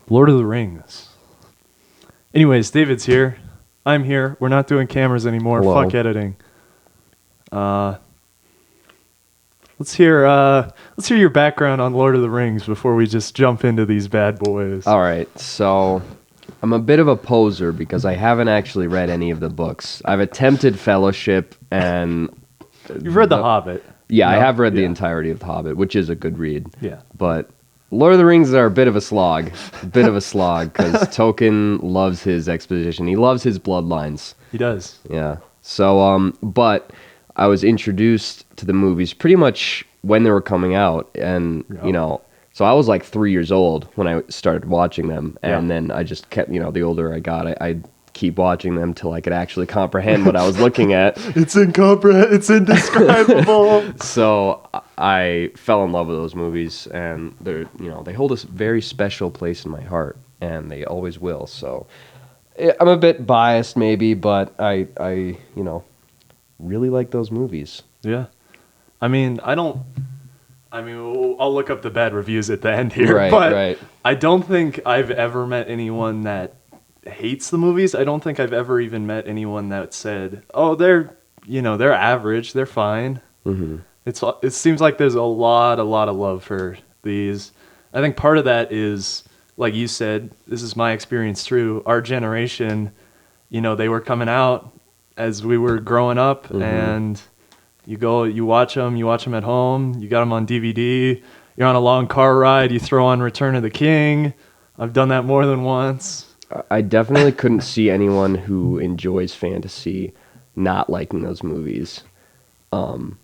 Lord of the Rings. Anyways, David's here. I'm here. We're not doing cameras anymore. Hello. Fuck editing. Let's hear your background on Lord of the Rings before we just jump into these bad boys. All right, so I'm a bit of a poser because I haven't actually read any of the books. I've attempted Fellowship and... You've read The Hobbit. Yeah, No? I have read the Yeah. entirety of The Hobbit, which is a good read. Yeah. But Lord of the Rings are a bit of a slog. Because Tolkien loves his exposition. He loves his bloodlines. He does. Yeah. So, but I was introduced to the movies pretty much when they were coming out. And, so I was like 3 years old when I started watching them. And then I just kept, the older I got, I'd keep watching them till I could actually comprehend what I was looking at. It's indescribable. So I fell in love with those movies, and they hold a very special place in my heart, and they always will. So I'm a bit biased, maybe, but I really like those movies. Yeah. I'll look up the bad reviews at the end here, Right. I don't think I've ever met anyone that hates the movies. I don't think I've ever even met anyone that said, "Oh, they're average, they're fine." Mm-hmm. It seems like there's a lot of love for these. I think part of that is, like you said, this is my experience too. Our generation, they were coming out as we were growing up, and you watch them at home, you got them on DVD, you're on a long car ride, you throw on Return of the King. I've done that more than once. I definitely couldn't see anyone who enjoys fantasy not liking those movies. The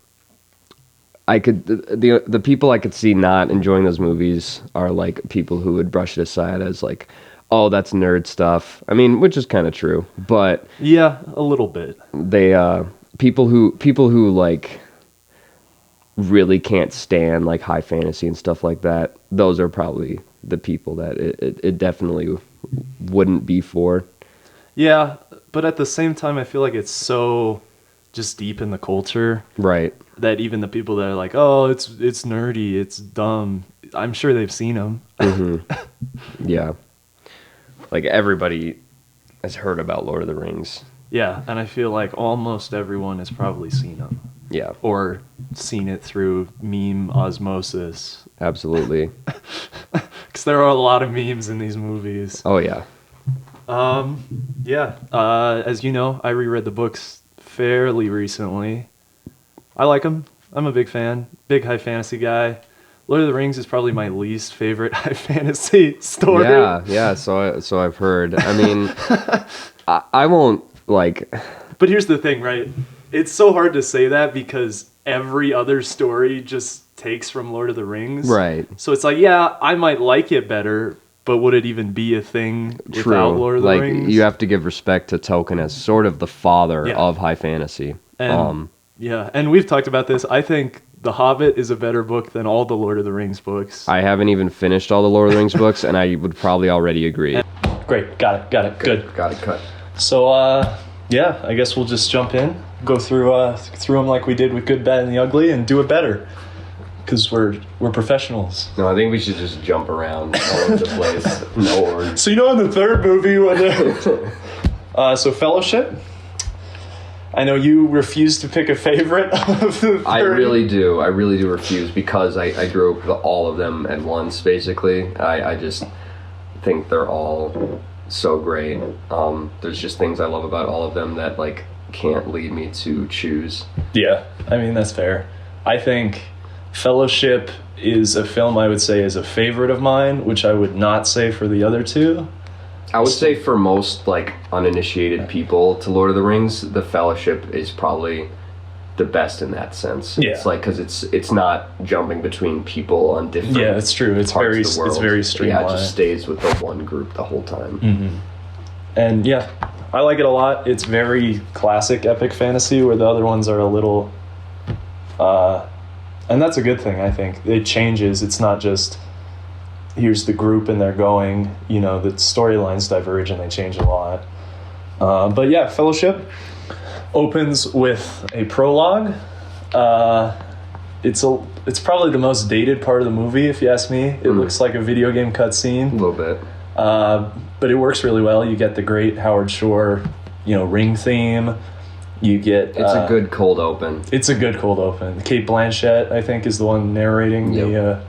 people I could see not enjoying those movies are like people who would brush it aside as like, oh, that's nerd stuff. I mean, which is kind of true, but Yeah, a little bit. they people who like really can't stand like high fantasy and stuff like that. Those are probably the people that it definitely wouldn't be for. Yeah, but at the same time, I feel like it's so just deep in the culture. Right. That even the people that are like, oh, it's nerdy, it's dumb, I'm sure they've seen them. Yeah. Like everybody has heard about Lord of the Rings. Yeah, and I feel like almost everyone has probably seen them. Yeah. Or seen it through meme osmosis. Absolutely. Because there are a lot of memes in these movies. Oh, yeah. As you know, I reread the books fairly recently. I like them. I'm a big fan. Big high fantasy guy. Lord of the Rings is probably my least favorite high fantasy story. Yeah. So I've heard. I mean, I won't like. But here's the thing, right? It's so hard to say that because every other story just takes from Lord of the Rings. Right. So it's like, yeah, I might like it better, but would it even be a thing without Lord of the Rings? You have to give respect to Tolkien as sort of the father of high fantasy. And, and we've talked about this. I think The Hobbit is a better book than all the Lord of the Rings books. I haven't even finished all the Lord of the Rings books, and I would probably already agree. Great. Got it. Good. Got it cut. So, I guess we'll just jump in, go through them like we did with Good, Bad, and the Ugly, and do it better. Because we're professionals. No, I think we should just jump around all over the place. No order. So in the third movie, so Fellowship. I know you refuse to pick a favorite of the third. I really do refuse because I grew up with all of them at once, basically. I just think they're all so great. There's just things I love about all of them that like can't lead me to choose. Yeah, I mean, that's fair. I think Fellowship is a film I would say is a favorite of mine, which I would not say for the other two. I would say for most like uninitiated people to Lord of the Rings, the Fellowship is probably the best in that sense. Yeah. It's like because it's not jumping between people on different. Yeah, it's true. It's parts of the world. It's very streamlined. Yeah, it just stays with the one group the whole time. Mm-hmm. And yeah, I like it a lot. It's very classic epic fantasy, where the other ones are a little. And that's a good thing, I think. It changes. It's not just here's the group and they're going. The storylines diverge and they change a lot. But yeah, Fellowship. opens with a prologue. It's probably the most dated part of the movie, if you ask me. It looks like a video game cutscene. A little bit. But it works really well. You get the great Howard Shore, ring theme. You get... It's a good cold open. It's a good cold open. Kate Blanchett, I think, is the one narrating the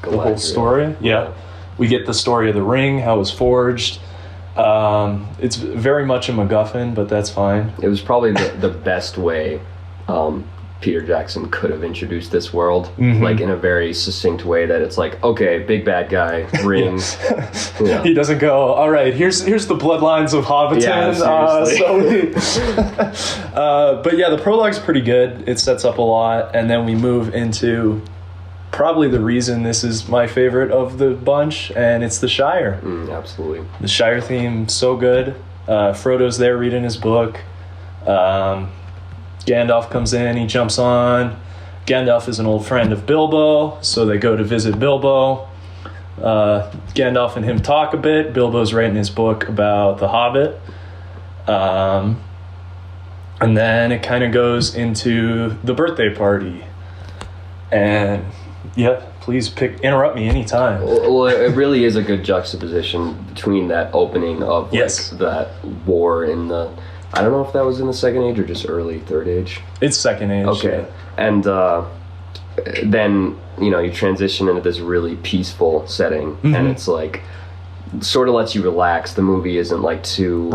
whole story. Yeah. We get the story of the ring, how it was forged. It's very much a MacGuffin, but that's fine. It was probably the best way Peter Jackson could have introduced this world, like in a very succinct way that it's like, okay, big bad guy, ring. He doesn't go, all right, here's the bloodlines of Hobbiton. But yeah, the prologue's pretty good. It sets up a lot, and then we move into probably the reason this is my favorite of the bunch, and it's the Shire. Absolutely. The Shire theme, so good. Frodo's there reading his book. Gandalf comes in, he jumps on. Gandalf is an old friend of Bilbo, so they go to visit Bilbo. Gandalf and him talk a bit. Bilbo's writing his book about the Hobbit. And then it kind of goes into the birthday party. And, yeah, please interrupt me anytime. Well, it really is a good juxtaposition between that opening of that war in the... I don't know if that was in the Second Age or just early Third Age. It's Second Age. Okay. Yeah. And then, you transition into this really peaceful setting, and it's like, sort of lets you relax. The movie isn't like too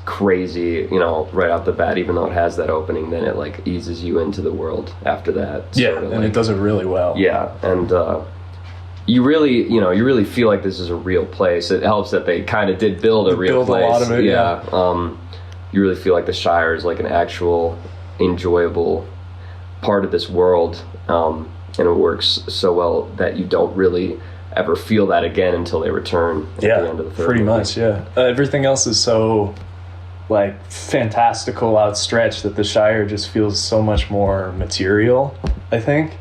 crazy, right off the bat, even though it has that opening, then it like eases you into the world after that. Yeah, and it does it really well. Yeah, and you really feel like this is a real place. It helps that they kind of did build a real place. A lot of it, yeah. You really feel like the Shire is like an actual enjoyable part of this world, and it works so well that you don't really ever feel that again until they return at the end of the third pretty movie. Much, yeah. Everything else is so like fantastical, outstretched, that the Shire just feels so much more material, I think.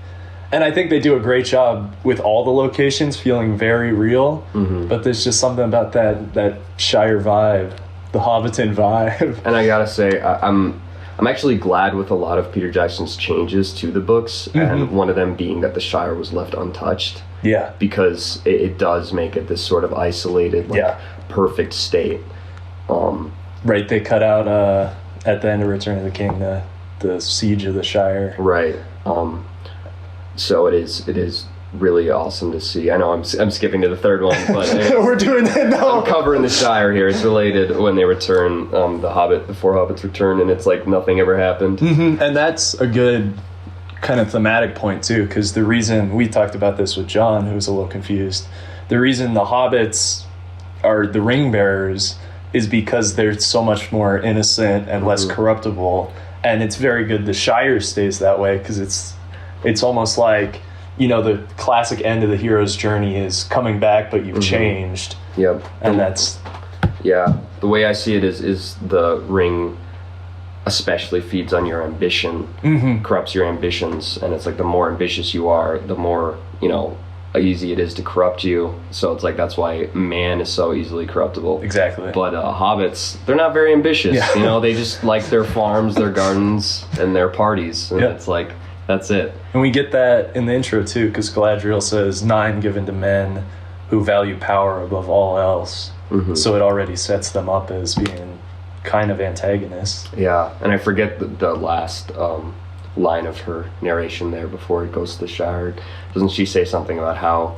And I think they do a great job with all the locations feeling very real, but there's just something about that Shire vibe, the Hobbiton vibe. And I gotta say, I'm actually glad with a lot of Peter Jackson's changes to the books, and one of them being that the Shire was left untouched. Yeah. Because it does make it this sort of isolated, perfect state. Right, they cut out at the end of Return of the King the siege of the Shire. Right. So it is really awesome to see. I know I'm skipping to the third one, but we're doing that now. I'm covering the Shire here. It's related when they return, the four hobbits return, and it's like nothing ever happened. And that's a good kind of thematic point too, because the reason we talked about this with John, who was a little confused, the reason the hobbits are the ring bearers is because they're so much more innocent and less corruptible, and it's very good the Shire stays that way, because it's almost like, the classic end of the hero's journey is coming back, but you've changed. Yep. And that's... Yeah. The way I see it is the ring especially feeds on your ambition, corrupts your ambitions, and it's like the more ambitious you are, the more, easy it is to corrupt you. So it's like that's why man is so easily corruptible. Exactly. But hobbits, they're not very ambitious. Yeah. They just like their farms, their gardens, and their parties. And it's like... That's it. And we get that in the intro too, because Galadriel says 9 given to men who value power above all else. So it already sets them up as being kind of antagonists. Yeah, and I forget the last line of her narration there before it goes to the Shire. Doesn't she say something about how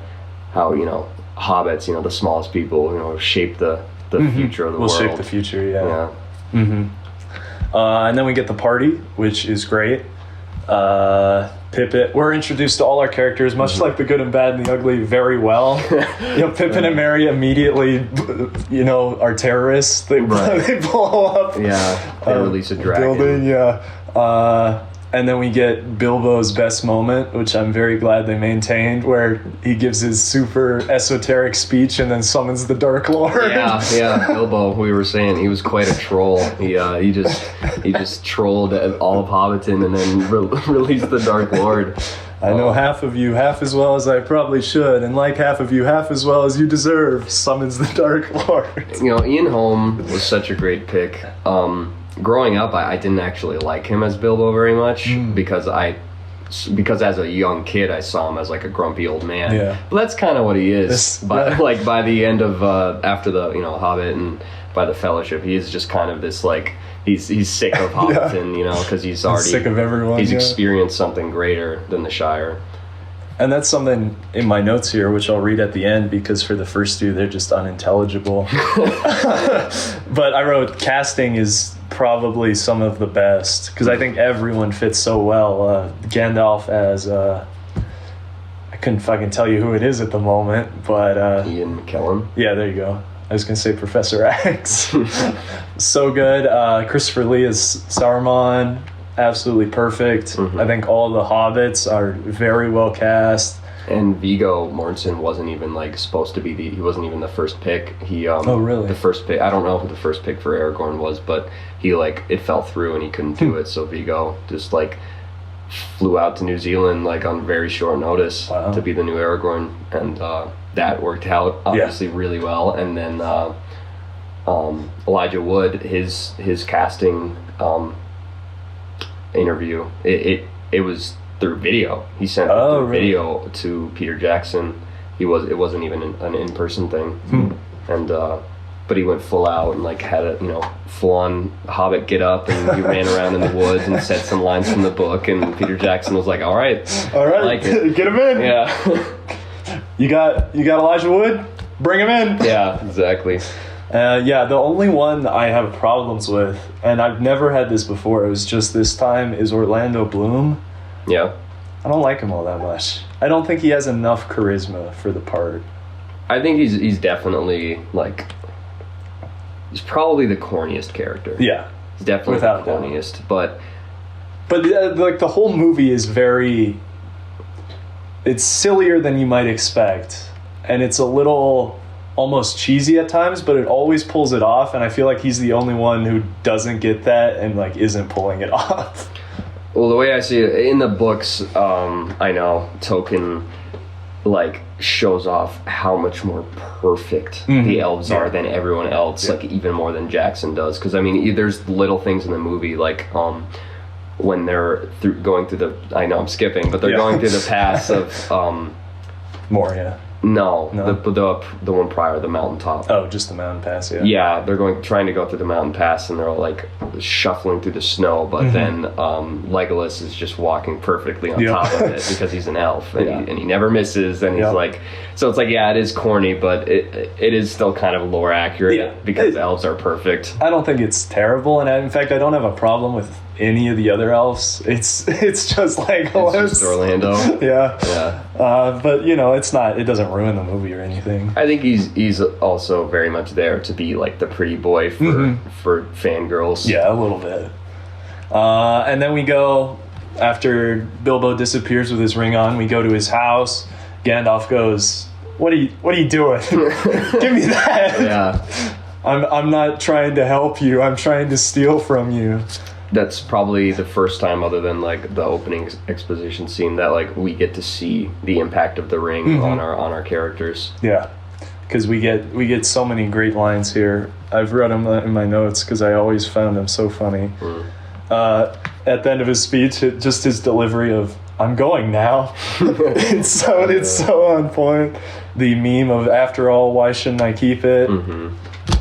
hobbits, the smallest people, shape the future of the world? Will shape the future, yeah. And then we get the party, which is great. Pippin, we're introduced to all our characters, much like the good and bad and the ugly, very well. Pippin and Merry immediately, are terrorists. They blow up. Yeah, they release a dragon. Building, and then we get Bilbo's best moment, which I'm very glad they maintained, where he gives his super esoteric speech and then summons the Dark Lord. Yeah, Bilbo, we were saying, he was quite a troll. He just trolled all of Hobbiton and then released the Dark Lord. I know half of you half as well as I probably should, and like half of you half as well as you deserve, summons the Dark Lord. Ian Holm was such a great pick. growing up, I didn't actually like him as Bilbo very much because as a young kid I saw him as like a grumpy old man. Yeah. But that's kind of what he is. Like by the end of after the Hobbit and by the Fellowship, he is just kind of this like he's sick of Hobbiton, because he's already sick of everyone. He's experienced something greater than the Shire. And that's something in my notes here, which I'll read at the end, because for the first two, they're just unintelligible. But I wrote, casting is probably some of the best, because I think everyone fits so well. Gandalf as, I couldn't fucking tell you who it is at the moment, but... Ian McKellen. Yeah, there you go. I was going to say Professor X. So good. Christopher Lee as Saruman. Absolutely perfect. I think all the hobbits are very well cast. And Viggo Mortensen wasn't even like supposed to be he wasn't even the first pick. He oh really? The first pick. I don't know who the first pick for Aragorn was, but he like it fell through and he couldn't do it. So Viggo just like flew out to New Zealand like on very short notice to be the new Aragorn, and that worked out obviously really well. And then Elijah Wood, his casting interview, it was through video. He sent video to Peter Jackson. It wasn't even an in-person thing. And but he went full out and like had a full-on Hobbit get up, and he ran around in the woods and said some lines from the book, and Peter Jackson was like, all right, I like it. Get him in. Yeah. you got Elijah Wood, bring him in. Yeah, exactly. The only one I have problems with, and I've never had this before, it was just this time, is Orlando Bloom. Yeah. I don't like him all that much. I don't think he has enough charisma for the part. I think he's definitely like, he's probably the corniest character. Yeah. He's definitely without the corniest, but like the whole movie is it's sillier than you might expect, and it's a little almost cheesy at times, but it always pulls it off, and I feel like he's the only one who doesn't get that and like isn't pulling it off. Well, the way I see it in the books, I know Tolkien like shows off how much more perfect the elves are than everyone else, like even more than Jackson does. Because I mean, there's little things in the movie like when they're going through the, I know I'm skipping, but they're going through the pass of Moria. No, the one prior, the mountaintop. Oh, just the mountain pass, yeah. Yeah, they're trying to go through the mountain pass, and they're all like shuffling through the snow, but then Legolas is just walking perfectly on top of it because he's an elf, and he never misses, and he's like, so it's like, yeah, it is corny, but it is still kind of lore accurate because elves are perfect. I don't think it's terrible, and in fact, I don't have a problem with any of the other elves. It's just like it's just Orlando. Yeah. But it doesn't ruin the movie or anything. I think he's also very much there to be like the pretty boy for fangirls. Yeah, a little bit. And then we go, after Bilbo disappears with his ring on, we go to his house. Gandalf goes, what are you doing? Give me that. Yeah. I'm not trying to help you. I'm trying to steal from you. That's probably the first time, other than like the opening exposition scene, that like we get to see the impact of the ring on our characters. Yeah, because we get so many great lines here. I've read them in my notes because I always found them so funny. At the end of his speech, just his delivery of "I'm going now," it's so on point. The meme of "After all, why shouldn't I keep it?"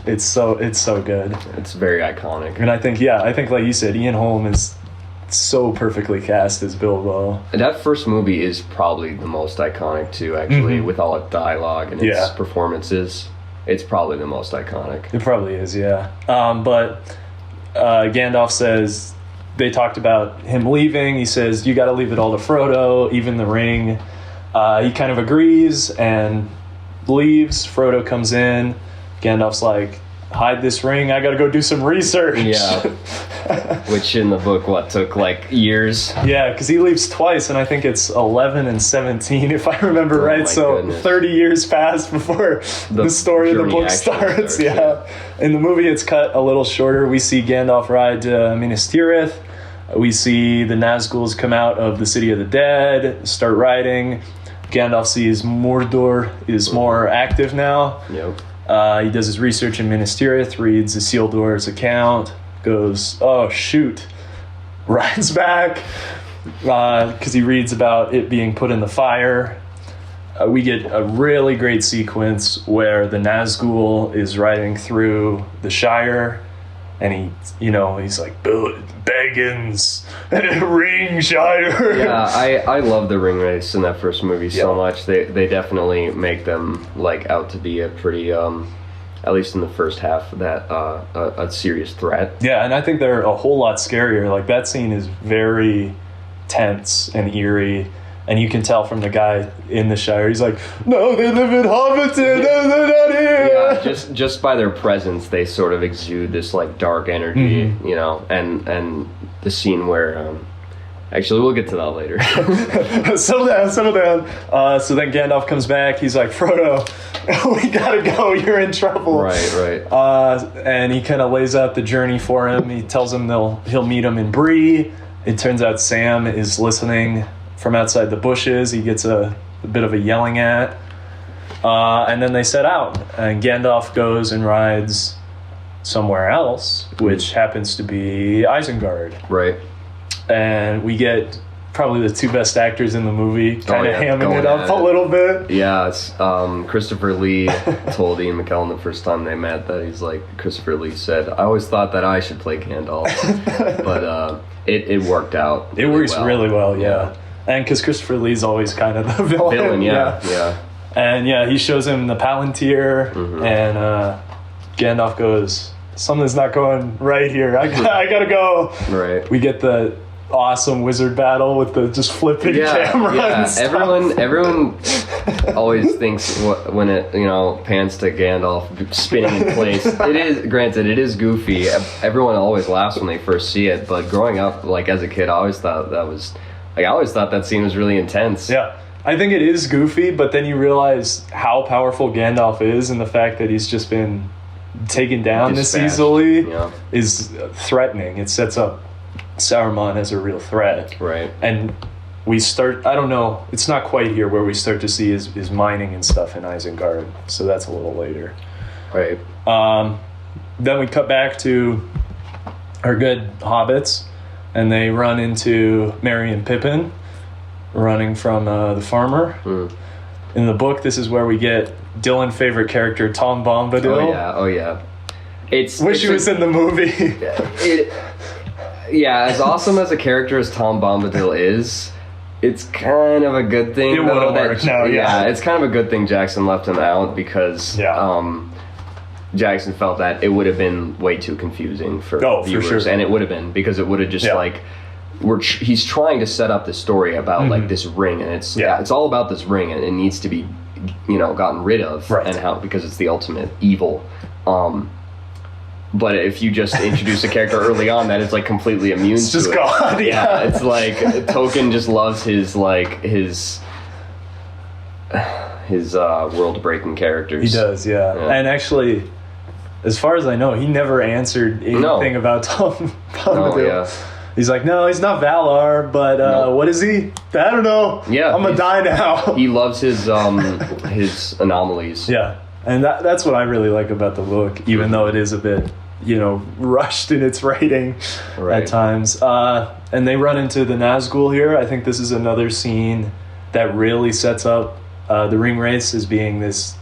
It's so good. It's very iconic. And I think like you said, Ian Holm is so perfectly cast as Bilbo. That first movie is probably the most iconic too, actually, with all its dialogue and its performances. It's probably the most iconic. It probably is, yeah. But Gandalf says, they talked about him leaving. He says, you got to leave it all to Frodo, even the ring. He kind of agrees and leaves. Frodo comes in. Gandalf's like, hide this ring, I gotta go do some research. Yeah. Which in the book, took like years? Yeah, because he leaves twice, and I think it's 11 and 17, if I remember right. So goodness. 30 years pass before the story of the book starts. Yeah. In the movie, it's cut a little shorter. We see Gandalf ride to Minas Tirith. We see the Nazguls come out of the City of the Dead, start riding. Gandalf sees Mordor is more active now. Yep. He does his research in Minas Tirith, reads Isildur's account, goes, oh shoot, rides back because he reads about it being put in the fire. We get a really great sequence where the Nazgul is riding through the Shire, and he's like, Baggins, Ring Shire. Yeah, I love the ring race in that first movie so much. They definitely make them like out to be a pretty at least in the first half, that a serious threat. Yeah, and I think they're a whole lot scarier. Like, that scene is very tense and eerie, and you can tell from the guy in the Shire, he's like, no, they live in Hobbiton, no, they're not here. Yeah, just by their presence, they sort of exude this, like, dark energy, you know, and the scene where... Actually, we'll get to that later. Settle down. So then Gandalf comes back. He's like, Frodo, we gotta go. You're in trouble. Right. And he kind of lays out the journey for him. He tells him he'll meet him in Bree. It turns out Sam is listening from outside the bushes. He gets a bit of a yelling at. And then they set out. And Gandalf goes and rides somewhere else, which happens to be Isengard. Right. And we get probably the two best actors in the movie kind of hamming it up a little bit. Yeah, it's, Christopher Lee told Ian McKellen the first time they met that he's like, Christopher Lee said, I always thought that I should play Gandalf. But it worked out. It works really well, yeah. And because Christopher Lee's always kind of the villain. Yeah. And he shows him the Palantir, and Gandalf goes, something's not going right here. I gotta go. Right. We get the awesome wizard battle with the just flipping camera. Yeah, everyone always thinks when it pans to Gandalf spinning in place. It is goofy. Everyone always laughs when they first see it, but growing up, like as a kid, I always thought that scene was really intense. Yeah. I think it is goofy, but then you realize how powerful Gandalf is, and the fact that he's just been taken down this easily is threatening. It sets up Saruman as a real threat. Right. And we start, I don't know, it's not quite here where we start to see his mining and stuff in Isengard, so that's a little later. Right. Then we cut back to our good hobbits, and they run into Merry and Pippin running from the farmer. In the book, this is where we get Dylan's favorite character, Tom Bombadil. Oh yeah. Wish he was in the movie. As awesome as a character as Tom Bombadil is, it's kind of a good thing. It wouldn't work now, it's kind of a good thing Jackson left him out because Jackson felt that it would have been way too confusing for viewers. For sure. And it would have been, because it would have just he's trying to set up this story about like this ring, and it's all about this ring, and it needs to be gotten rid of, and how, because it's the ultimate evil. But if you just introduce a character early on that is like completely immune to just it, gone. it's like Tolkien just loves his world breaking characters. He does, and actually, as far as I know, he never answered anything about Tom Bombadil. He's like, no, he's not Valar, but what is he? I don't know. Yeah, I'm gonna die now. He loves his anomalies. Yeah, and that's what I really like about the book, even though it is a bit, rushed in its writing at times. And they run into the Nazgul here. I think this is another scene that really sets up the ring race as being this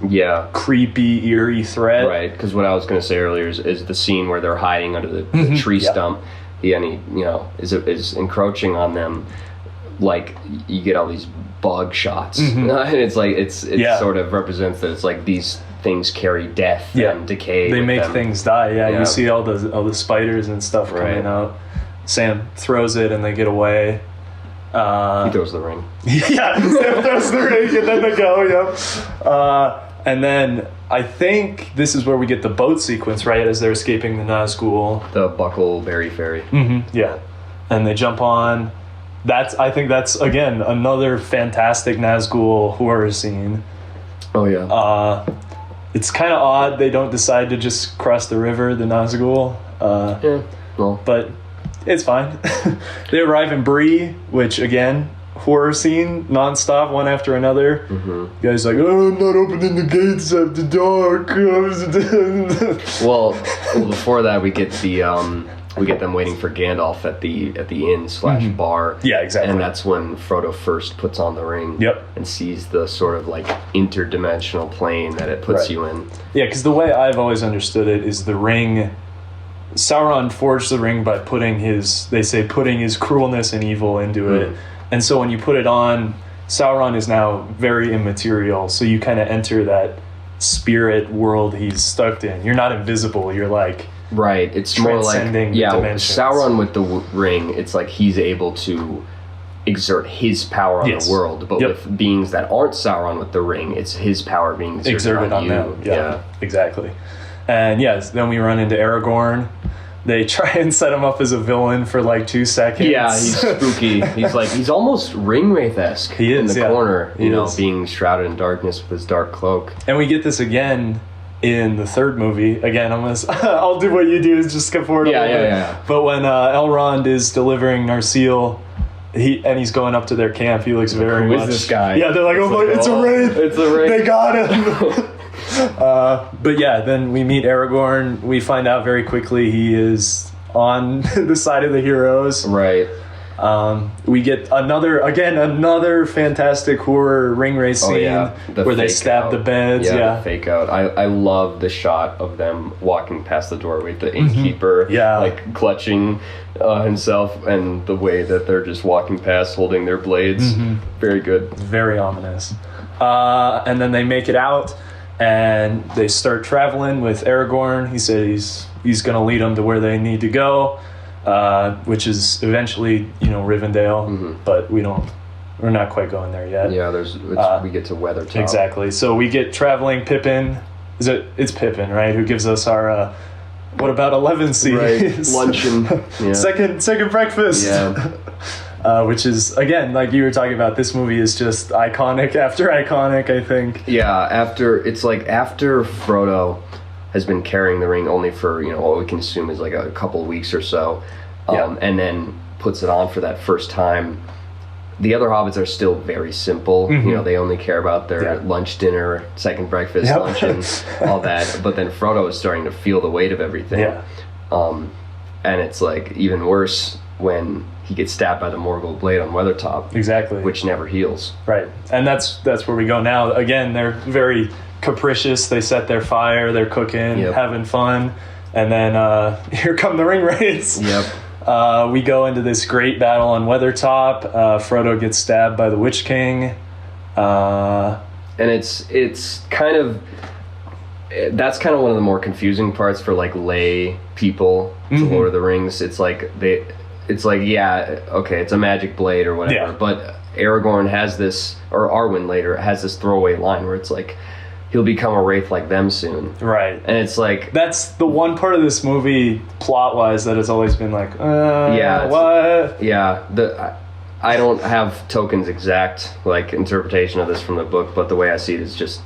creepy, eerie threat. Right, because what I was going to say earlier is the scene where they're hiding under the tree stump. And he, is encroaching on them. Like, you get all these bug shots, and it's like it sort of represents that it's like these things carry death and decay. They make things die. Yeah, you see all the spiders and stuff coming out. Sam throws it, and they get away. He throws the ring. Sam throws the ring, and then they go. And then I think this is where we get the boat sequence, right, as they're escaping the Nazgul. The Buckleberry Ferry. Yeah. And they jump on. I think that's, again, another fantastic Nazgul horror scene. Oh, yeah. It's kind of odd they don't decide to just cross the river, the Nazgul. But it's fine. They arrive in Bree, which, again... horror scene, nonstop, one after another. The guy's like, I'm not opening the gates after dark. well, before that, we get the we get them waiting for Gandalf at the inn slash bar. Yeah, exactly. And that's when Frodo first puts on the ring. Yep. And sees the sort of like interdimensional plane that it puts you in. Yeah, because the way I've always understood it is the ring. Sauron forged the ring by putting his cruelness and evil into it. And so when you put it on, Sauron is now very immaterial. So you kind of enter that spirit world he's stuck in. You're not invisible. You're like right. It's more like dimensions. Sauron with the ring. It's like he's able to exert his power on the world. But with beings that aren't Sauron with the ring, it's his power being exerted on you. Them. Yeah, exactly. And yes, then we run into Aragorn. They try and set him up as a villain for like 2 seconds. Yeah, he's spooky. He's almost Ringwraith-esque in the corner, you know, being shrouded in darkness with his dark cloak. And we get this again in the third movie. Again, I'll do what you do, is just skip forward a little bit. Yeah. But when Elrond is delivering Narsil, he's going up to their camp, he looks very much... Who is this guy? Yeah, they're like, it's a wraith! It's a wraith! They got him! But yeah, then we meet Aragorn. We find out very quickly he is on the side of the heroes. Right. We get another fantastic horror ring race scene where they stab the beds. Yeah, the fake out. I love the shot of them walking past the doorway, the innkeeper like clutching himself, and the way that they're just walking past holding their blades. Very good. Very ominous. And then they make it out. And they start traveling with Aragorn. He said he's going to lead them to where they need to go, which is eventually, Rivendell. But we're not quite going there yet. Yeah, we get to Weathertop. Exactly. So we get traveling Pippin. It's Pippin, right? Who gives us our what about 11 series? Right. Luncheon. Yeah. Second breakfast. Yeah. Which is, again, like you were talking about, this movie is just iconic after iconic, I think. Yeah, after Frodo has been carrying the ring only for, what we can assume is like a couple of weeks or so, and then puts it on for that first time, the other hobbits are still very simple. They only care about their lunch, dinner, second breakfast, luncheon, all that. But then Frodo is starting to feel the weight of everything. Yeah. And it's like even worse when he gets stabbed by the Morgul blade on Weathertop. Exactly. Which never heals. Right. And that's where we go now. Again, they're very capricious. They set their fire, they're cooking, having fun. And then here come the ring wraiths. Yep. We go into this great battle on Weathertop. Frodo gets stabbed by the Witch King. And it's kind of... That's kind of one of the more confusing parts for like lay people to Lord of the Rings. It's like it's a magic blade or whatever. But Aragorn has this, or Arwen later has this throwaway line where it's like he'll become a wraith like them soon. Right. And it's like that's the one part of this movie plot wise that has always been like, what? Yeah. I don't have Tolkien's exact like interpretation of this from the book, but the way I see it is just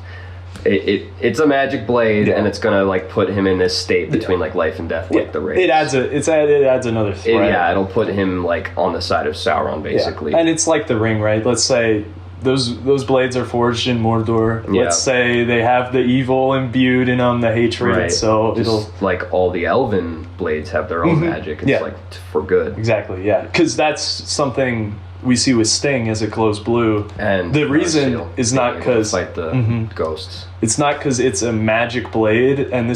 it's a magic blade, and it's gonna like put him in this state between like life and death, like the wraith. It adds another threat. It'll put him like on the side of Sauron, basically. And it's like the ring, right? Let's say those blades are forged in Mordor. Let's say they have the evil imbued in them, the hatred. Right. So it'll like all the elven blades have their own magic. It's like for good. Exactly. Yeah, because that's something we see with Sting as it glows blue. And the reason is not because fight the ghosts. It's not because it's a magic blade, and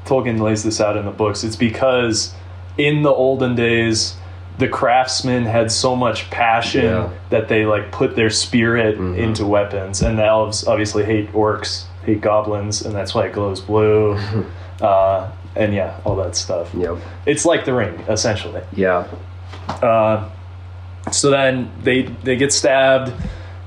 Tolkien lays this out in the books. It's because in the olden days, the craftsmen had so much passion that they like put their spirit into weapons, and the elves obviously hate orcs, hate goblins, and that's why it glows blue. And all that stuff. Yep. It's like the ring, essentially. Yeah. So then they get stabbed.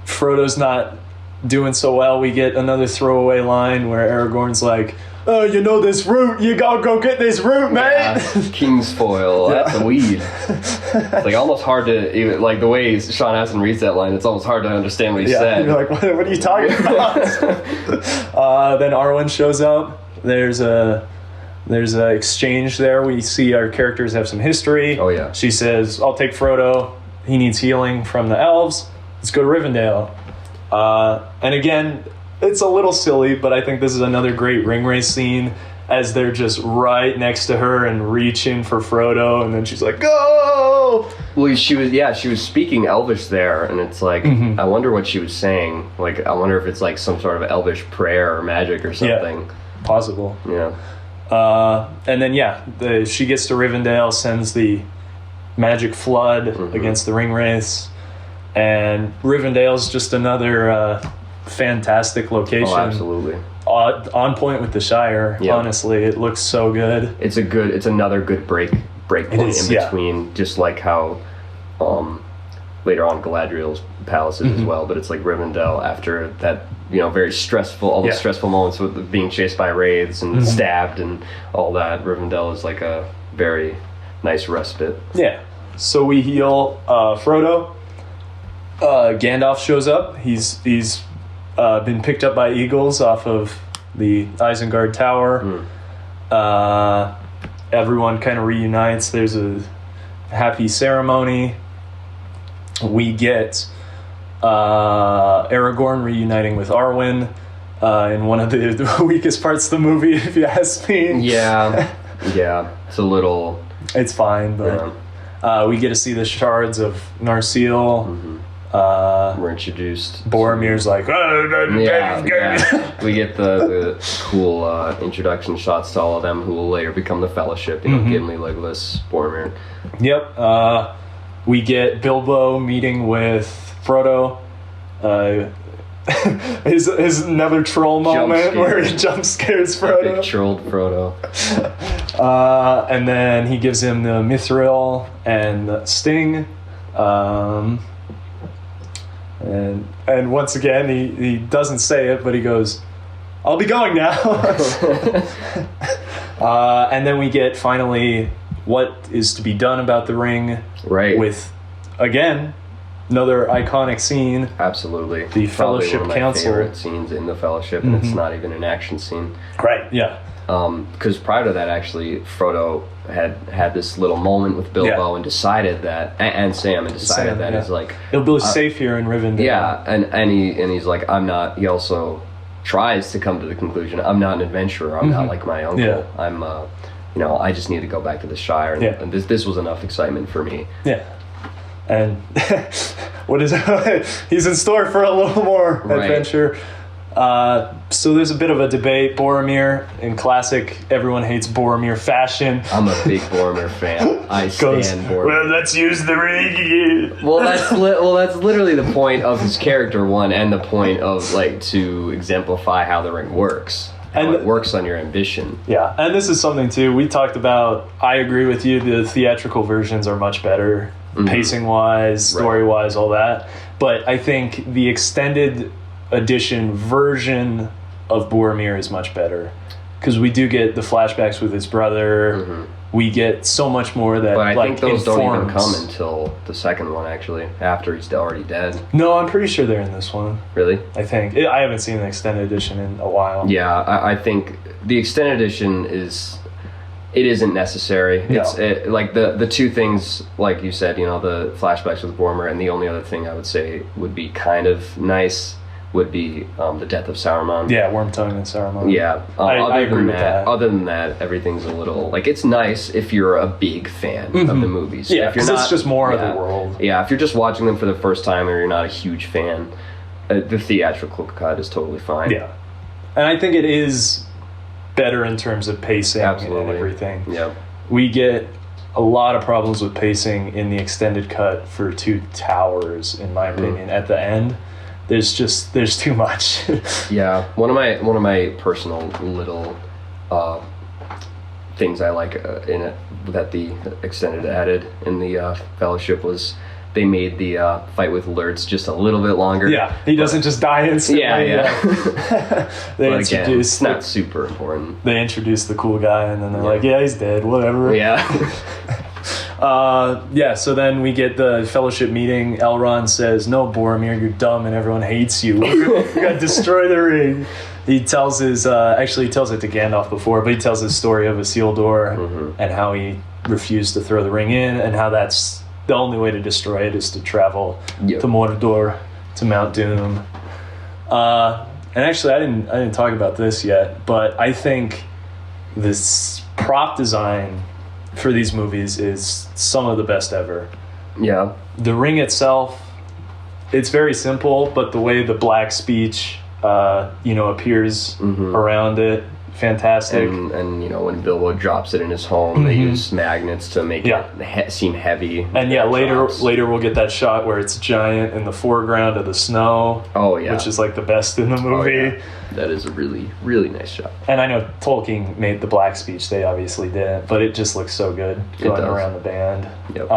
Frodo's not doing so well. We get another throwaway line where Aragorn's like, "Oh, you know this root? You gotta go get this root, mate." King's foil. That's a weed. It's like almost hard to even like the way Sean Astin reads that line. It's almost hard to understand what he said. You're like, what are you talking about? Then Arwen shows up. There's a exchange there. We see our characters have some history. Oh yeah. She says, "I'll take Frodo. He needs healing from the elves. Let's go to Rivendell." And again, it's a little silly, but I think this is another great ring race scene. as they're just right next to her and reaching for Frodo, and then she's like, "Go!" Well, she was speaking Elvish there, and it's like, I wonder what she was saying. Like, I wonder if it's like some sort of Elvish prayer or magic or something. Yeah, possible. Yeah. And then she gets to Rivendell, sends the magic flood against the Ringwraiths, and Rivendell's just another fantastic location. Oh, absolutely. On point with the Shire. Yep. Honestly, it looks so good. It's another good break point in between, just like how later on Galadriel's palaces as well, but it's like Rivendell after that, very stressful, all the stressful moments with being chased by wraiths and stabbed and all that. Rivendell is like a very nice respite. Yeah. So we heal Frodo. Gandalf shows up. He's been picked up by eagles off of the Isengard Tower. Everyone kind of reunites. There's a happy ceremony. We get Aragorn reuniting with Arwen in one of the weakest parts of the movie, if you ask me. Yeah. It's a little... It's fine, but we get to see the shards of Narsil. We're introduced. Boromir's like, we get the cool introduction shots to all of them who will later become the Fellowship. Gimli, Legolas, Boromir. Yep. We get Bilbo meeting with Frodo. His another troll moment where he jump scares Frodo. Big trolled Frodo. And then he gives him the Mithril and the Sting. And once again, he doesn't say it, but he goes, "I'll be going now." And then we get finally what is to be done about the ring. Right. With, again, another iconic scene. Absolutely. The Fellowship one of my Council. favorite scenes in the Fellowship, and it's not even an action scene. Right, yeah. Because prior to that, actually, Frodo had this little moment with Bilbo and decided that, and Sam, and decided that he's like, Bilbo's safe here in Rivendell. Yeah, and he's like, I'm not. He also tries to come to the conclusion, I'm not an adventurer. I'm not like my uncle. Yeah. I'm, I just need to go back to the Shire. And this was enough excitement for me. Yeah. And what is it? He's in store for a little more adventure. So there's a bit of a debate. Boromir, in classic everyone hates Boromir fashion. I'm a big Boromir fan. I stand Boromir. Well, let's use the ring. Well, that's literally the point of his character one, and the point of to exemplify how the ring works. And it works on your ambition. Yeah, and this is something too we talked about. I agree with you. The theatrical versions are much better, pacing-wise, story-wise, all that. But I think the extended edition version of Boromir is much better because we do get the flashbacks with his brother. We get so much more that but I think those informs. Don't even come until the second one, actually, after he's already dead. No, I'm pretty sure they're in this one. Really? I think I haven't seen the extended edition in a while. Yeah, I think the extended edition isn't necessary. No. It's the two things, like you said, the flashbacks with Boromir, and the only other thing I would say would be kind of nice would be the death of Saruman. Yeah, Wormtongue and Saruman. Yeah. I agree with that. Other than that, everything's a little... it's nice if you're a big fan of the movies. Yeah, if you're not, it's just more of the world. Yeah, if you're just watching them for the first time or you're not a huge fan, the theatrical cut is totally fine. Yeah. And I think it is better in terms of pacing and everything. Yeah. We get a lot of problems with pacing in the extended cut for Two Towers, in my opinion, at the end. There's too much. Yeah, one of my personal little things I like in it that the extended added in the Fellowship was they made the fight with Lurtz just a little bit longer. Yeah, he doesn't just die instantly. Yeah. They introduced again, it's not super important. They introduced the cool guy, and then they're like, "Yeah, he's dead. Whatever." Yeah. So then we get the Fellowship meeting. Elrond says, "No, Boromir, you're dumb and everyone hates you. We gotta destroy the ring." He tells his, he tells it to Gandalf before, but he tells his story of Isildur and how he refused to throw the ring in, and how that's the only way to destroy it is to travel to Mordor, to Mount Doom. And actually, I didn't talk about this yet, but I think this prop design for these movies is some of the best ever. Yeah. The ring itself, it's very simple, but the way the black speech, appears around it, fantastic. And when Bilbo drops it in his home, they use magnets to make it seem heavy. And later we'll get that shot where it's giant in the foreground of the snow. Oh yeah, which is like the best in the movie. Oh, yeah. That is a really, really nice shot. And I know Tolkien made the black speech; they obviously didn't, but it just looks so good going around the band. Yep.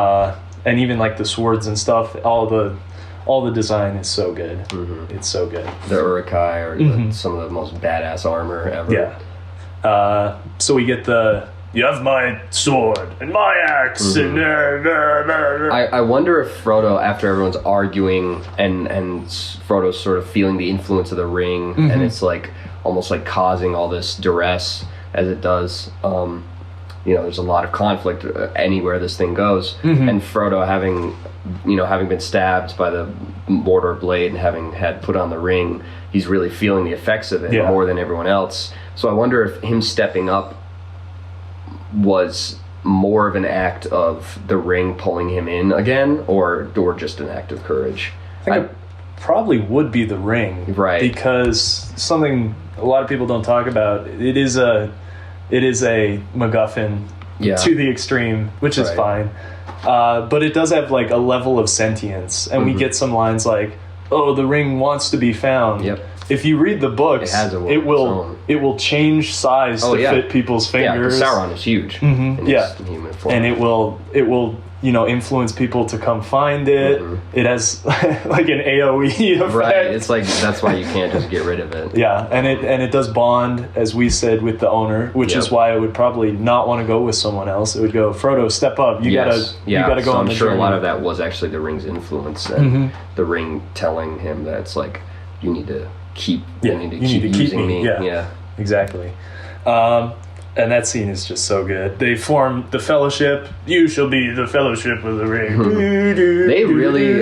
And even like the swords and stuff, all the design is so good. It's so good. The Uruk-hai some of the most badass armor ever. Yeah. So we get you have my sword and my axe and I wonder if Frodo, after everyone's arguing and Frodo's sort of feeling the influence of the ring and it's like almost like causing all this duress as it does. There's a lot of conflict anywhere this thing goes, and Frodo having been stabbed by the Mordor blade and having had put on the ring, he's really feeling the effects of it more than everyone else. So I wonder if him stepping up was more of an act of the ring pulling him in again, or just an act of courage. I think it probably would be the ring, right? Because something a lot of people don't talk about. It is a MacGuffin to the extreme, which is fine. But it does have like a level of sentience, and we get some lines like, "Oh, the ring wants to be found." Yep. If you read the books, it will change size to fit people's fingers. Yeah, Sauron is huge. In human form. And it will influence people to come find it. It has like an AOE effect. Right. It's like that's why you can't just get rid of it. Yeah, and it does bond, as we said, with the owner, which is why I would probably not want to go with someone else. It would go, Frodo, step up. You gotta go on the I'm sure journey. a lot of that was actually the ring's influence and the ring telling him that it's like you need to keep using me. Yeah. Exactly. And that scene is just so good. They form the Fellowship. You shall be the Fellowship of the Ring. They really,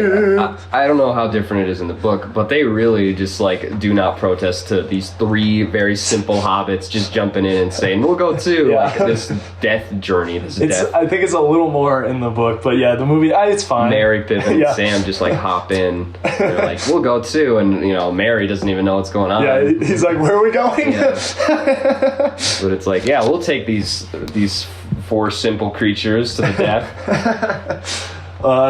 I don't know how different it is in the book, but they really just like do not protest to these three very simple hobbits just jumping in and saying, we'll go too. Like this death journey, death. I think it's a little more in the book, but yeah, the movie, it's fine. Mary, Pippin, and Sam just like hop in. They're like, we'll go too. And Mary doesn't even know what's going on. Yeah, he's like, where are we going? But it's like, we'll take these four simple creatures to the death.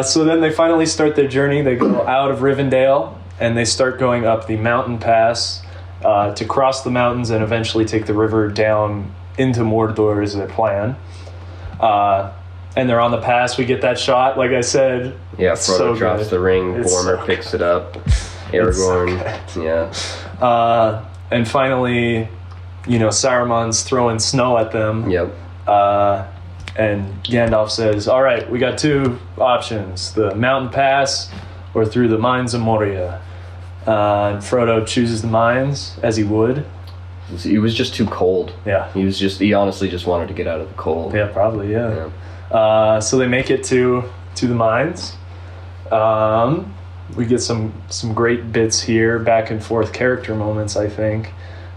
So then they finally start their journey. They go out of Rivendell and they start going up the mountain pass to cross the mountains and eventually take the river down into Mordor is their plan. And they're on the pass. We get that shot, like I said. Yeah, Frodo drops the ring. Boromir picks it up. Aragorn. And finally, Saruman's throwing snow at them. Yep. And Gandalf says, all right, we got two options, the mountain pass or through the mines of Moria. And Frodo chooses the mines, as he would. He was just too cold. Yeah. He honestly just wanted to get out of the cold. Yeah, probably, yeah. So they make it to the mines. We get some great bits here, back and forth character moments, I think.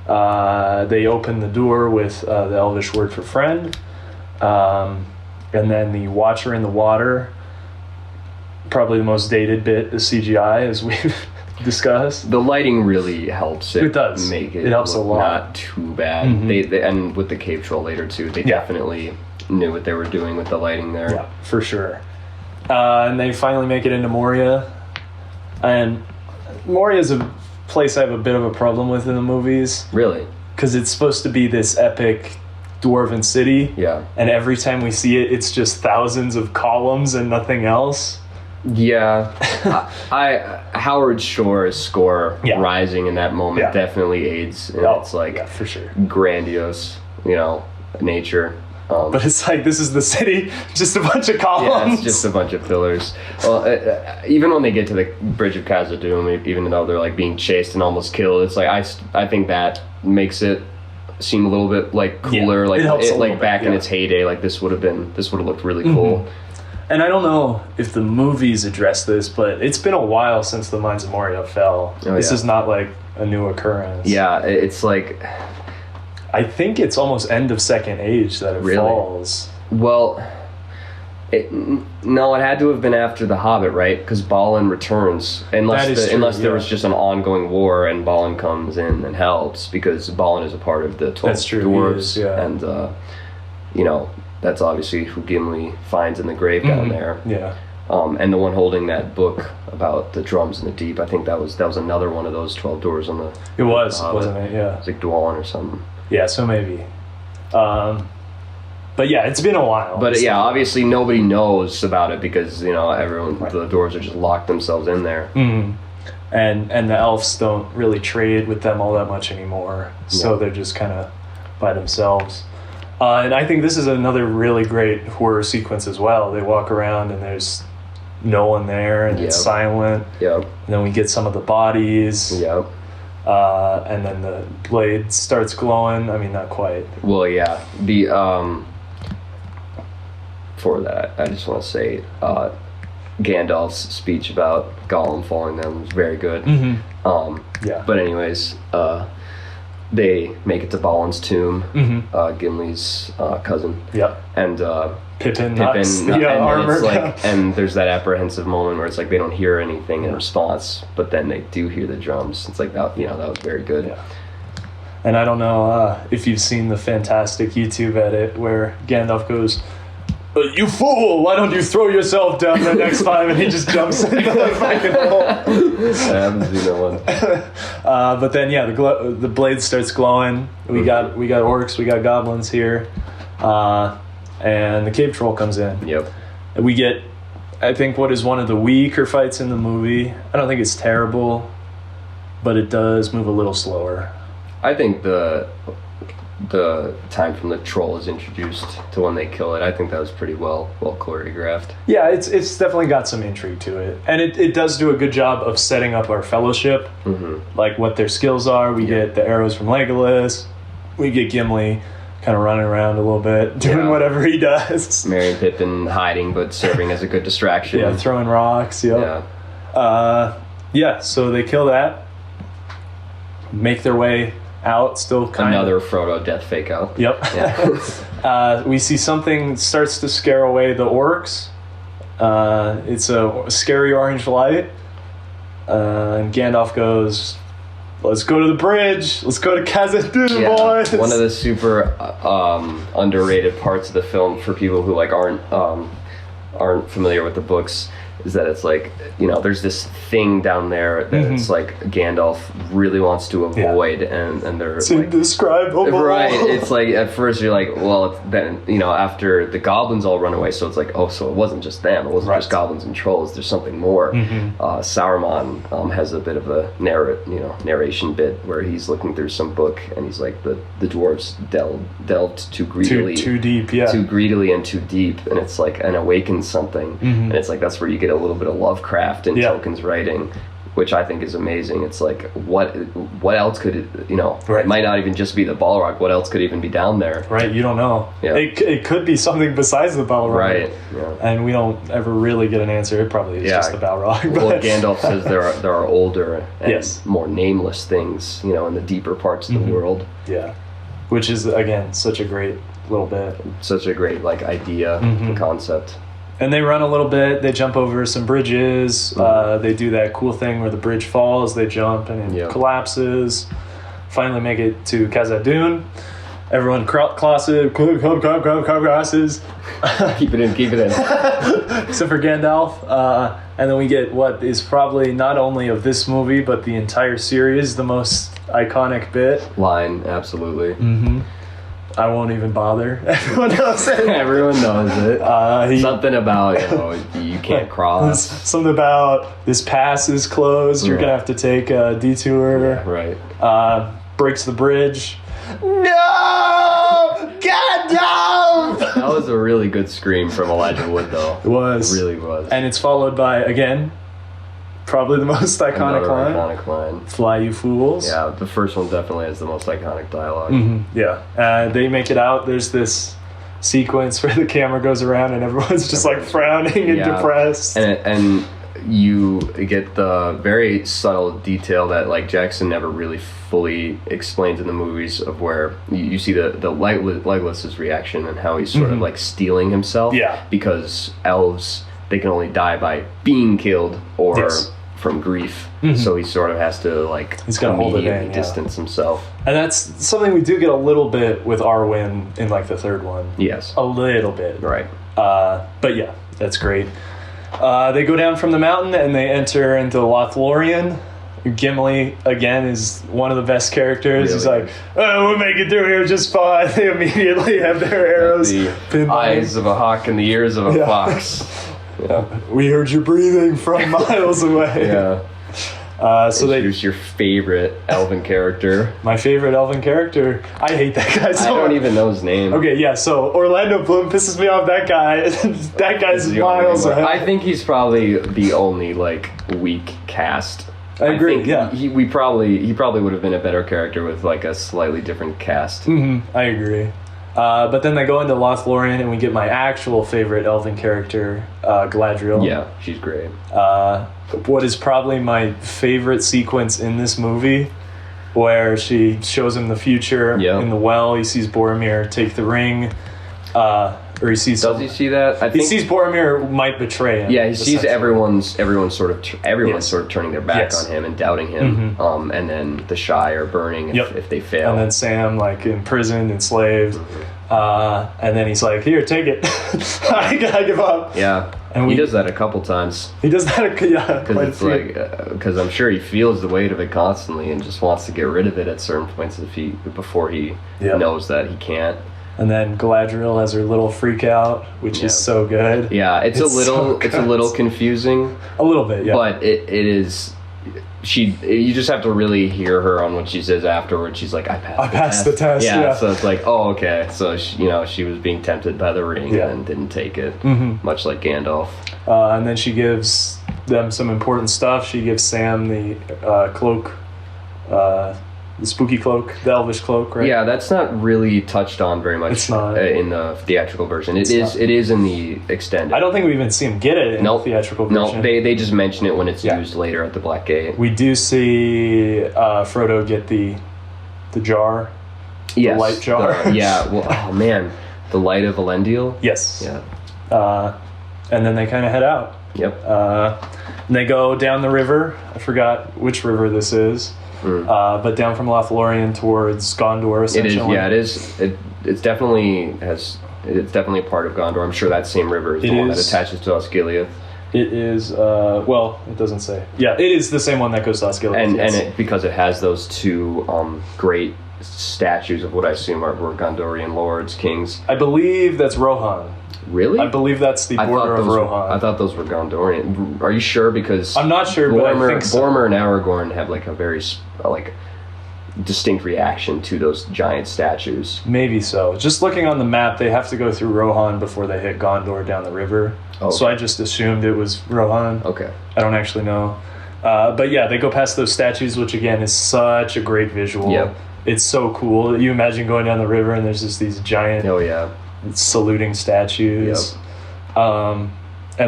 They open the door with the Elvish word for friend. And then the Watcher in the water, probably the most dated bit, the CGI, as we've discussed. The lighting really helps it. It does. Make it helps a lot. Not too bad. They and with the cave troll later too, they definitely knew what they were doing with the lighting there. Yeah, for sure. And they finally make it into Moria. And Moria is a place I have a bit of a problem with in the movies. Really? Because it's supposed to be this epic dwarven city. Yeah. And every time we see it, it's just thousands of columns and nothing else. Yeah. Howard Shore's score rising in that moment definitely aids. And it's like for sure. Grandiose, nature. But it's like, this is the city, just a bunch of columns. Yeah, it's just a bunch of pillars. Well, even when they get to the Bridge of Khazad-dûm, even though they're like being chased and almost killed, it's like I think that makes it seem a little bit like cooler, like it back in its heyday. Like this would have looked really cool. And I don't know if the movies address this, but it's been a while since the Mines of Moria fell. This is not like a new occurrence. Yeah, it's like I think it's almost end of Second Age that it Really? falls. Well, no, it had to have been after The Hobbit, right? Because Balin returns, unless That is true, unless there yeah. was just an ongoing war and Balin comes in and helps, because Balin is a part of the 12 That's true, he dwarves, is, yeah. and you know, that's obviously who Gimli finds in the grave down there. Yeah. And the one holding that book about the drums in the deep, I think that was another one of those 12 doors on the. It was, Hobbit. wasn't it? Yeah. It's like Dwalin or something. Yeah, so maybe. But yeah, it's been a while. But so. yeah, obviously nobody knows about it because, you know, everyone, Right. the dwarves are just locked themselves in there. Mhm. And the elves don't really trade with them all that much anymore. So Yeah. they're just kind of by themselves. And I think this is another really great horror sequence as well. They walk around and there's no one there and it's Yep. silent. Yep. And then we get some of the bodies. Yep. And then the blade starts glowing. I mean, not quite. Well, yeah. The for that, I just want to say Gandalf's speech about Gollum falling down was very good. Yeah. But anyways, they make it to Balin's tomb, Mm-hmm. Gimli's cousin, Yep. and Pippin knocks and the then armor it's down. like, and there's that apprehensive moment where it's like they don't hear anything in response, but then they do hear the drums. It's like that, you know, that was very good. Yeah. And I don't know if you've seen the fantastic YouTube edit where Gandalf goes, "You fool! Why don't you throw yourself down there next time?" And he just jumps into the fucking hole. I haven't seen that one. But then, yeah, the blade starts glowing. We got orcs, we got goblins here, and the cave troll comes in. Yep. And we get, I think, what is one of the weaker fights in the movie. I don't think it's terrible, but it does move a little slower. I think the time from the troll is introduced to when they kill it, I think that was pretty well choreographed. Yeah, it's definitely got some intrigue to it. And it does do a good job of setting up our fellowship, like what their skills are. We get the arrows from Legolas. We get Gimli kind of running around a little bit, doing whatever he does. Merry and Pippin hiding, but serving as a good distraction. Yeah, throwing rocks, yep. Yeah. So they kill that, make their way out, still kind Another of... Frodo death fake out. Yep. Yeah. We see something starts to scare away the orcs. It's a scary orange light. And Gandalf goes, "Let's go to the bridge. Let's go to Khazad-dûm, boys." One of the super underrated parts of the film for people who like aren't familiar with the books is that it's like, you know, there's this thing down there that it's like Gandalf really wants to avoid, and they're It's like, indescribable. right. It's like at first you're like, well, then, you know, after the goblins all run away, so it's like, oh, so it wasn't just them. It wasn't just goblins and trolls. There's something more. Saruman has a bit of a narration bit where he's looking through some book and he's like, the dwarves delved too greedily, Too deep, yeah. too greedily and too deep, and it's like, and awakens something, and it's like that's where you get a little bit of Lovecraft in Tolkien's writing, which I think is amazing. It's like, what else could it, you know, Right. it might not even just be the Balrog. What else could even be down there? Right, you don't know. Yeah. It could be something besides the Balrog. Right. Yeah. And we don't ever really get an answer. It probably is just the Balrog. Well, but- Gandalf says there are older and Yes. more nameless things, you know, in the deeper parts of the world. Yeah. Which is, again, such a great little bit. Such a great like idea and concept. And they run a little bit. They jump over some bridges. They do that cool thing where the bridge falls. They jump and it collapses. Finally make it to Khazad-dûm. Everyone crosses. Keep it in. Except for Gandalf. And then we get what is probably not only of this movie, but the entire series, the most iconic bit. Line, absolutely. I won't even bother. Everyone knows it. Everyone knows it. Something about, you know, you can't cross. Something about this pass is closed. You're going to have to take a detour. Right. Breaks the bridge. No! Gandalf! That was a really good scream from Elijah Wood, though. It was. It really was. And it's followed by, again, probably the most iconic Another line. iconic line. Fly, you fools. Yeah, the first one definitely has the most iconic dialogue. Yeah. They make it out. There's this sequence where the camera goes around and everyone's just like frowning and depressed. And you get the very subtle detail that like Jackson never really fully explains in the movies, of where you see the Legolas's reaction and how he's sort of like steeling himself. Yeah. Because elves, they can only die by being killed or Yes. from grief. So he sort of has to like He's gotta hold it in, immediately distance himself. And that's something we do get a little bit with Arwen in like the third one. Yes. A little bit. Right. But yeah, that's great. They go down from the mountain and they enter into Lothlorien. Gimli, again, is one of the best characters. He's Really? like, oh, we'll make it through here just fine. They immediately have their arrows. The pinned on eyes them. of a hawk and the ears of a Yeah. fox. Yeah. We heard you breathing from miles away. Yeah. So they, Introduce your favorite elven character. my favorite elven character. I hate that guy so I don't much. even know his name. Okay, yeah, so Orlando Bloom pisses me off. That guy, that guy's He's the only miles one. ahead. I think he's probably the only like weak cast. I agree, think yeah. He probably would have been a better character with like a slightly different cast. I agree. But then they go into Lothlorien, and we get my actual favorite elven character, Galadriel. Yeah, she's great. What is probably my favorite sequence in this movie, where she shows him the future Yeah. in the well. He sees Boromir take the ring, or he sees. Does he see that? I He think. sees Boromir might betray him. Yeah, he sees essentially. everyone's sort of Yes. sort of turning their back Yes. on him and doubting him. And then the Shire burning Yep. if they fail. And then Sam, like, imprisoned, enslaved. And then he's like, here, take it. I gotta give up. yeah, And he we- does that a couple times. He does that, yeah. Because quite a it's few. like, because I'm sure he feels the weight of it constantly and just wants to get rid of it at certain points before he Yep. knows that he can't. And then Galadriel has her little freak out, which Yeah. is so good. Yeah, it's a so little good. confusing, A little bit, yeah. but it is. You just have to really hear her on what she says afterwards. She's like, I passed the test. yeah. So it's like, oh, okay. So she was being tempted by the ring Yeah. and didn't take it, much like Gandalf. And then she gives them some important stuff. She gives Sam the cloak, the spooky cloak, the elvish cloak, right? Yeah, that's not really touched on very much. It's not. In the theatrical version. It's not. It is in the extended. I don't think we even see him get it in Nope. the theatrical No, version. they just mention it when it's Yeah. used later at the Black Gate. We do see Frodo get the jar. Yes, light jar. Yeah. Well, oh man, the light of Elendil. Yes. Yeah. And then they kind of head out. Yep. And they go down the river. I forgot which river this is. But down from Lothlorien towards Gondor, It is. essentially. Yeah. It is. It's definitely a part of Gondor. I'm sure that same river is the It one that is. attaches to Osgiliath. It is, well, it doesn't say. Yeah, it is the same one that goes to Osgiliath. And yes. because it has those two great statues of what I assume were Gondorian lords, kings. I believe that's Rohan. Really? I believe that's the border of Rohan. I thought those were Gondorian. Are you sure? Because I'm not sure, but I think so. Boromir and Aragorn have like a very distinct reaction to those giant statues. Maybe so. Just looking on the map, they have to go through Rohan before they hit Gondor down the river. Okay. So I just assumed it was Rohan. Okay. I don't actually know. But yeah, they go past those statues, which again is such a great visual. Yep. It's so cool. You imagine going down the river and there's just these giant Oh yeah. saluting statues. And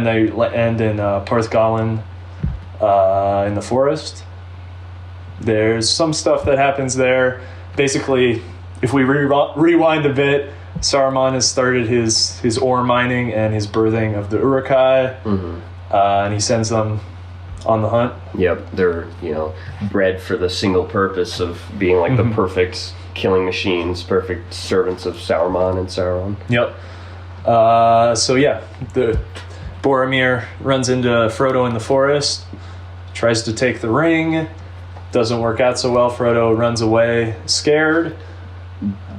they end in Porthgalen in the forest. There's some stuff that happens there. Basically, if we rewind a bit, Saruman has started his ore mining and his birthing of the Uruk-hai, and he sends them on the hunt. Yep. They're bred for the single purpose of being like the perfect killing machines, perfect servants of Saruman and Sauron. Yep. So yeah, the Boromir runs into Frodo in the forest, tries to take the ring, doesn't work out so well. Frodo runs away, scared.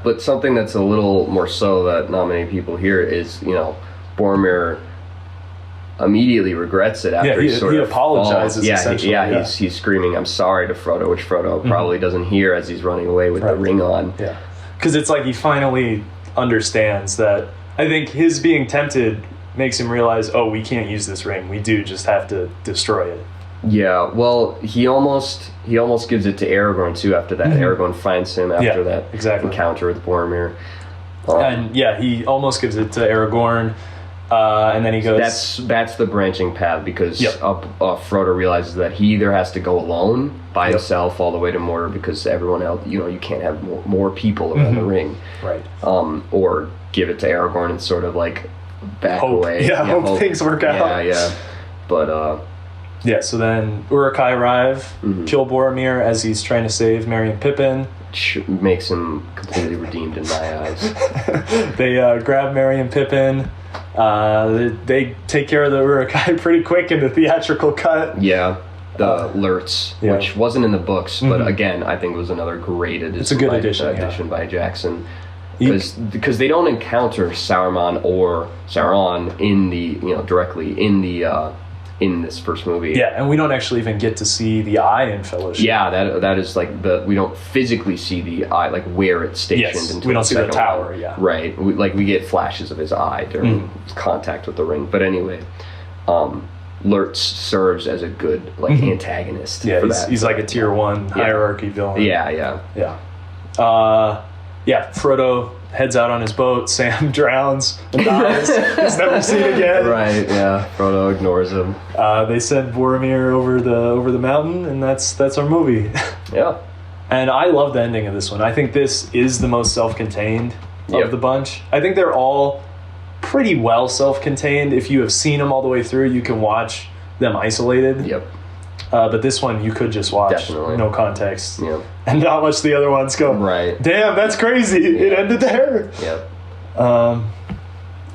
But something that's a little more so that not many people hear is, Boromir immediately regrets it after Yeah, sort he of apologizes, falls. Yeah, essentially, yeah. He's screaming, "I'm sorry" to Frodo, which Frodo probably doesn't hear as he's running away with the Right. ring on. Yeah, because it's like he finally understands that. I think his being tempted makes him realize, oh, we can't use this ring. We do just have to destroy it. Yeah, well, he almost gives it to Aragorn too after that. Aragorn finds him after Yeah, that exactly. encounter with Boromir. And yeah, he almost gives it to Aragorn. And then he goes... That's the branching path, because Yep. Frodo realizes that he either has to go alone by Yep. himself all the way to Mordor, because everyone else, you can't have more people around the ring. Right. Or give it to Aragorn and sort of like back Hope. away. Yeah, hope things work out. Yeah. But yeah, so then Uruk-hai arrive, kill Boromir as he's trying to save Merry and Pippin. makes him completely redeemed in my eyes. They grab Merry and Pippin. They take care of the Uruk-hai pretty quick in the theatrical cut. Yeah. The Lurtz, yeah. which wasn't in the books, but again, I think it was another great addition. It's a good addition by Jackson. Because they don't encounter Sauron in the directly in this first movie. Yeah, and we don't actually even get to see the eye in Fellowship. Yeah, that is like we don't physically see the eye, like where it's stationed. Yes, until we don't see the second tower. one. Yeah, right. We get flashes of his eye during contact with the ring. But anyway, Lurtz serves as a good antagonist. Yeah, for he's like a tier 1 hierarchy villain. Yeah. Frodo heads out on his boat. Sam drowns and dies. He's never seen again. Right. Yeah. Frodo ignores him. They send Boromir over the mountain, and that's our movie. Yeah. And I love the ending of this one. I think this is the most self-contained of the bunch. I think they're all pretty well self-contained. If you have seen them all the way through, you can watch them isolated. Yep. But this one you could just watch, Definitely. no context, Yep. and not watch the other ones. Go, Right. Damn, that's crazy. It ended there. Yep.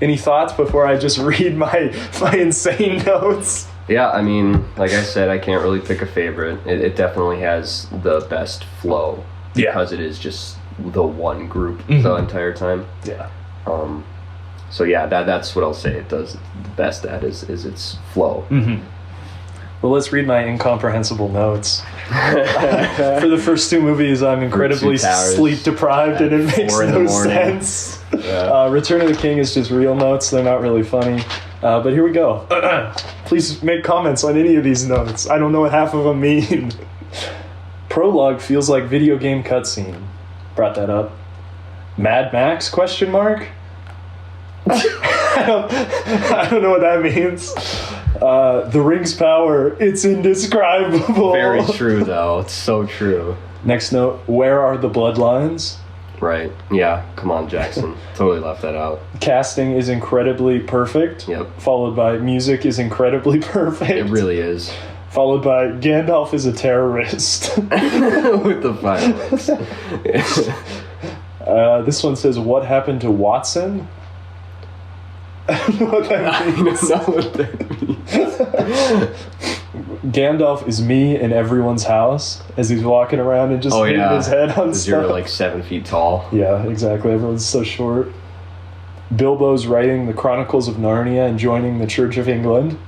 Any thoughts before I just read my insane notes? Yeah, I mean, like I said, I can't really pick a favorite. It definitely has the best flow because it is just the one group the entire time. Yeah. So yeah, that's what I'll say. It does the best at is its flow. Well, let's read my incomprehensible notes. For the first 2 movies, I'm incredibly sleep deprived, and it makes no sense. Yeah. Return of the King is just real notes. They're not really funny. But here we go. Please make comments on any of these notes. I don't know what half of them mean. Prologue feels like video game cutscene. Brought that up. Mad Max? Question mark. I don't know what that means. The ring's power, it's indescribable. Very true, though. It's so true. Next note, where are the bloodlines? Right. Yeah. Come on, Jackson. Totally left that out. Casting is incredibly perfect. Yep. Followed by music is incredibly perfect. It really is. Followed by Gandalf is a terrorist. With the violence. This one says, what happened to Watson? I don't know what that means. I don't know what that means. Gandalf is me in everyone's house as he's walking around and just hitting his head on stuff. You're like 7 feet tall. Yeah, exactly. Everyone's so short. Bilbo's writing the Chronicles of Narnia and joining the Church of England.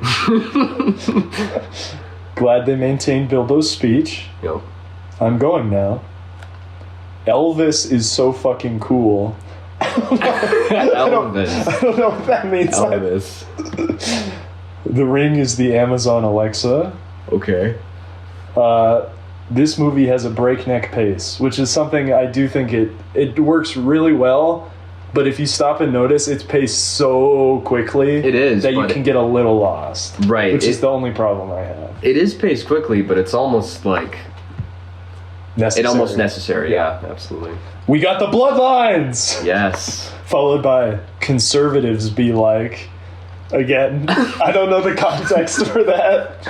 Glad they maintained Bilbo's speech. Yep. I'm going now. Elvis is so fucking cool. Elvis. I don't know what that means. Elvis. The Ring is the Amazon Alexa. Okay. This movie has a breakneck pace, which is something I do think it works really well. But if you stop and notice, it's paced so quickly. It is, that you can get a little lost. Right. Which is the only problem I have. It is paced quickly, but it's almost like necessary. It's almost necessary. Yeah, absolutely. We got the bloodlines. Yes. Followed by conservatives be like. Again, I don't know the context for that.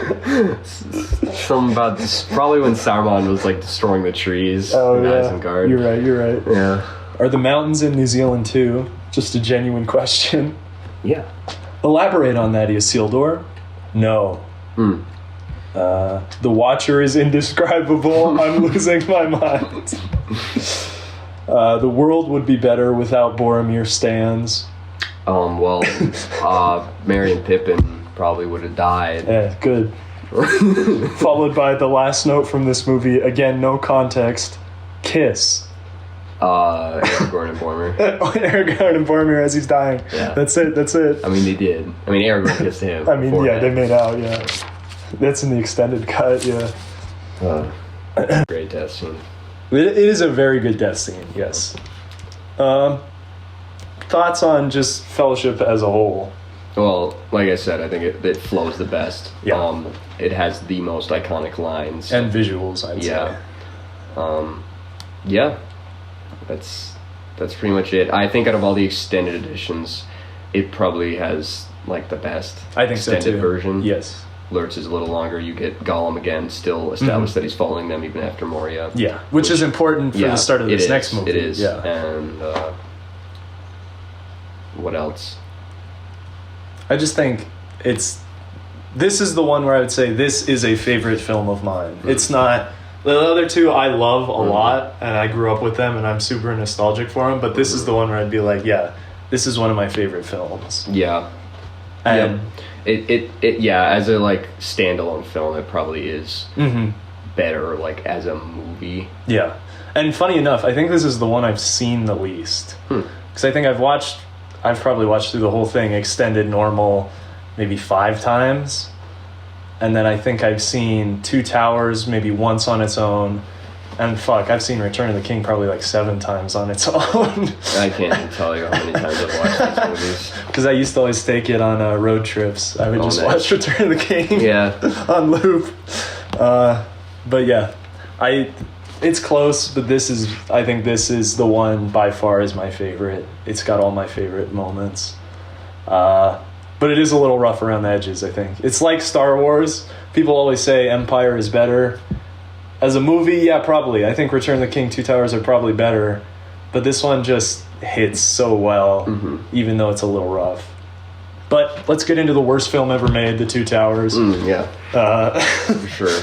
Something about this, probably when Saruman was like destroying the trees. Oh, in yeah. Isengard. You're right. Yeah. Are the mountains in New Zealand too? Just a genuine question. Yeah. Elaborate on that, Isildur. No. The Watcher is indescribable. I'm losing my mind. The world would be better without Boromir stands. Well, Merry and Pippin probably would have died. Yeah, good. Followed by the last note from this movie. Again, no context. Kiss. Aragorn and Boromir. Aragorn and Boromir as he's dying. Yeah. That's it. I mean, they did. I mean, Aragorn kissed him. I mean, yeah, they made out, yeah. That's in the extended cut, yeah. Great death scene. It is a very good death scene, yes. Thoughts on just Fellowship as a whole? Well, like I said, I think it flows the best. Yeah. It has the most iconic lines. And visuals, I'd say. Yeah. That's pretty much it. I think out of all the extended editions, it probably has like the best I think so extended too. version. Yes. Lurtz is a little longer. You get Gollum again, still established that he's following them even after Moria. Yeah, which is important for the start of this next movie. It is. Yeah. And what else? I just think this is the one where I would say this is a favorite film of mine. It's not, the other two I love a lot, and I grew up with them, and I'm super nostalgic for them, but this is the one where I'd be like, yeah, this is one of my favorite films. Yeah. And It as a like standalone film, it probably is better like as a movie. Yeah. And funny enough, I think this is the one I've seen the least. Because I think I've probably watched through the whole thing, extended, normal, maybe 5 times. And then I think I've seen Two Towers maybe once on its own. And I've seen Return of the King probably like 7 times on its own. I can't even tell you how many times I've watched these movies. Because I used to always take it on road trips. I would just watch Return of the King on loop. But yeah, it's close, but I think this is the one by far is my favorite. It's got all my favorite moments. But it is a little rough around the edges, I think. It's like Star Wars. People always say Empire is better. As a movie, yeah, probably. I think Return of the King, Two Towers are probably better. But this one just hits so well, even though it's a little rough. But let's get into the worst film ever made, The Two Towers. For sure.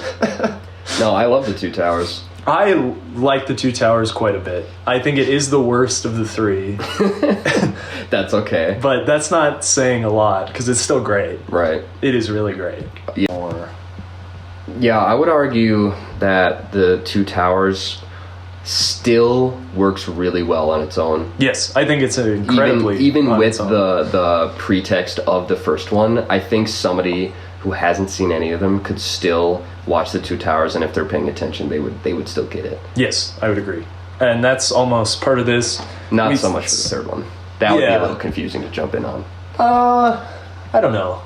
No, I love The Two Towers. I like The Two Towers quite a bit. I think it is the worst of the 3. That's okay. But that's not saying a lot, because it's still great. Right. It is really great. Yeah, I would argue that The Two Towers still works really well on its own. Yes, I think it's an incredibly even with the pretext of the first one. I think somebody who hasn't seen any of them could still watch The Two Towers, and if they're paying attention, they would still get it. Yes, I would agree. And that's almost part of this. Not so much for the third one. That would be a little confusing to jump in on. I don't know.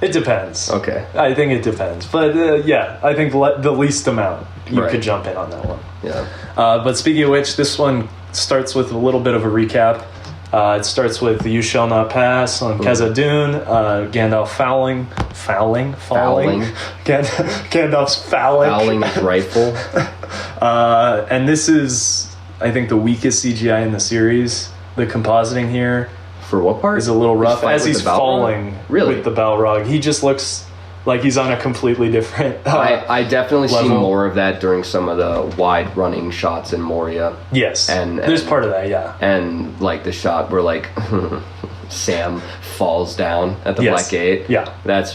It depends. Okay. I think it depends. But I think the least amount you could jump in on that one. Yeah. But speaking of which, this one starts with a little bit of a recap. It starts with "You Shall Not Pass" on Khazad-dûn. Gandalf falling. Gandalf's fouling his rifle. And this is, I think, the weakest CGI in the series. The compositing here for what part is a little rough as he's falling with the Balrog. He just looks like he's on a completely different. I definitely see more of that during some of the wide running shots in Moria. Yes, and there's part of that, yeah. And like the shot where like Sam falls down at the Black Gate. Yeah, that's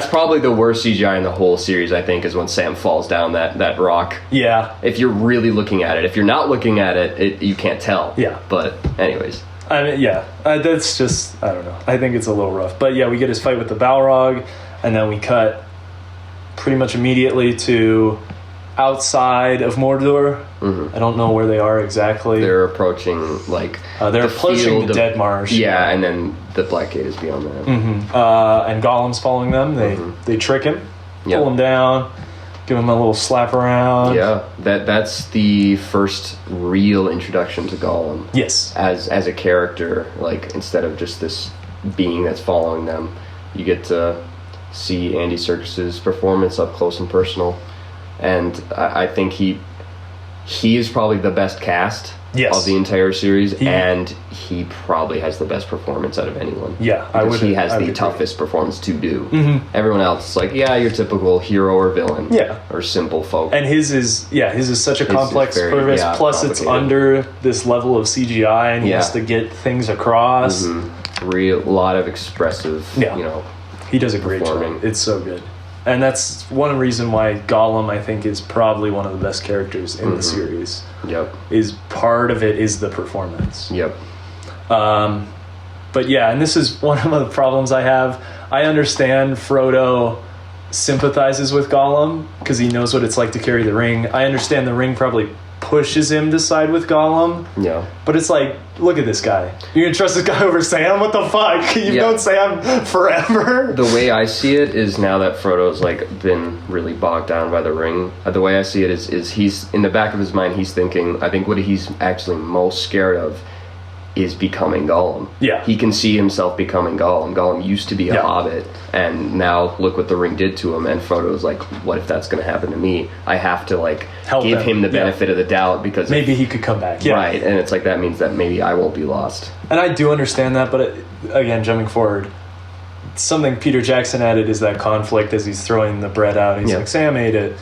probably the worst CGI in the whole series. I think is when Sam falls down that rock. Yeah, if you're really looking at it. If you're not looking at it, you can't tell. Yeah, but anyways. I mean, that's just, I don't know. I think it's a little rough. But yeah, we get his fight with the Balrog, and then we cut pretty much immediately to outside of Mordor. I don't know where they are exactly. They're approaching, like, they're approaching the Dead Marsh. Yeah, and then the Black Gate is beyond that. And Gollum's following them. They trick him, pull him down, give him a little slap around. Yeah, that's the first real introduction to Gollum. Yes, as a character, like instead of just this being that's following them, you get to see Andy Serkis's performance up close and personal, and I think he is probably the best cast of the entire series, and he probably has the best perperformance out of anyone. Yeah, because he has the toughest performance to do. Everyone else is like, your typical hero or villain, or simple folk. And his is such a complex purpose. Plus, it's under this level of CGI, and he has to get things across. Lot of expressive. He does a great job. It's so good. And that's one reason why Gollum, I think, is probably one of the best characters in the series. Is part of it is the performance. But yeah, and this is one of the problems I have. I understand Frodo sympathizes with Gollum because he knows what it's like to carry the ring. I understand the ring probably pushes him to side with Gollum. Yeah. But it's like, look at this guy. You're gonna trust this guy over Sam? What the fuck? You've known Sam forever. The way I see it is, now that Frodo's like been really bogged down by the ring, the way I see it is he's in the back of his mind, he's thinking, I think what he's actually most scared of is becoming Gollum. Yeah. He can see himself becoming Gollum. Gollum used to be a hobbit, and now look what the ring did to him. And Frodo's like, what if that's going to happen to me? I have to like give him the benefit of the doubt, because maybe he could come back. Yeah. Right, and it's like, that means that maybe I won't be lost. And I do understand that, but again, jumping forward, something Peter Jackson added is that conflict as he's throwing the bread out. He's like, Sam ate it.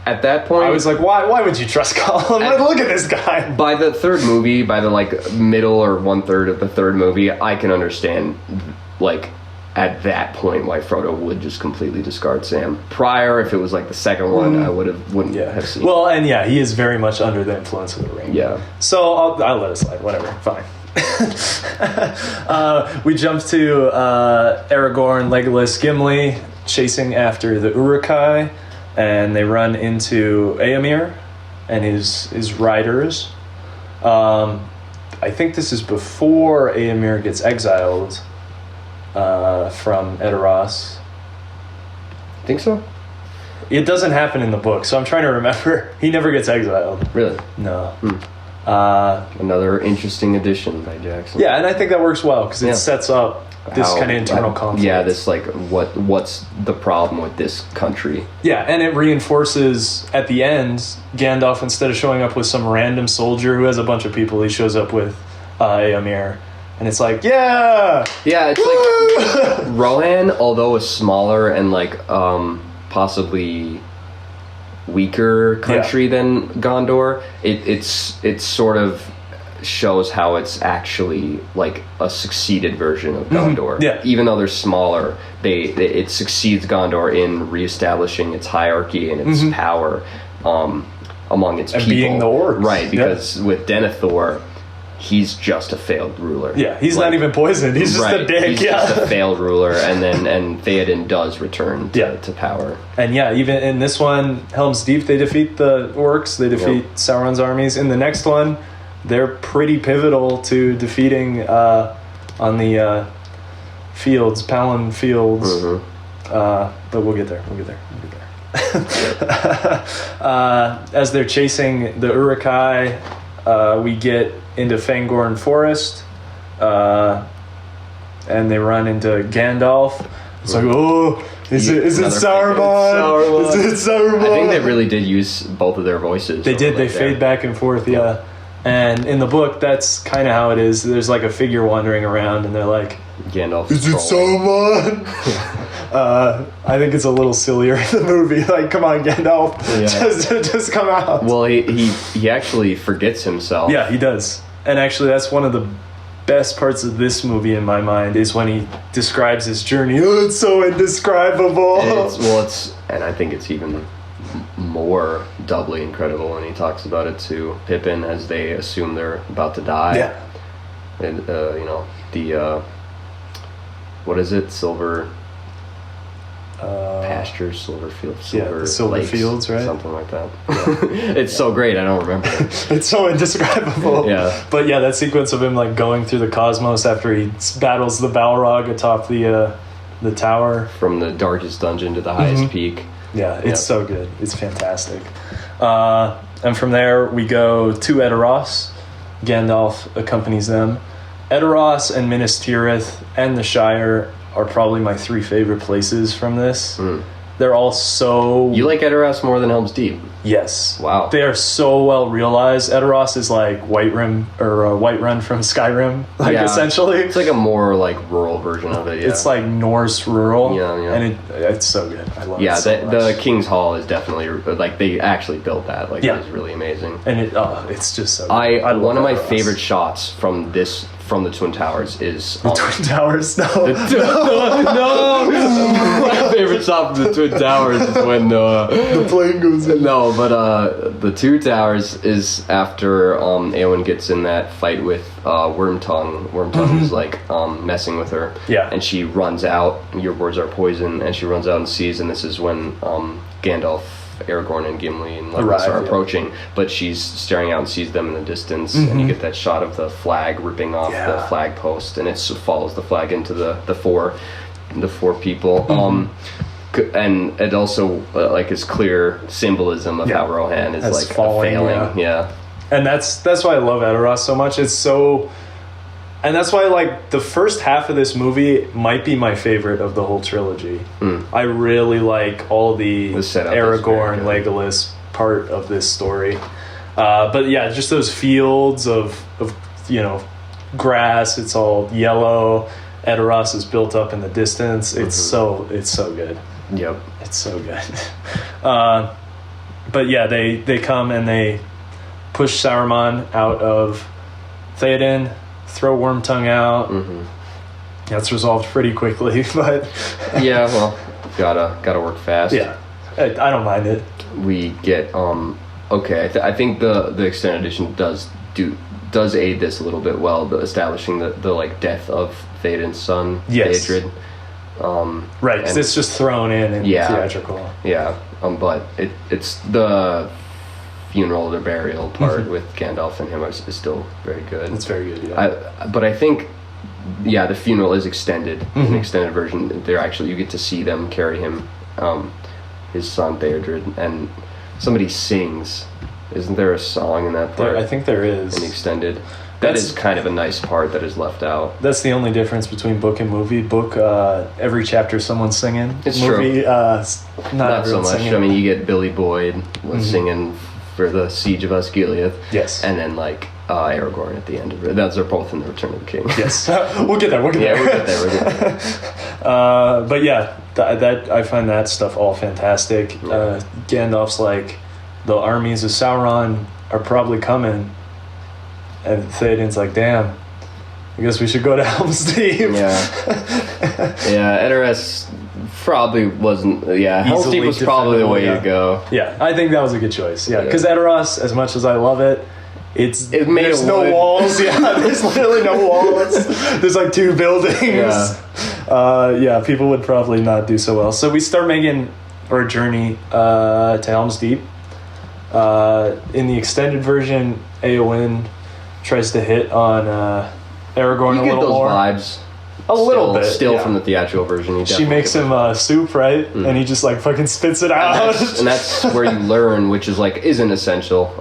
At that point, I was like, why would you trust Gollum? Like, look at this guy. By the third movie, by the like middle or 1/3 of the third movie, I can understand, like, at that point why Frodo would just completely discard Sam. Prior, if it was like the second one, I wouldn't have seen. Well, and he is very much under the influence of the ring. Yeah. So I'll let it slide. Whatever. Fine. We jump to Aragorn, Legolas, Gimli chasing after the Uruk-hai, and they run into Éomer and his riders. I think this is before Éomer gets exiled from Edoras. Think so? It doesn't happen in the book, so I'm trying to remember. He never gets exiled. Really? No. Another interesting addition by Jackson. Yeah, and I think that works well because it sets up this kind of internal conflict. Yeah, this like what's the problem with this country? Yeah, and it reinforces at the end, Gandalf, instead of showing up with some random soldier who has a bunch of people, he shows up with Éomer. And it's like, yeah, it's like Rohan, although a smaller and like possibly weaker country than Gondor, it's sort of shows how it's actually like a succeeded version of Gondor. Yeah. Even though they're smaller, it succeeds Gondor in reestablishing its hierarchy and its power among its people. Being the orcs. Right, because with Denethor, he's just a failed ruler. Yeah, he's not even poisoned. He's just a dick. He's just a failed ruler, and Theoden does return to power. And even in this one, Helm's Deep, they defeat the orcs. They defeat Sauron's armies. In the next one, they're pretty pivotal to defeating on the fields, Palin fields. But we'll get there. As they're chasing the Uruk-hai, we get into Fangorn Forest, and they run into Gandalf. It's like, is it Saruman? Is it Saruman? I think they really did use both of their voices. They did. They fade back and forth, yeah. And in the book, that's kind of how it is. There's like a figure wandering around, and they're like, Gandalf. Is it Saruman? I think it's a little sillier in the movie. Like, come on, Gandalf, just come out. Well, he actually forgets himself. Yeah, he does. And actually, that's one of the best parts of this movie in my mind, is when he describes his journey. Oh, it's so indescribable. And I think it's even more doubly incredible when he talks about it to Pippin as they assume they're about to die. Yeah. And what is it? Silver pastures, silver fields, silver lakes, fields, right? Something like that. Yeah. It's so great, I don't remember. It's so indescribable. Yeah. But yeah, that sequence of him like going through the cosmos after he battles the Balrog atop the tower, from the darkest dungeon to the highest peak. Yeah, it's so good. It's fantastic. And from there we go to Edoras. Gandalf accompanies them. Edoras and Minas Tirith and the Shire are probably my 3 favorite places from this. They're all so... You like Edoras more than Helm's Deep? Yes. Wow. They are so well realized. Edoras is like Whiterun from Skyrim, essentially. It's like a more like rural version of it. Yeah. It's like Norse rural. Yeah. And it's so good. I love it so much. The King's Hall is definitely like they actually built that. Like it is really amazing. And it's just so good. One of my favorite shots from the Twin Towers is the Twin Towers. No. No. My favorite shot from the Twin Towers is when the plane goes in. No, but the Two Towers is after Éowyn gets in that fight with Wormtongue. Wormtongue is like messing with her. Yeah. And she runs out. Your words are poison. And she runs out and sees. And this is when Gandalf Aragorn and Gimli and Legolas Arrive, are yeah. approaching, but she's staring out and sees them in the distance, and you get that shot of the flag ripping off the flag post, and it follows the flag into the four people. And it also like is clear symbolism of how Rohan is like falling, failing. Yeah. And that's why I love Edoras so much. It's so, and that's why like the first half of this movie might be my favorite of the whole trilogy. I really like all the setup Aragorn, Legolas part of this story. But yeah, just those fields of grass. It's all yellow. Edoras is built up in the distance. It's so good. Yep. It's so good. But yeah, they come and they push Sauron out of Theoden, throw Wormtongue out. That's resolved pretty quickly, but yeah, well, gotta work fast. Yeah, I don't mind it. We get okay. I think the extended edition does aid this a little bit well, establishing the like death of Theoden's son, Theodred. Right, because it's just thrown in theatrical. Yeah, but it's the funeral or burial part with Gandalf and him is still very good. It's very good, yeah. But I think, the funeral is extended. An extended version. They're actually, you get to see them carry him, his son Theodred, and somebody sings. Isn't there a song in that part? I think there is. In the extended. That is kind of a nice part that is left out. That's the only difference between book and movie. Book, every chapter someone's singing. It's movie, true. Not so much. Singing. I mean, you get Billy Boyd singing for the Siege of Osgiliath. Yes. And then, like, Aragorn at the end of it. Those are both in the Return of the King. Yes. We'll get there. We'll get there. But yeah, that I find that stuff all fantastic. Gandalf's like, the armies of Sauron are probably coming. And Theoden's like, damn, I guess we should go to Helm's Deep. Edoras probably wasn't. Helm's Deep was probably the way to go. Yeah, I think that was a good choice. Yeah, because Edoras, as much as I love it, there's no walls. Yeah, there's literally no walls. There's like 2 buildings. Yeah. People would probably not do so well. So we start making our journey to Helm's Deep. In the extended version, Éowyn tries to hit on Aragorn a little more. You get those vibes. A little bit. Still from the theatrical version. She makes him soup, right? And he just like fucking spits it out. And that's where you learn, which is like, isn't essential.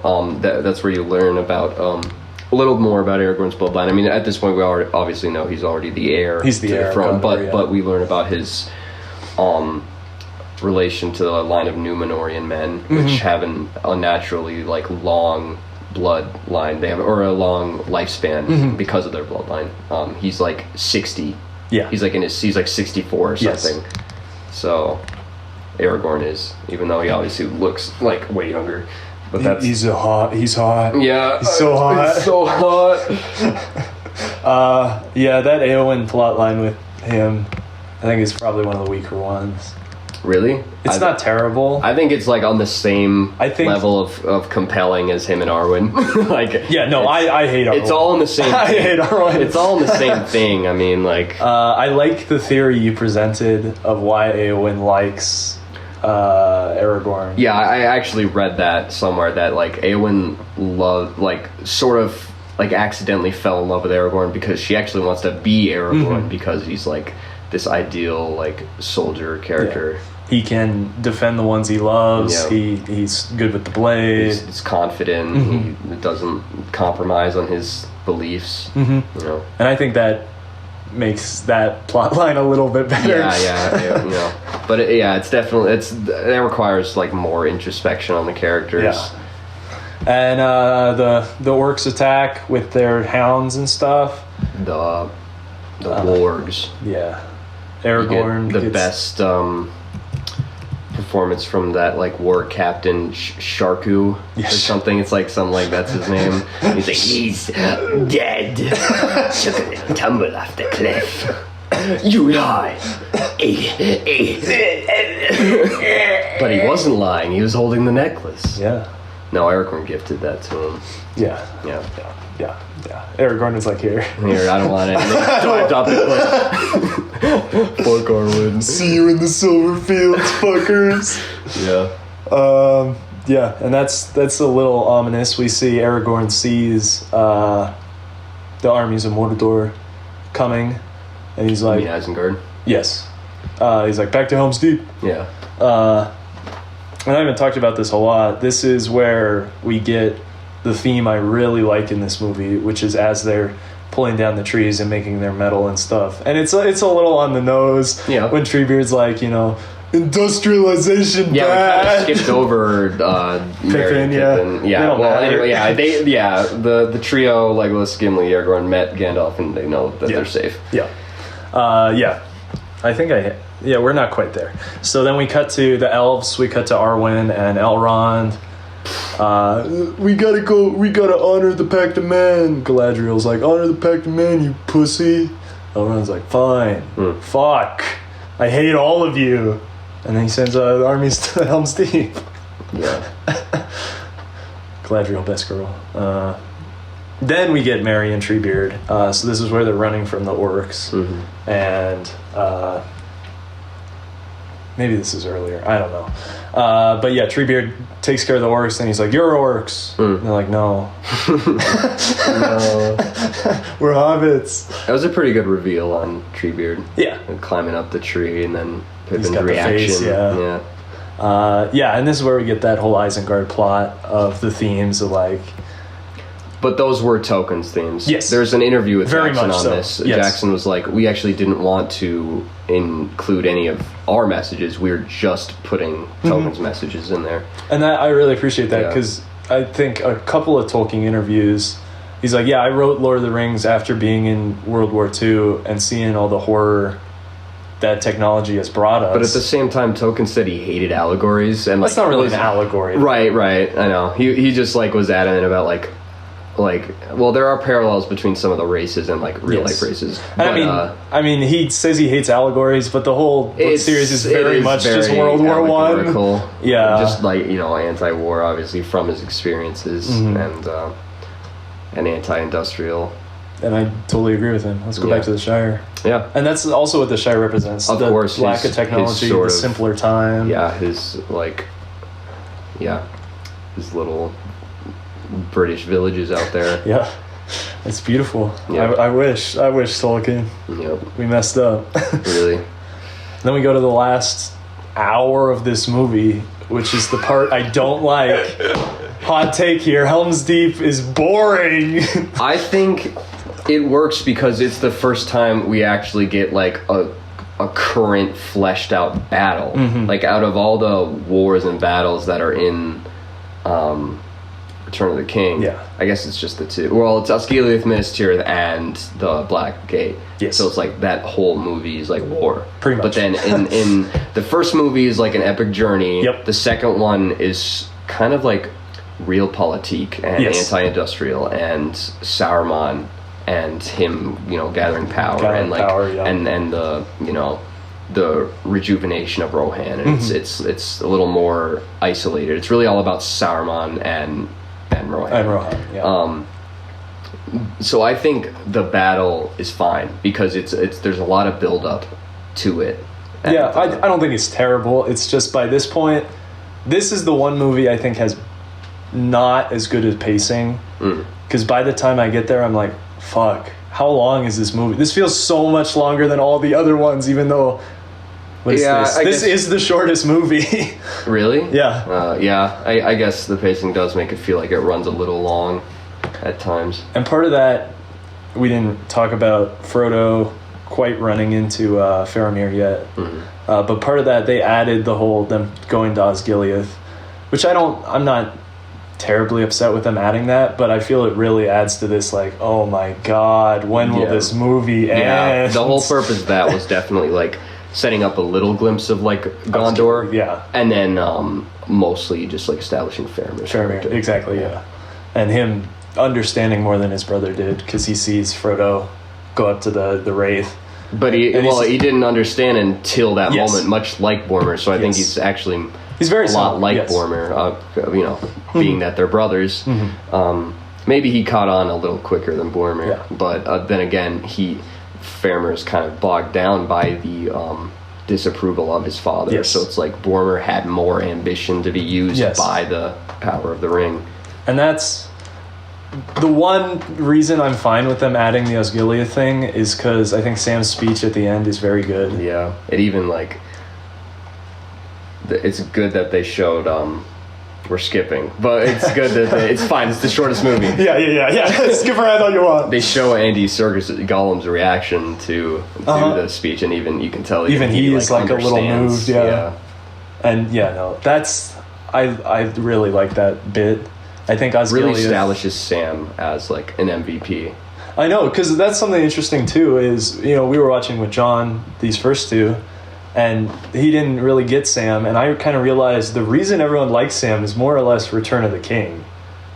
That's where you learn about a little more about Aragorn's bloodline. I mean, at this point, we obviously know he's already the heir. He's the heir. But we learn about his relation to the line of Númenórean men, which have an unnaturally like long bloodline. They have a long lifespan because of their bloodline. He's like 60. Yeah. He's like 64 or something. Yes. So Aragorn is, even though he obviously looks like way younger. But he's hot. Yeah. He's so hot. He's so hot. That Éowyn plotline with him, I think is probably one of the weaker ones. Really? It's not terrible. I think it's like on the same level of compelling as him and Arwen. I hate Arwen. It's all in the same thing. I hate Arwen. It's all in the same thing. I mean, like... I like the theory you presented of why Éowyn likes Aragorn. Yeah, I actually read that somewhere, that like Éowyn accidentally fell in love with Aragorn because she actually wants to be Aragorn because he's like this ideal like soldier character. Yeah. He can defend the ones he loves. Yeah. He's good with the blade. He's confident. He doesn't compromise on his beliefs. And I think that makes that plot line a little bit better. But it's definitely that requires like more introspection on the characters. Yeah. And the orcs attack with their hounds and stuff. The wargs. Yeah. Aragorn the best performance from that like war captain Sharku or something. It's like something like that's his name. He's like, he's dead. Took a little tumble off the cliff. You lie. But he wasn't lying. He was holding the necklace. Yeah. No, Aragorn gifted that to him. Yeah. Aragorn is like, here, I don't want it. Dived off the cliff. Fuck Arwen. See you in the silver fields, fuckers. Yeah. Yeah, and that's a little ominous. We see Aragorn sees the armies of Mordor coming, and he's like, You mean Isengard? yes. He's like, back to Helm's Deep. Yeah. And I haven't talked about this a lot. This is where we get the theme I really like in this movie, which is as they're pulling down the trees and making their metal and stuff. And it's a little on the nose when Treebeard's like, industrialization Yeah, bad. we kind of skipped over Pippin. Yeah. Well, anyway, the trio, Legolas, Gimli, Aragorn met Gandalf, and they know that they're safe. Yeah. I think we're not quite there. So then we cut to the elves. We cut to Arwen and Elrond. We gotta honor the Pact of Man. Galadriel's like, honor the Pact of Man, you pussy. Elrond's like, fine. Fuck. I hate all of you. And then he sends the armies to Helm's Deep. Yeah. Galadriel, best girl. Then we get Merry and Treebeard. So this is where they're running from the orcs. Mm-hmm. And maybe this is earlier. I don't know. But yeah, Treebeard takes care of the orcs, and he's like, you're orcs. And they're like, no. No. We're hobbits. That was a pretty good reveal on Treebeard. Yeah. And climbing up the tree, and then Pippin's got the reaction. face, yeah. And this is where we get that whole Isengard plot of the themes of like... But those were Tolkien's themes. Yes. There's an interview with Very Jackson much on so. this. Yes. Jackson was like, we actually didn't want to include any of our messages. We were just putting Tolkien's messages in there. And I really appreciate that, because I think a couple of Tolkien interviews, he's like, I wrote Lord of the Rings after being in World War II and seeing all the horror that technology has brought us. But at the same time, Tolkien said he hated allegories. And that's not really an allegory. Right. I know. He just was adamant about well, there are parallels between some of the races and real life races. But, I mean, he says he hates allegories, but the whole book series is very much just World War One. Yeah, just anti-war, obviously from his experiences, and anti-industrial. And I totally agree with him. Let's go back to the Shire. Yeah, and that's also what the Shire represents. Of course, lack of technology, the simpler time. Yeah, his little British villages out there. Yeah, it's beautiful. Yep. I wish Tolkien. Yep. We messed up. Really. Then we go to the last hour of this movie, which is the part I don't like. Hot take here: Helm's Deep is boring. I think it works because it's the first time we actually get a current fleshed out battle. Mm-hmm. Out of all the wars and battles that are in Return of the King. Yeah. I guess it's just the two. Well, it's Osgiliath, Minas Tirith, and the Black Gate. Yes. So it's that whole movie is war. Pretty much. But then in the first movie is an epic journey. Yep. The second one is kind of realpolitik and anti-industrial and Saruman and him, gathering power and the rejuvenation of Rohan, and it's a little more isolated. It's really all about Saruman and Rohan. And Rohan, yeah. So I think the battle is fine because it's there's a lot of build up to it. And, I don't think it's terrible. It's just by this point, this is the one movie I think has not as good as pacing. Because by the time I get there, I'm like, fuck, how long is this movie? This feels so much longer than all the other ones, even though... This is the shortest movie. Really? Yeah. I guess the pacing does make it feel like it runs a little long at times. And part of that, we didn't talk about Frodo quite running into Faramir yet. Mm-hmm. But part of that, they added the whole them going to Osgiliath, which I'm not terribly upset with them adding that, but I feel it really adds to this oh my god, when will this movie end? Yeah, the whole purpose of that was definitely setting up a little glimpse of Gondor, and then mostly just establishing Faramir. Exactly, yeah, and him understanding more than his brother did because he sees Frodo go up to the Wraith. But he didn't understand until that moment, much like Boromir. So I think he's very a lot like Boromir. Being that they're brothers, maybe he caught on a little quicker than Boromir. Yeah. But then again, Faramir is kind of bogged down by the disapproval of his father. Yes. So it's like Boromir had more ambition to be used Yes. by the power of the ring. And that's the one reason I'm fine with them adding the Osgiliath thing, is because I think Sam's speech at the end is very good. Yeah, it even like it's good that they showed. We're skipping, but it's good that it's fine. It's the shortest movie. Yeah. Skip around all you want. They show Andy Serkis Gollum's reaction to the speech, and even you can tell Even he is like a little understands. moved. Yeah. And no, that's I really like that bit. I think Osgiliath Really establishes Sam as like an MVP. I know, because that's something interesting too. Is we were watching with John these first two, and he didn't really get Sam, and I kind of realized the reason everyone likes Sam is more or less Return of the King.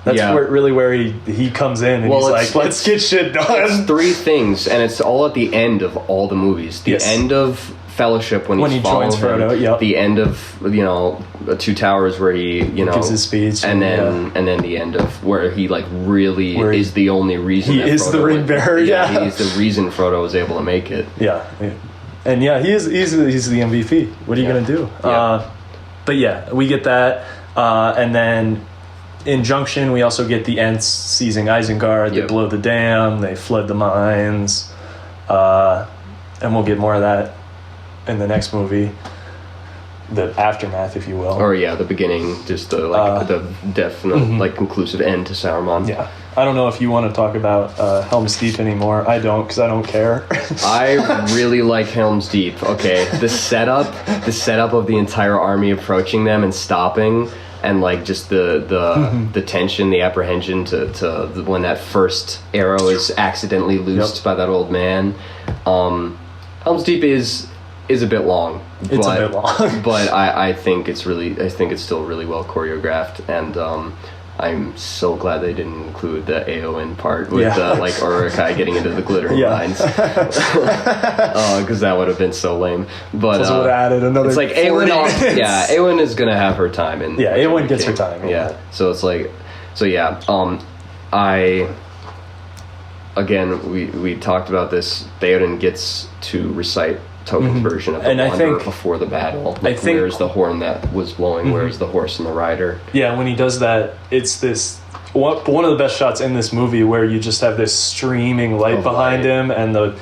That's where he comes in, and he's like, let's get shit done. It's three things, and it's all at the end of all the movies. The end of Fellowship when he joins Frodo, him, the end of the Two Towers where he gives his speech, and then the end of where he like really is the only reason he is the ring bearer. He's the reason Frodo was able to make it. And he's the MVP. What are you gonna do? But we get that, and then in Junction we also get the Ents seizing Isengard. They blow the dam. They flood the mines, and we'll get more of that in the next movie, the aftermath, if you will. Or the beginning, just the definite like conclusive end to Saruman. I don't know if you want to talk about Helm's Deep anymore. I don't, because I don't care. I really like Helm's Deep. Okay, the setup of the entire army approaching them and stopping, and like just the tension, the apprehension to when that first arrow is accidentally loosed by that old man. Helm's Deep is a bit long. It's a bit long. But I think it's still really well choreographed, and I'm so glad they didn't include the Eowyn part with like Uruk-hai getting into the glitter mines, because that would have been so lame. But also would have added another. It's like Eowyn. Eowyn is gonna have her time, and Eowyn gets her time. So it's like, we talked about this. Theoden gets to recite Tolkien's version of the Wanderer before the battle. Like, where's the horn that was blowing? Where's the horse and the rider? Yeah, when he does that, it's this one of the best shots in this movie where you just have this streaming light behind him, and the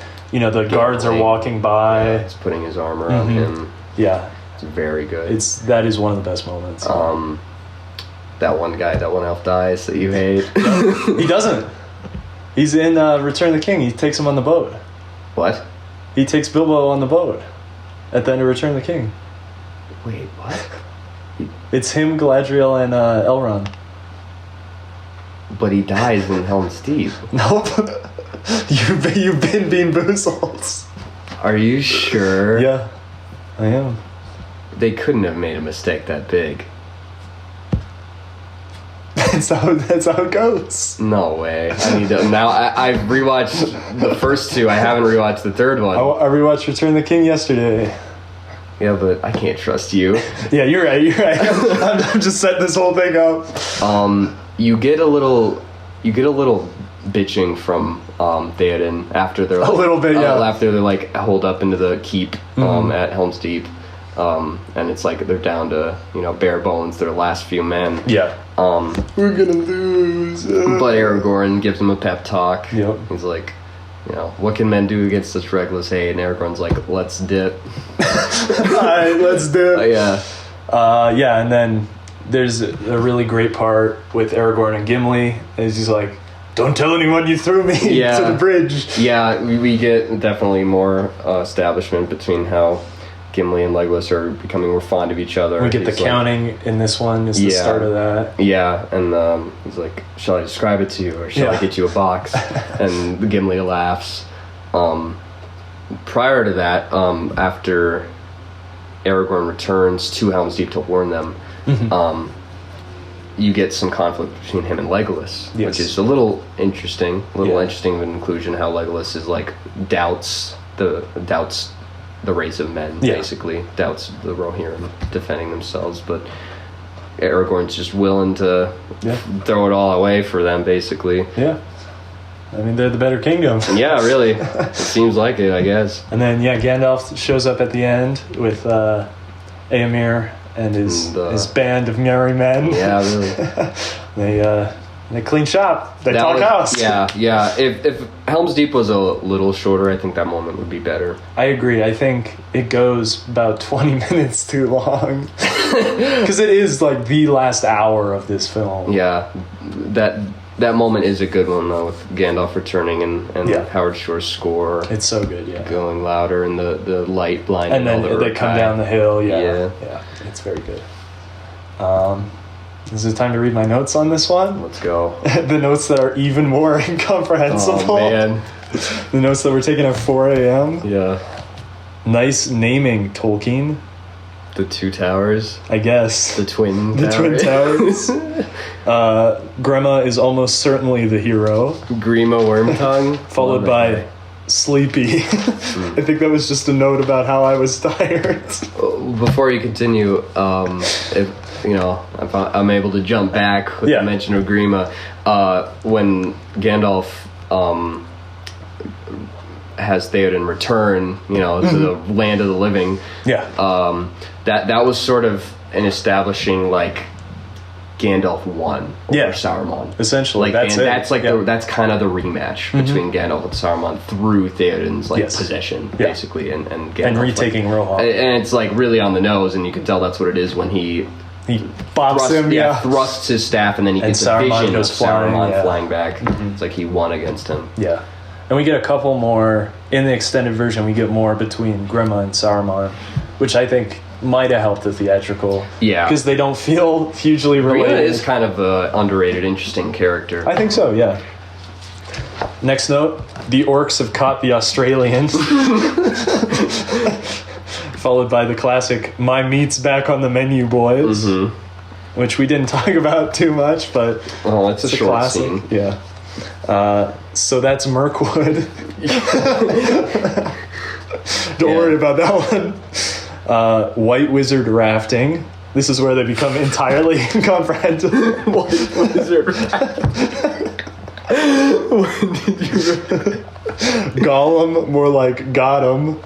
guards are walking by. Yeah, he's putting his arm around him. Yeah, it's very good. That is one of the best moments. That one elf dies that you hate. He doesn't. He's in Return of the King. He takes him on the boat. What? He takes Bilbo on the boat at the end of Return of the King. Wait, what? It's him, Galadriel, and Elrond. But he dies in Helm's Deep. Nope. You've been being boozled. Are you sure? Yeah, I am. They couldn't have made a mistake that big. That's how it goes. No way. I need to now. I've rewatched the first two. I haven't rewatched the third one. I rewatched Return of the King yesterday. Yeah, but I can't trust you. Yeah, you're right. I'm just setting this whole thing up. You get a little bitching from Theoden after they're like, a little bit, after they're like holed up into the keep at Helm's Deep. And it's like they're down to bare bones, their last few men. We're gonna lose. But Aragorn gives him a pep talk. Yep. He's like, what can men do against such reckless hate? And Aragorn's like, let's dip. Alright, let's dip. And then there's a really great part with Aragorn and Gimli. He's like, don't tell anyone you threw me to the bridge. Yeah, we get definitely more establishment between how Gimli and Legolas are becoming more fond of each other. We get the counting in this one is the start of that. Yeah, and he's like, shall I describe it to you, or shall I get you a box? And Gimli laughs. Prior to that, after Aragorn returns to Helm's Deep to warn them, you get some conflict between him and Legolas, which is a little interesting. Interesting of an inclusion, how Legolas is like doubts the race of men, basically doubts the Rohirrim defending themselves, but Aragorn's just willing to throw it all away for them, basically. I mean, they're the better kingdom. Yeah, really. It seems like it, I guess. And then, Gandalf shows up at the end with Éomer and his band of merry men. Yeah, really. They clean shop. They talk house. Yeah. If Helm's Deep was a little shorter, I think that moment would be better. I agree. I think it goes about 20 minutes too long. Because it is like the last hour of this film. Yeah, that moment is a good one, though, with Gandalf returning and Howard Shore's score. It's so good, yeah. Going louder and the light blinding. And then all the they come down the hill, yeah. Yeah. It's very good. Is it time to read my notes on this one? Let's go. The notes that are even more incomprehensible. Oh, man. The notes that were taken at 4 a.m. Yeah. Nice naming, Tolkien. The two towers. I guess. The twin The tower. Twin Towers. Grima is almost certainly the hero. Grima Wormtongue. Followed by Sleepy. I think that was just a note about how I was tired. Before you continue, if I'm able to jump back with the mention of Grima. When Gandalf has Theoden return, to the land of the living. Yeah. That was sort of an establishing like Gandalf won over Saruman. Essentially, that's it. That's kind of the rematch between Gandalf and Saruman through Theoden's possession, basically, and Gandalf, and retaking Rohan. And it's like really on the nose, and you can tell that's what it is when he thrusts his staff, and then he gets a vision of Saruman flying back. Mm-hmm. It's like he won against him. Yeah. And we get a couple more, in the extended version, we get more between Grima and Saruman, which I think might have helped the theatrical. Yeah. Because they don't feel hugely related. Grima is kind of an underrated, interesting character. I think so, yeah. Next note, the orcs have caught the Australians. Followed by the classic, my meat's back on the menu, boys. Mm-hmm. Which we didn't talk about too much, but it's a short classic scene. Yeah. So that's Mirkwood. Don't worry about that one. White Wizard rafting. This is where they become entirely incomprehensible. White Wizard rafting. Gollum, more like got him.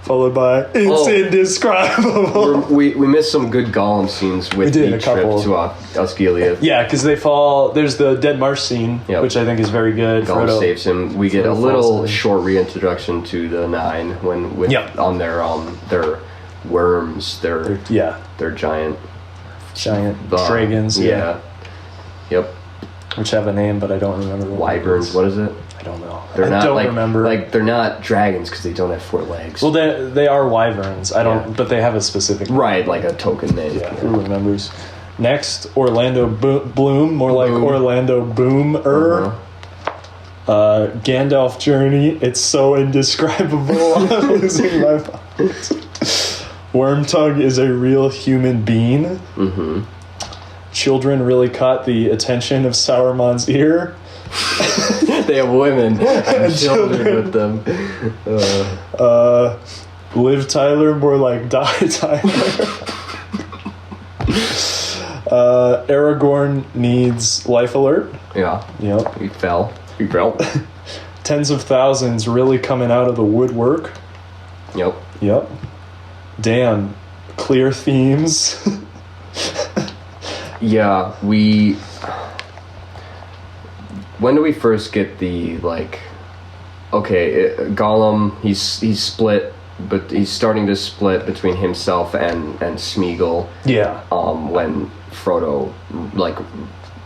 Followed by it's indescribable. We missed some good Gollum scenes with the trip to Osgiliath. Yeah, because they fall. There's the Dead Marsh scene, which I think is very good. Gollum Frodo saves him. We get a little short reintroduction to the Nine on their worms, their giant dragons. Yeah. Yep. Which have a name, but I don't remember. Wyverns. What is it? I don't know. They're not remember. Like they're not dragons because they don't have 4 legs. Well, they are wyverns. I don't, but they have a specific like a token name. Yeah, who remembers? Next, Orlando Bloom, more like Orlando Boomer. Gandalf journey. It's so indescribable. I'm losing my mind. Wormtongue is a real human being. Mm-hmm. Children really caught the attention of Sauron's ear. They have women and children with them. Liv Tyler, more like Die Tyler. Aragorn needs life alert. Yeah. Yep. He fell. Tens of thousands really coming out of the woodwork. Yep. Damn. Clear themes. Yeah, when do we first get the Gollum, he's split, but he's starting to split between himself and Smeagol. Yeah. When Frodo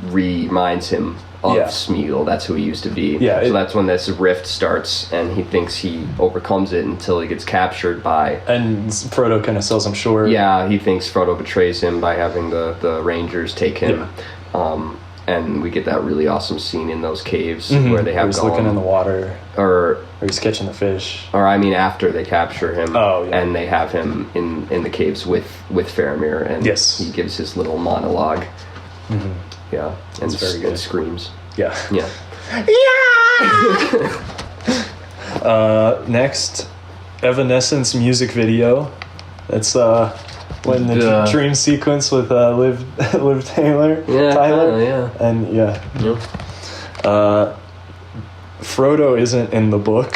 reminds him of Smeagol, that's who he used to be. Yeah. So that's when this rift starts, and he thinks he overcomes it until he gets captured by. And Frodo kind of sells him short. Yeah, he thinks Frodo betrays him by having the Rangers take him. Yeah. And we get that really awesome scene in those caves where they have he's Gollum looking in the water, or he's catching the fish. Or I mean, after they capture him, and they have him in the caves with Faramir, and he gives his little monologue. Mm-hmm. Yeah, and it's very good. Screams. Yeah. Next, Evanescence music video. That's when the dream sequence with Liv Tyler. Yeah. And Frodo isn't in the book.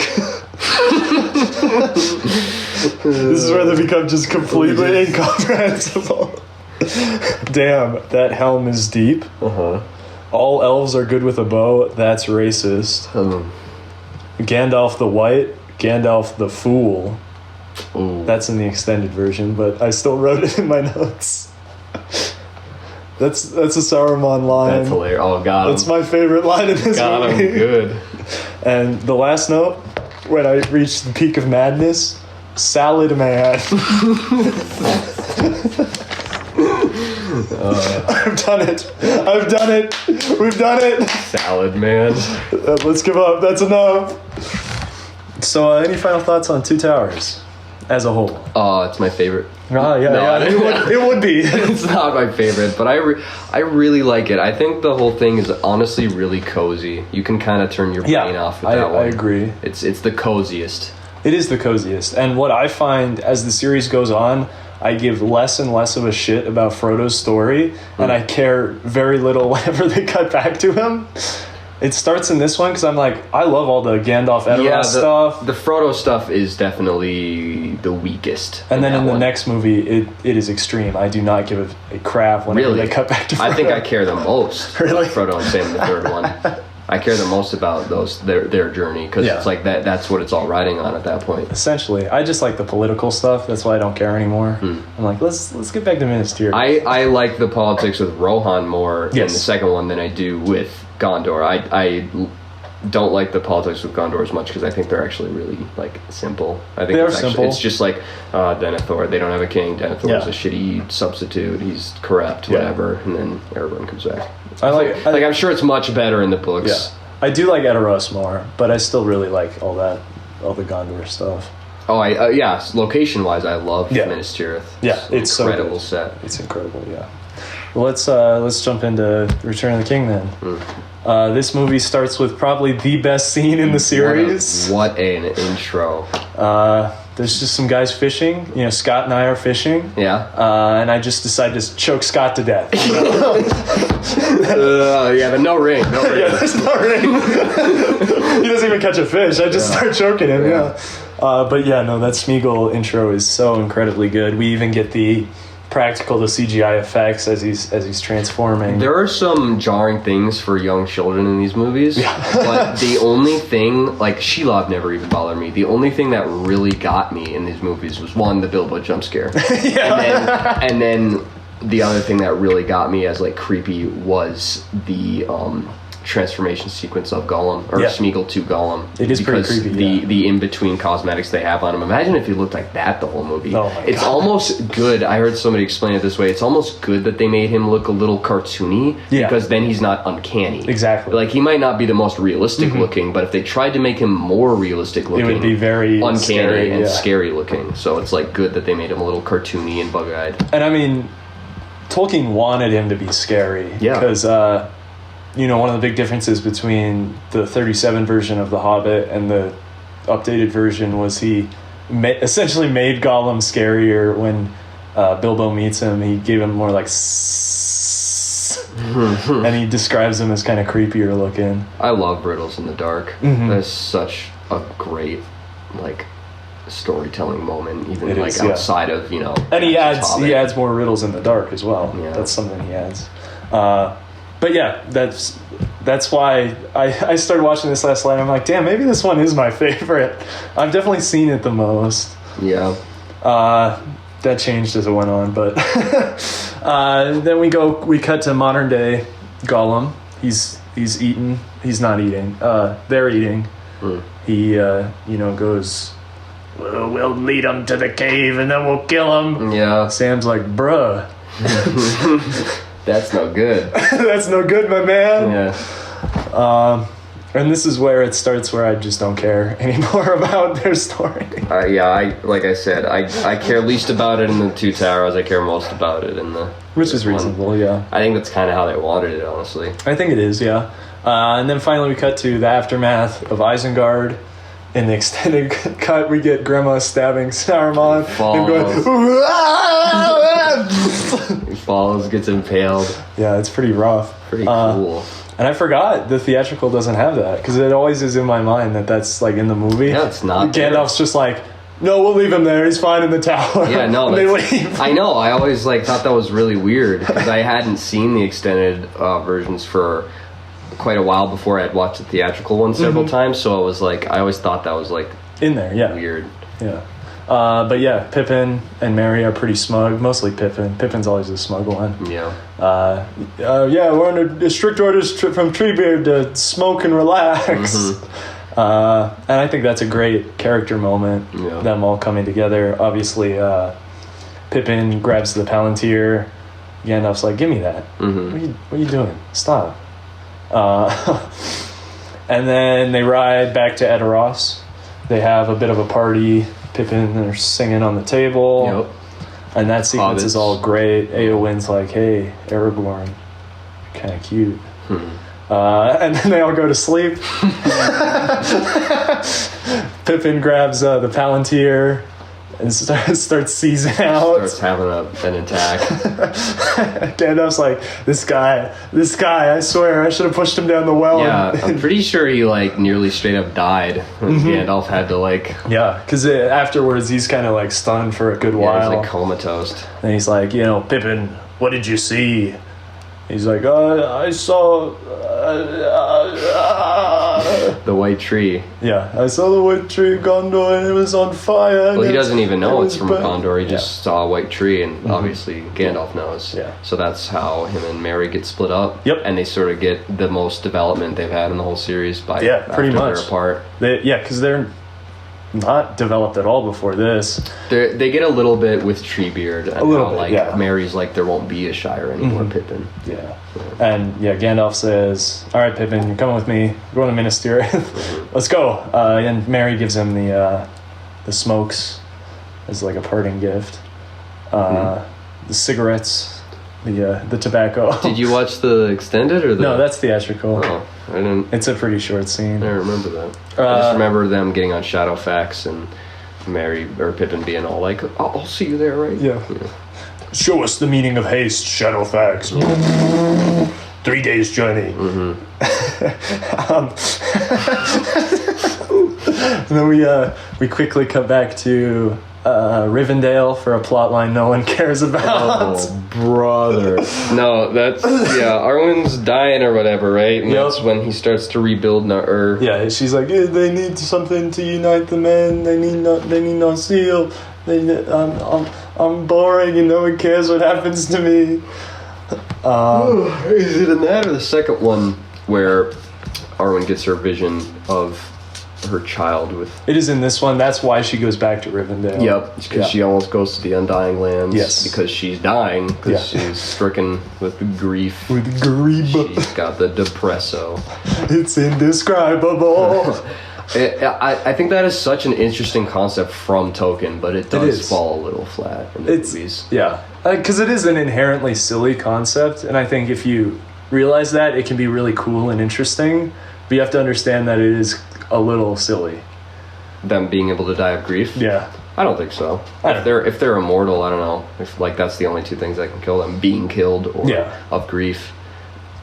This is where they become just completely incomprehensible. Damn, that helm is deep. All elves are good with a bow. That's racist. Gandalf the White, Gandalf the Fool. Ooh. That's in the extended version, but I still wrote it in my notes. That's a Saruman line. That's hilarious. Oh, got him. That's my favorite line in this Got movie. him. Good. And the last note, when I reached the peak of madness, Salad Man. I've done it. I've done it. We've done it. Salad Man. Let's give up. That's enough. So, any final thoughts on Two Towers as a whole? Oh, it's my favorite. Yeah. It would be. It's not my favorite, but I really like it. I think the whole thing is honestly really cozy. You can kind of turn your brain off with that one. I agree. It's the coziest. It is the coziest. And what I find as the series goes on, I give less and less of a shit about Frodo's story, and I care very little whenever they cut back to him. It starts in this one because I'm like, I love all the Gandalf Edoras stuff. The Frodo stuff is definitely the weakest. And then in the next movie, it is extreme. I do not give a crap whenever they cut back to Frodo. I think I care the most Really? about Frodo and Sam in the third one. I care the most about their journey because it's like that's what it's all riding on at that point. Essentially, I just like the political stuff. That's why I don't care anymore. I'm like, let's get back to Minas Tirith. I like the politics with Rohan more in the second one than I do with Gondor. I don't like the politics with Gondor as much because I think they're actually really like simple. I think simple. It's just like Denethor. They don't have a king. Denethor is a shitty substitute. He's corrupt, whatever. And then Aragorn comes back. I'm sure it's much better in the books. Yeah. I do like Edoras more, but I still really like all the Gondor stuff. Oh, location wise, I love Minas Tirith. It's incredible so good. set. It's incredible. Yeah. Well, let's jump into Return of the King then. This movie starts with probably the best scene in the series. What an intro. There's just some guys fishing. You know, Scott and I are fishing. Yeah. And I just decided to choke Scott to death. But no ring. No ring. Yeah, there's no ring. He doesn't even catch a fish. I just start choking him. Yeah. But that Smeagol intro is so incredibly good. We even get the practical to CGI effects as he's transforming. There are some jarring things for young children in these movies, but the only thing, like Shelob never even bothered me. The only thing that really got me in these movies was one, the Bilbo jump scare, and then the other thing that really got me as like creepy was the transformation sequence of Gollum or Smeagol to Gollum. It is pretty creepy. The in between cosmetics they have on him. Imagine if he looked like that the whole movie. Oh my it's God. Almost good. I heard somebody explain it this way. It's almost good that they made him look a little cartoony because then he's not uncanny. Exactly. Like he might not be the most realistic looking, but if they tried to make him more realistic looking, it would be very uncanny scary, and scary looking. So it's like good that they made him a little cartoony and bug-eyed. And I mean, Tolkien wanted him to be scary. Yeah. Because one of the big differences between the 37 version of The Hobbit and the updated version was he essentially made Gollum scarier. When Bilbo meets him, he gave him more like and he describes him as kind of creepier looking. I love Riddles in the Dark. That's such a great storytelling moment, even outside of and he adds more riddles in the dark as well. That's something he adds. But that's why I started watching this last night. I'm like, damn, maybe this one is my favorite. I've definitely seen it the most. Yeah. That changed as it went on, but then we cut to modern day Gollum. He's eating. He's not eating. They're eating. He goes, well, we'll lead him to the cave and then we'll kill him. Yeah. Sam's like, bruh. That's no good. That's no good, my man. Yeah. And this is where it starts where I just don't care anymore about their story. Like I said, I care least about it in the Two Towers. I care most about it in the... Which is reasonable, one. yeah. I think that's kind of how they wanted it, honestly. I think it is, yeah. And then finally we cut to the aftermath of Isengard. In the extended cut, we get Grandma stabbing Saruman and going... He falls, gets impaled. Yeah, it's pretty rough. Pretty cool. And I forgot the theatrical doesn't have that, because it always is in my mind that that's like in the movie. Yeah, it's not Gandalf's just like, no, we'll leave him there. He's fine in the tower. Yeah, no, And they leave. I know. I always like thought that was really weird because I hadn't seen the extended versions for quite a while before. I'd watched the theatrical one several times, so I was like, I always thought that was like In there, yeah. weird. Yeah. But yeah, Pippin and Merry are pretty smug. Mostly Pippin. Pippin's always the smug one. Yeah. Yeah, we're under strict orders from Treebeard to smoke and relax. And I think that's a great character moment. Yeah. Them all coming together. Obviously, Pippin grabs the Palantir. Gandalf's like, give me that. What are you doing? Stop. And then they ride back to Edoras. They have a bit of a party. Pippin, they're singing on the table. Yep. And that sequence is Hobbits. all great. Eowyn's like, hey, Aragorn, kind of cute. And then they all go to sleep. Pippin grabs the Palantir and starts seizing out. Starts having an attack. Gandalf's like, this guy, I swear, I should have pushed him down the well. Yeah, I'm pretty sure he like nearly straight up died. And Gandalf had to like, Yeah, because afterwards he's kind of like stunned for a good yeah, while. he's like comatose. And he's like, Pippin, what did you see? He's like, I saw... The white tree. Yeah, I saw the white tree of Gondor and it was on fire. Well, he doesn't even know it's from burnt. Gondor. He just saw a white tree, and obviously Gandalf knows. Yeah. So that's how him and Merry get split up. Yep. And they sort of get the most development they've had in the whole series by Yeah, pretty after much. they're apart. Because they're not developed at all before this. They get a little bit with Treebeard. And A little how, bit, like, yeah. Mary's like, there won't be a Shire anymore, Pippin. Yeah. And yeah, Gandalf says, all right, Pippin, you're coming with me. We're going to Minas Tirith. Let's go. And Merry gives him the smokes as like a parting gift. The cigarettes, the tobacco. Did you watch the extended or the... No, that's theatrical. Oh, I didn't... It's a pretty short scene. I don't remember that. I just remember them getting on Shadowfax and Merry or Pippin being all like, I'll see you there, right? Yeah. Show us the meaning of haste, Shadowfax. 3 days journey. And then we quickly cut back to Rivendell for a plot line no one cares about. Oh, brother. No, that's... Yeah, Arwen's dying or whatever, right? And Yep. that's when he starts to rebuild... Yeah, she's like, they need something to unite the men. They need no seal. I'm boring and no one cares what happens to me. Is it in that or the second one where Arwen gets her vision of her child with... It is in this one. That's why she goes back to Rivendell. Yep, because she almost goes to the Undying Lands. Yes. Because she's dying, because she's stricken with grief. With grief. She's got the depresso. It's indescribable. I think that is such an interesting concept from Tolkien, but it does is. fall a little flat in the movies. Yeah, because it is an inherently silly concept, and I think if you realize that, it can be really cool and interesting, but you have to understand that it is a little silly. Them being able to die of grief? Yeah. I don't think so. If they're immortal, I don't know. If like that's the only two things that can kill them, being killed or of grief.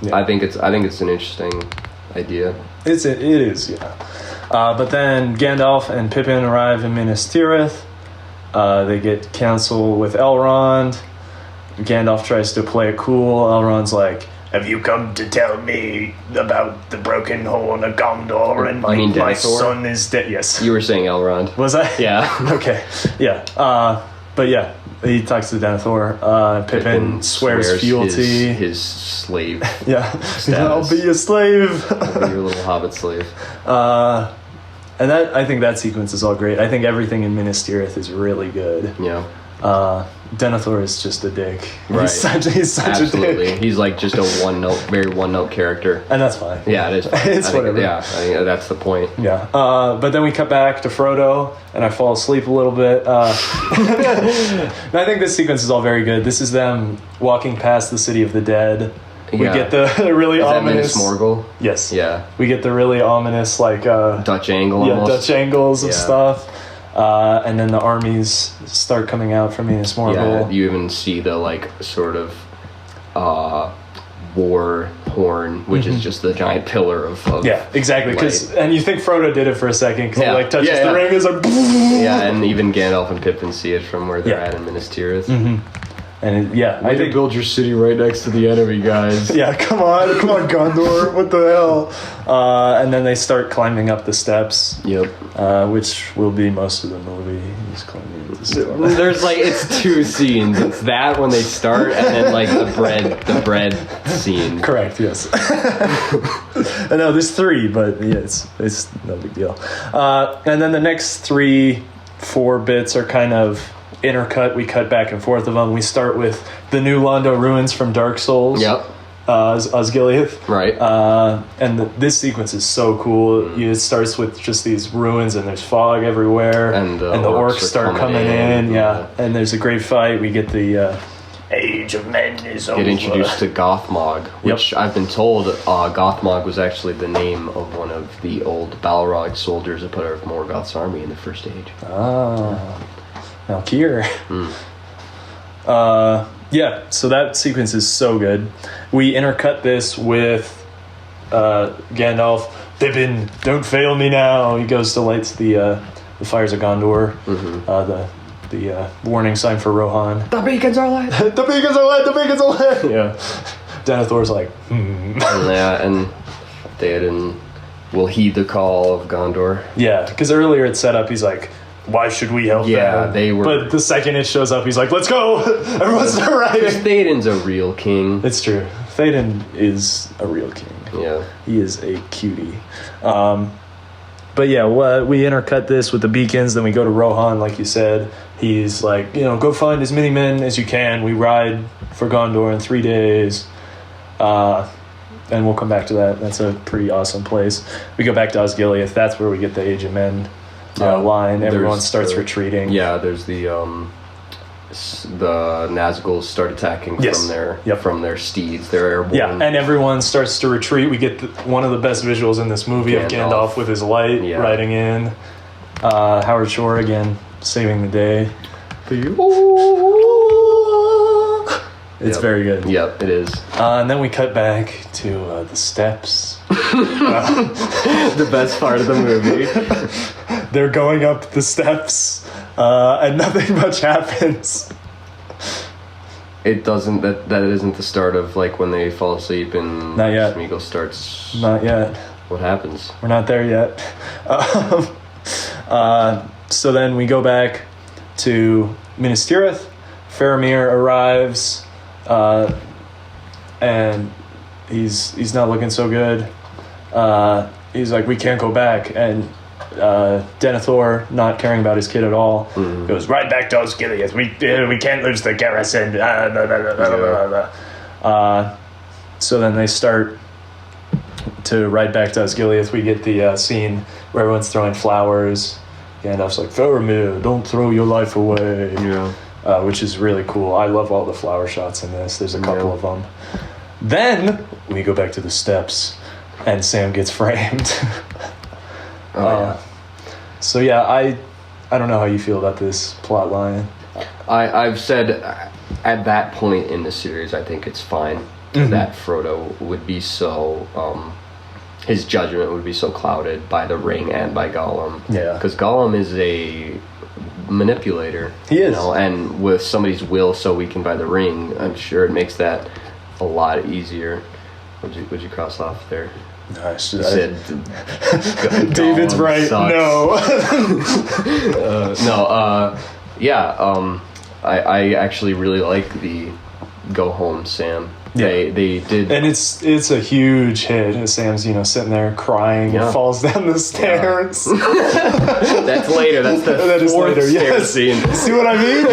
Yeah. I think it's an interesting idea. It is, yeah. But then Gandalf and Pippin arrive in Minas Tirith. They get counsel with Elrond. Gandalf tries to play it cool. Elrond's like, have you come to tell me about the broken horn of Gondor and You mean my Denethor? son is dead? Yes. You were saying Elrond. Was I? Yeah. Okay. Yeah. But yeah, he talks to Denethor. Pippin swears fealty. His slave. Yeah. I'll be a slave. I'll be your little hobbit slave. And I think that sequence is all great. I think everything in Minas Tirith is really good. Yeah. Denethor is just a dick. Right. He's such Absolutely. a dick. He's like just a very one note character. And that's fine. Yeah, it is fine. It's whatever. I think that's the point. Yeah. But then we cut back to Frodo, and I fall asleep a little bit. And I think this sequence is all very good. This is them walking past the City of the Dead. We get the really ominous... Is that Minas Morgul? Yes. Yeah. We get the really ominous, like... Dutch angle almost. Dutch angles of stuff. And then the armies start coming out from Minas Morgul. Yeah, you even see the, like, sort of war horn, which is just the giant pillar of Yeah, exactly. light. And you think Frodo did it for a second because he like touches Yeah, the yeah. ring, is like, Yeah, and even Gandalf and Pippin see it from where they're Yeah. at in Minas Tirith. and I think build your city right next to the enemy, guys. yeah, come on, Gondor, what the hell? And then they start climbing up the steps, Yep. which will be most of the movie. He's climbing up the steps. There's like it's two scenes. It's that when they start, and then like the bread scene. Correct. Yes. I know there's 3, but yeah, it's no big deal. And then the next 3-4 bits are kind of intercut. We cut back and forth of them. We start with the new Londo ruins from Dark Souls. Yep. Osgiliath. Right. And this sequence is so cool. It starts with just these ruins, and there's fog everywhere, And the orcs orcs are start coming in. Yeah, and there's a great fight. We get the Age of Men is over. Get introduced to Gothmog, which I've been told Gothmog was actually the name of one of the old Balrog soldiers that put out of Morgoth's army in the First Age. Now Kier. Yeah, so that sequence is so good. We intercut this with Gandalf. Pippin, don't fail me now. He goes to light the fires of Gondor. The warning sign for Rohan. The beacons are lit. The beacons are lit. The beacons are lit. Yeah. Denethor's like, And Theoden will heed the call of Gondor. Yeah, because earlier it's set up. He's like, why should we help Yeah, them? they were. But the second it shows up, he's like, let's go. Everyone start riding. Theoden's a real king. It's true. Theoden is a real king. Yeah. He is a cutie. But yeah, we intercut this with the beacons. Then we go to Rohan, like you said. He's like, go find as many men as you can. We ride for Gondor in 3 days. And we'll come back to that. That's a pretty awesome place. We go back to Osgiliath. That's where we get the Age of Men line. Everyone starts retreating. Yeah, there's the Nazguls start attacking from their steeds. They're airborne. Yeah, and everyone starts to retreat. We get one of the best visuals in this movie of Gandalf with his light riding in. Howard Shore again saving the day. It's very good. Yep, it is. And then we cut back to the steps. The best part of the movie. They're going up the steps, and nothing much happens. It doesn't. That isn't the start of like when they fall asleep and Not yet. Smeagol starts. Not yet. What happens? We're not there yet. So then we go back to Minas Tirith. Faramir arrives, and he's not looking so good. He's like, we can't go back, and Denethor, not caring about his kid at all, goes right back to Osgiliath. We can't lose the garrison. So then they start to ride back to Osgiliath. We get the scene where everyone's throwing flowers. Gandalf's like, Faramir, don't throw your life away. Which is really cool. I love all the flower shots in this. There's a couple of them. Then we go back to the steps, and Sam gets framed. So yeah, I don't know how you feel about this plot line. I've said at that point in the series, I think it's fine that Frodo would be so his judgment would be so clouded by the ring and by Gollum. Yeah, because Gollum is a manipulator. He is, and with somebody's will so weakened by the ring, I'm sure it makes that a lot easier. Would you cross off there? No, I said David's right. Sucks. No. I actually really like the Go Home Sam. Yeah. They did, and it's a huge hit. And Sam's sitting there crying and falls down the stairs. That's later. That's the fourth stair scene. See what I mean?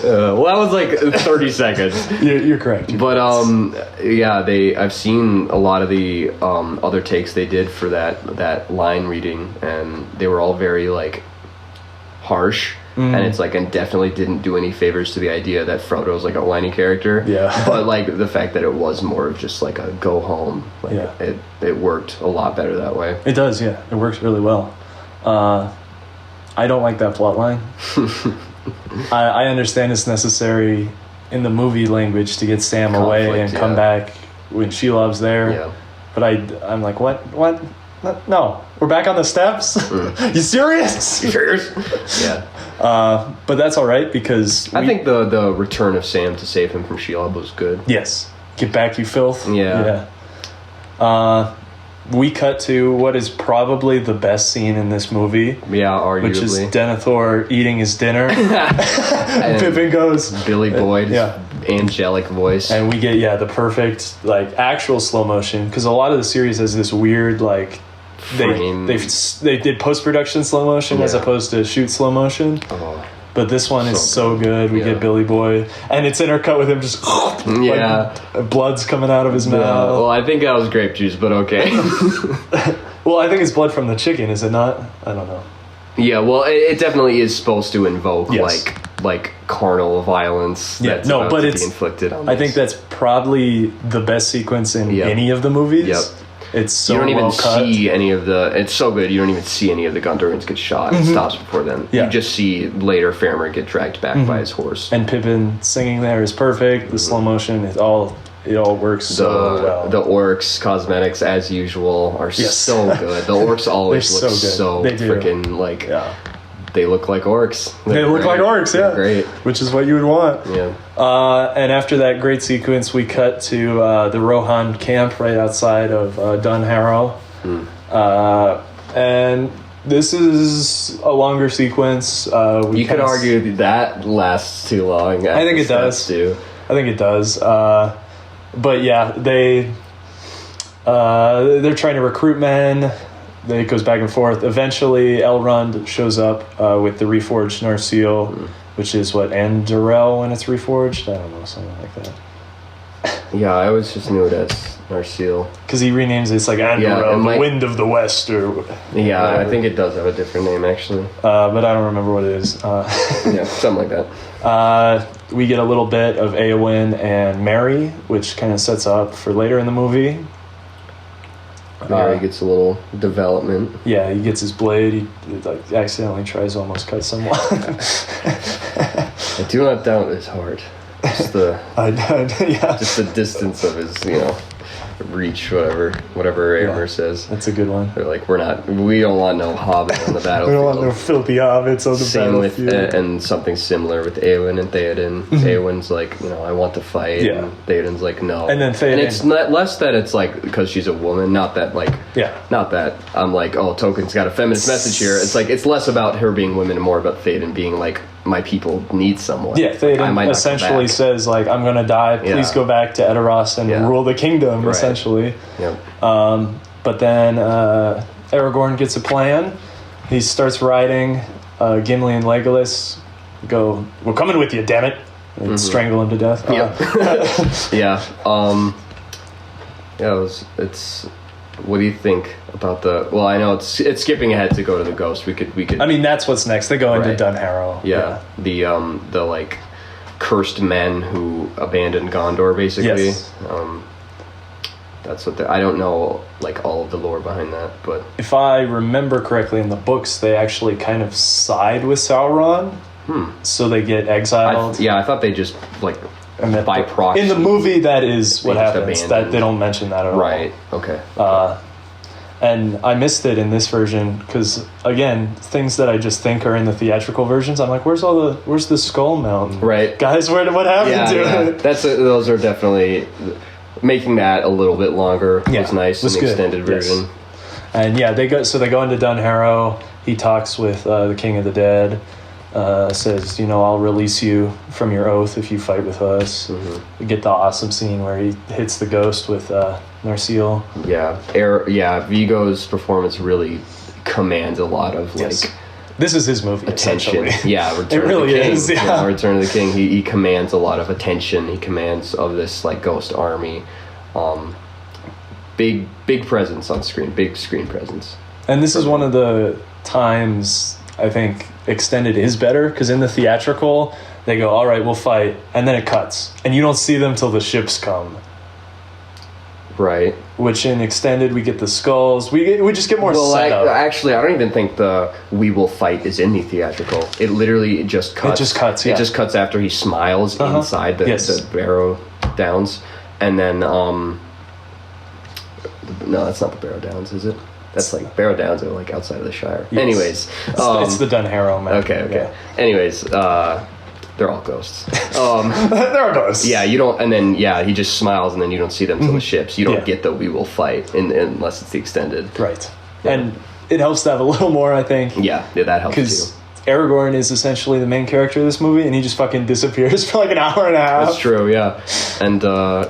Well, that was like 30 seconds. You're correct. I've seen a lot of the other takes they did for that line reading, and they were all very like harsh. And it's like, and definitely didn't do any favors to the idea that Frodo's like a whiny character. Yeah. But like the fact that it was more of just like a go home. It worked a lot better that way. It does, yeah. It works really well. I don't like that plot line. I understand it's necessary in the movie language to get Sam away and come back when Shelob's there. Yeah. But I'm like, what? No, we're back on the steps. You serious? You serious? Yeah. But that's all right because I think the return of Sam to save him from Shelob was good. Yes, get back, you filth. Yeah. We cut to what is probably the best scene in this movie. Yeah, arguably. Which is Denethor eating his dinner. And Pippin goes, Billy Boyd's angelic voice. And we get, the perfect, like, actual slow motion. Because a lot of the series has this weird, like, they did post-production slow motion as opposed to shoot slow motion. Oh. But this one is so good. We get Billy Boy, and it's intercut with him just like, blood's coming out of his mouth. Well, I think that was grape juice, but okay. Well, I think it's blood from the chicken, is it not? I don't know. Yeah, well, it definitely is supposed to invoke like carnal violence. Yeah, that's no, but to it's be inflicted on. I think that's probably the best sequence in any of the movies. Yep. It's so you don't even well cut. see any of the. It's so good. You don't even see any of the Gondorians get shot. It stops before then. Yeah. You just see later Faramir get dragged back by his horse. And Pippin singing there is perfect. The slow motion is all. It all works so well. The orcs cosmetics, as usual, are so good. The orcs always look so freaking like. Yeah. They look like orcs. They look like orcs, yeah. They're great. Which is what you would want. Yeah. And after that great sequence, we cut to the Rohan camp right outside of Dunharrow. And this is a longer sequence. You could argue that lasts too long. I think it does. I think it does. But yeah, they're trying to recruit men. It goes back and forth. Eventually, Elrond shows up with the reforged Narsil, which is what, Andorel when it's reforged? I don't know, something like that. Yeah, I always just knew it as Narsil. Because he renames it, it's like Andorel, the Wind of the West, or yeah, whatever. I think it does have a different name, actually. But I don't remember what it is. Yeah, something like that. We get a little bit of Eowyn and Merry, which kind of sets up for later in the movie. Merry gets a little development. Yeah, he gets his blade. He like accidentally tries to almost cut someone. I do not doubt his heart. Just the just the distance of his, reach, whatever Eomer says. That's a good one. They're like, we don't want no hobbit on the battlefield. We don't want no filthy hobbits on the battlefield. And something similar with Eowyn and Theoden. Eowyn's like, I want to fight. Yeah. And Theoden's like, no. And then Theoden. And it's not less that it's like because she's a woman, not that not that I'm like, oh, Tolkien's got a feminist message here. It's like it's less about her being women and more about Theoden being like, my people need someone. Yeah, Theoden essentially says like, I'm gonna die. Please go back to Edoras and rule the kingdom. Right. Essentially. Yep. But then Aragorn gets a plan. He starts riding. Gimli and Legolas go, we're coming with you, damn it. And strangle him to death. Yeah. It's what do you think about the? Well, I know it's skipping ahead to go to the ghost. We could. I mean, that's what's next. They go into Dunharrow. Yeah. The like cursed men who abandoned Gondor, basically. Yes. That's what I don't know, like all of the lore behind that, but if I remember correctly, in the books, they actually kind of side with Sauron. So they get exiled. I thought they just like by proxy. In the movie, that is what happens. That they don't mention that at all. Right. Okay. And I missed it in this version because, again, things that I just think are in the theatrical versions, I'm like, where's the Skull Mountain? Right. Guys, what happened to it? Those are definitely making that a little bit longer. Was nice in the extended version. Yes. And they go into Dunharrow. He talks with the King of the Dead. Says, I'll release you from your oath if you fight with us. We get the awesome scene where he hits the ghost with Narsil. Yeah, Viggo's performance really commands a lot of this is his movie attention. Yeah, Return it really of the King. is. Yeah. Return of the King. He commands a lot of attention. He commands of this like ghost army. Big presence on screen. Big screen presence. And this is one of the times I think extended is better because in the theatrical they go, all right, we'll fight, and then it cuts and you don't see them till the ships come. Right. Which in extended we get the skulls. We just get more setup. Actually, I don't even think the "we will fight" is in the theatrical. It literally just cuts. It just cuts. Yeah. It just cuts after he smiles inside the Barrow Downs, and then No, that's not the Barrow Downs, is it? That's like Barrow Downs are like outside of the Shire. Yes. Anyways, It's the Dunharrow map. okay. Yeah. Anyways, they're all ghosts. There are ghosts. Yeah, you don't, and then he just smiles, and then you don't see them till the ships. You don't Yeah. get the "we will fight" unless it's the extended. Right. Yeah. And it helps to have a little more, I think. Yeah, that helps Because too. Aragorn is essentially the main character of this movie, and he just fucking disappears for like an hour and a half. That's true, yeah. And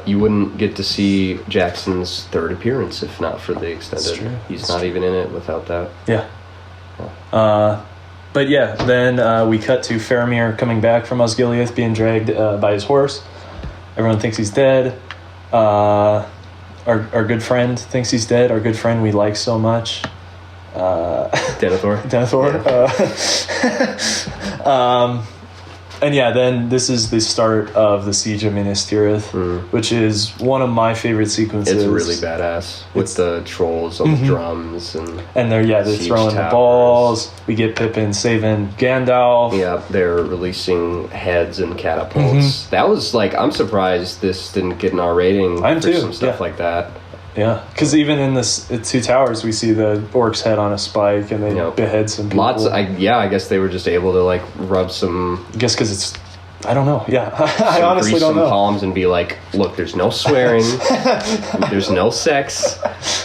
you wouldn't get to see Jackson's third appearance if not for the extended. true. He's not even in it without that. Yeah. But yeah, then we cut to Faramir coming back from Osgiliath, being dragged by his horse. Everyone thinks he's dead. Our good friend thinks he's dead. Our good friend we like so much. Denethor. And yeah, then this is the start of the Siege of Minas Tirith, which is one of my favorite sequences. It's really badass with the trolls on the drums and they're siege throwing the towers. balls. We get Pippin saving Gandalf. Yeah, they're releasing heads and catapults. That was like, I'm surprised this didn't get an R rating I'm for too, some stuff yeah. like that. Yeah, because even in this Two Towers, we see the orc's head on a spike, and they Yep. behead some people. I guess they were just able to like rub some I guess because it's, I don't know. Yeah, I some honestly grease don't some know. palms and be like, look, there's no swearing, there's no sex,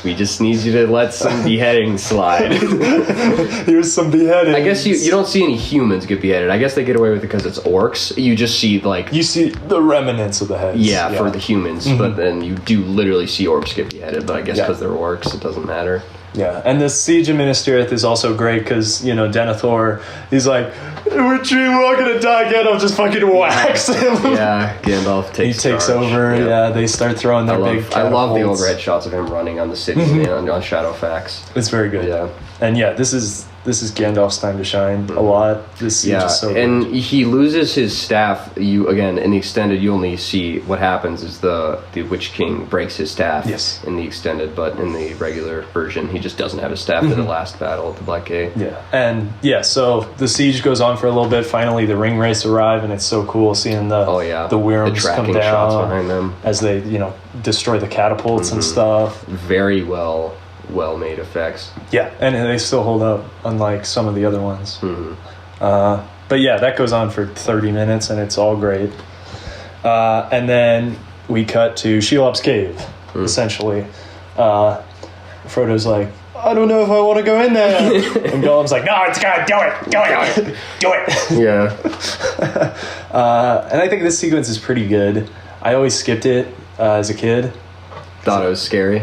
we just need you to let some beheading slide. Here's some beheading. I guess you don't see any humans get beheaded. I guess they get away with it because it's orcs. You just see like You see the remnants of the heads. for the humans, but then you do literally see orcs get beheaded. But I guess Yeah. because they're orcs, it doesn't matter. Yeah, and the Siege of Minas Tirith is also great because, Denethor, he's like, we're all gonna die. Gandalf just fucking whacks him. Yeah, Gandalf He takes takes charge. over. Yep. Yeah, they start throwing their big I love the catapults. overhead shots of him running on the city and on Shadowfax. It's very good. Yeah. And yeah, this is Gandalf's time to shine a lot. This siege Yeah, is so and good. he loses his staff. You again in the extended, you only see what happens is the Witch King breaks his staff. Yes. In the extended, but in the regular version, he just doesn't have his staff in the last battle at the Black Gate. Yeah, and yeah, so the siege goes on for a little bit. Finally, the ring wraiths arrive, and it's so cool seeing the The Wyrms tracking come shots down behind them. as they destroy the catapults and stuff. Very well made effects. Yeah, and they still hold up, unlike some of the other ones. But yeah, that goes on for 30 minutes, and it's all great. And then we cut to Shelob's cave, essentially. Frodo's like, I don't know if I want to go in there. And Gollum's like, no, it's good, do it, do it. Yeah. And I think this sequence is pretty good. I always skipped it as a kid. Thought it was scary.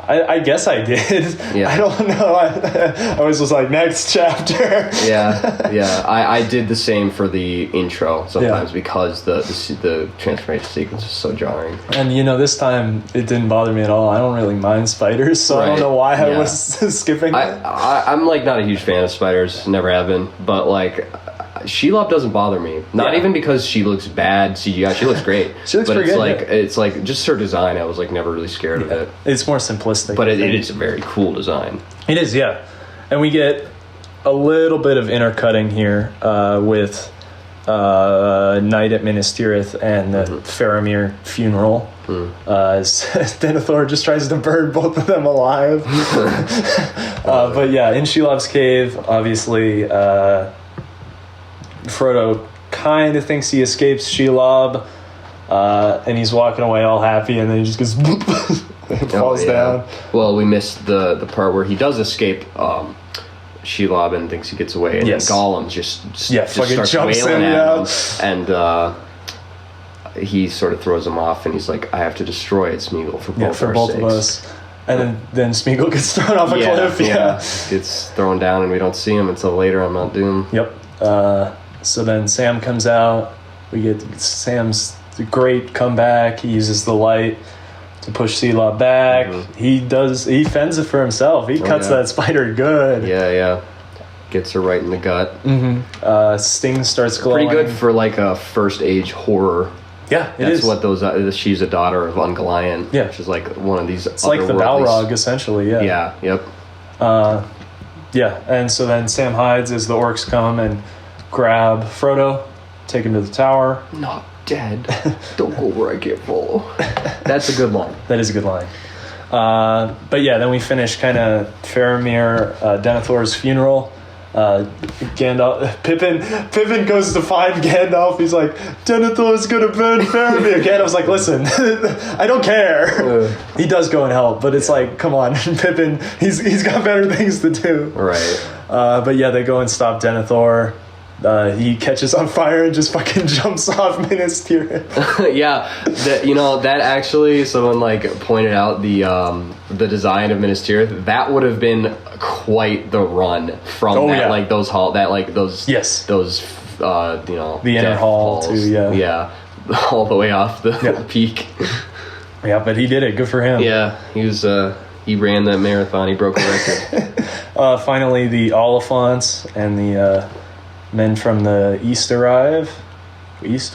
I guess I did. Yeah. I don't know. I was just like, next chapter. Yeah. I did the same for the intro sometimes Yeah. because the transformation sequence is so jarring. And this time it didn't bother me at all. I don't really mind spiders, so I don't Right. know why I Yeah. was skipping it. I'm like not a huge fan of spiders, never have been, but like Shelob doesn't bother me. Not Yeah. even because she looks bad CGI. She looks great. She looks but pretty it's good, like it's like just her design. I was like never really scared of it. It's more simplistic. But I it think. is a very cool design. It is, yeah. And we get a little bit of intercutting here with Night at Minas Tirith and the Faramir funeral. As Denethor just tries to burn both of them alive. But yeah, in Shelob's cave, obviously, Frodo kind of thinks he escapes Shelob, and he's walking away all happy, and then he just goes and falls down. Well, we missed the part where he does escape Shelob and thinks he gets away, and Yes. then Gollum just fucking starts jumps wailing in, at him, and he sort of throws him off, and he's like, "I have to destroy it, Smeagol, for both Yeah, for our both sakes." of us. And then Smeagol gets thrown off a cliff. Yeah. Gets thrown down, and we don't see him until later on Mount Doom. Yep. So then Sam comes out. We get Sam's great comeback. He uses the light to push Shelob back. He fends it for himself. He cuts yeah. that spider good. Yeah. Gets her right in the gut. Sting starts glowing. Pretty good for like a first age horror. Yeah, it That's is. what those. She's a daughter of Ungoliant. Yeah. Which is like one of these. It's like the otherworldly- Balrog, essentially. Yeah. Yeah. Yep. Yeah. And so then Sam hides as the orcs come and grab Frodo, take him to the tower. Not dead. Don't go where I can't follow. That's a good line. That is a good line. But yeah, then we finish kind of Faramir, Denethor's funeral. Gandalf, Pippin goes to find Gandalf. He's like, Denethor's gonna burn Faramir. Gandalf's like, listen, I don't care. He does go and help, but it's like, come on, Pippin, he's got better things to do. Right. But yeah, they go and stop Denethor. He catches on fire and just fucking jumps off Minas Tirith. Yeah, that actually, someone like pointed out the design of Minas Tirith. That would have been quite the run from those yes, those the inner hall halls. too. Yeah, all the way off the peak. Yeah, but he did it. Good for him. Yeah, he ran the marathon. He broke a record. Finally, the Oliphants and the men from the east arrive.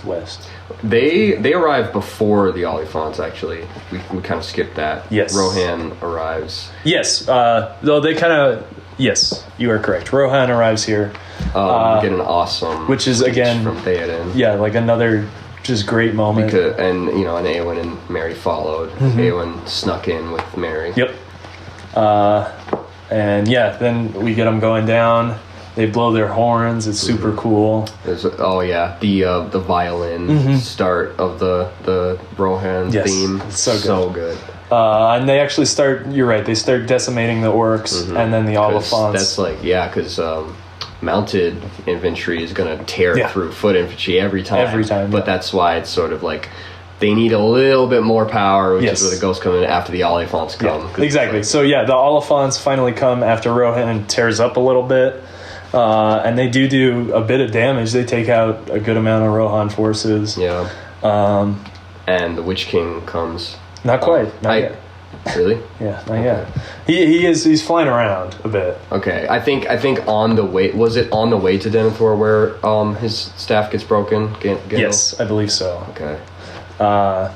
West. They arrive before the Oliphants. Actually, we kind of skipped that. Yes, Rohan arrives. Yes, though they kind of. Yes, you are correct. Rohan arrives here. We get an awesome, which is again from Theoden. Yeah, like another just great moment. And Eowyn and Mary followed. Mm-hmm. Eowyn snuck in with Mary. Yep. And yeah, then we get them going down. They blow their horns. It's super cool. The violin start of the Rohan theme. It's so good. And they actually start. You're right. They start decimating the orcs, and then the Oliphants. That's because mounted infantry is going to tear through foot infantry every time. But that's why it's sort of like they need a little bit more power, which is where the ghosts come in after the Oliphants come. Yeah, exactly. So the Oliphants finally come after Rohan tears up a little bit. And they do a bit of damage. They take out a good amount of Rohan forces. Yeah. And the Witch King comes. Not quite. Not yet. Really? Yeah, not yet. He's flying around a bit. Okay. I think on the way, was it on the way to Denethor where his staff gets broken? Yes, I believe so. Okay. Yeah,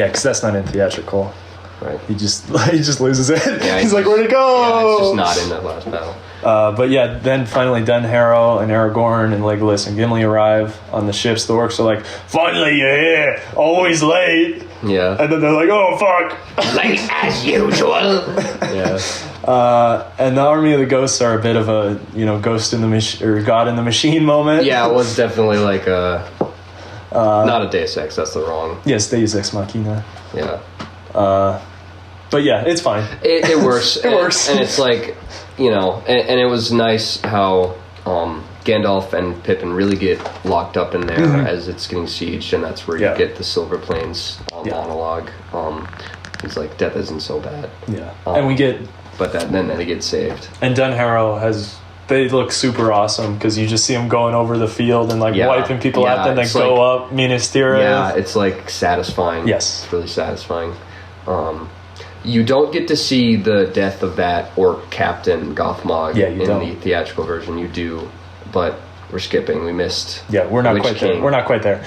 because that's not in theatrical. Right. He just loses it. Yeah, he's like, where'd it go? Yeah, it's just not in that last battle. But yeah, then finally Dunharrow and Aragorn and Legolas and Gimli arrive on the ships. The orcs are like, finally you're here, always late. Yeah. And then they're like, oh fuck, late as usual. Yeah. And the army of the ghosts are a bit of a ghost in the machine or god in the machine moment. Yeah, it was definitely like not a Deus Ex. That's the wrong. Yes, Deus Ex Machina. Yeah. But yeah, it's fine. It works. It works. And it's like, and it was nice how Gandalf and Pippin really get locked up in there as it's getting sieged, and that's where you get the Silver Plains monologue. He's like, death isn't so bad. Yeah. And we get... But then they get saved. And Dunharrow they look super awesome because you just see them going over the field and wiping people out, then they go up Minas Tirith. Yeah, it's like satisfying. Yes. It's really satisfying. You don't get to see the death of that orc captain Gothmog in the theatrical version. You do, but we're skipping. We missed. Yeah, we're not quite there. We're not quite there.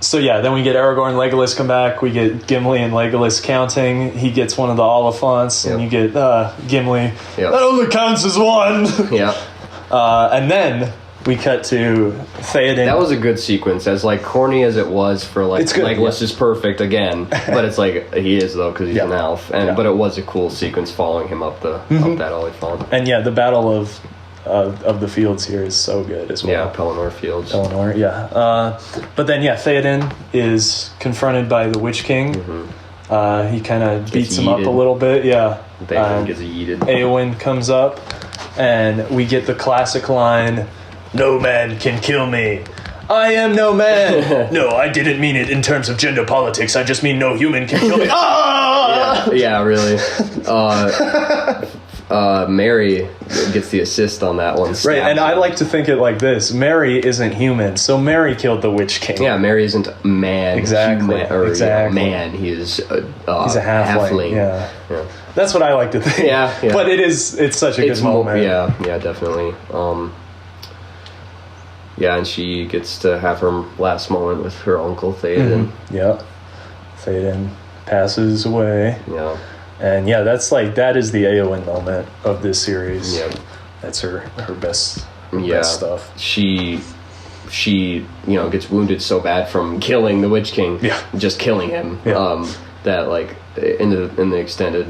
So yeah, then we get Aragorn and Legolas come back. We get Gimli and Legolas counting. He gets one of the Oliphants, and you get Gimli. That only counts as one. Yeah. And then we cut to Theoden. That was a good sequence. As corny as it was for Legolas is perfect again, but it's he is though because he's an elf. But it was a cool sequence following him up up that Oliphant. And the battle of the fields here is so good as well. Yeah, Pelennor Fields. Pelennor, yeah. But then Theoden is confronted by the Witch King. He kind of beats him up a little bit. Yeah. Theoden gets yeeted. Eowyn comes up, and we get the classic line, "No man can kill me. I am no man." No, I didn't mean it in terms of gender politics. I just mean no human can kill me. Ah! Yeah, really. Mary gets the assist on that one. Right, and I like to think it like this. Mary isn't human, so Mary killed the Witch King. Yeah, Mary isn't man. Exactly. Man. He is he's a halfling. Yeah. That's what I like to think. Yeah. But it's such a good moment. Yeah, definitely. Yeah, and she gets to have her last moment with her uncle Theoden. Yeah. Theoden passes away. Yeah. And that is the Eowyn moment of this series. Yeah. That's her best stuff. She gets wounded so bad from killing the Witch King. Yeah. Just killing him. Yeah. that like in the extended,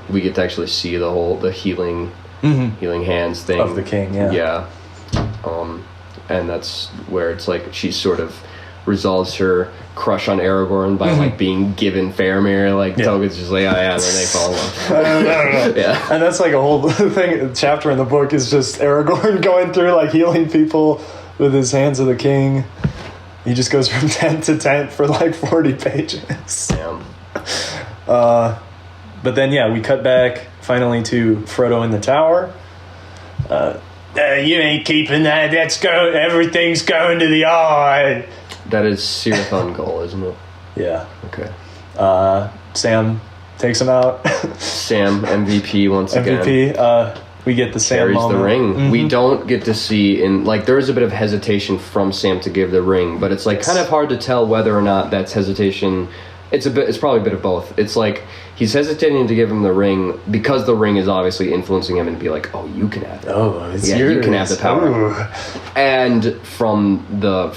we get to actually see the healing hands thing of the king. Yeah. And that's where it's like she sort of resolves her crush on Aragorn by like being given Faramir. Like Tolkien's just like, oh yeah, and then they fall in love. Yeah, and that's like a whole chapter in the book is just Aragorn going through like healing people with his hands of the king. He just goes from tent to tent for like 40 pages. Damn. But then we cut back finally to Frodo in the tower. You ain't keeping that. Everything's going to the eye. That is Cirith Ungol, isn't it? Yeah. Okay. Sam takes him out. Sam MVP once again. MVP. We get the Sam carries moment. the ring. We don't get to see there is a bit of hesitation from Sam to give the ring, but it's like kind of hard to tell whether or not that's hesitation. It's probably a bit of both. It's like he's hesitating to give him the ring because the ring is obviously influencing him and be like, oh, you can have it. Oh, it's yours. You can have the power. Ooh. And from the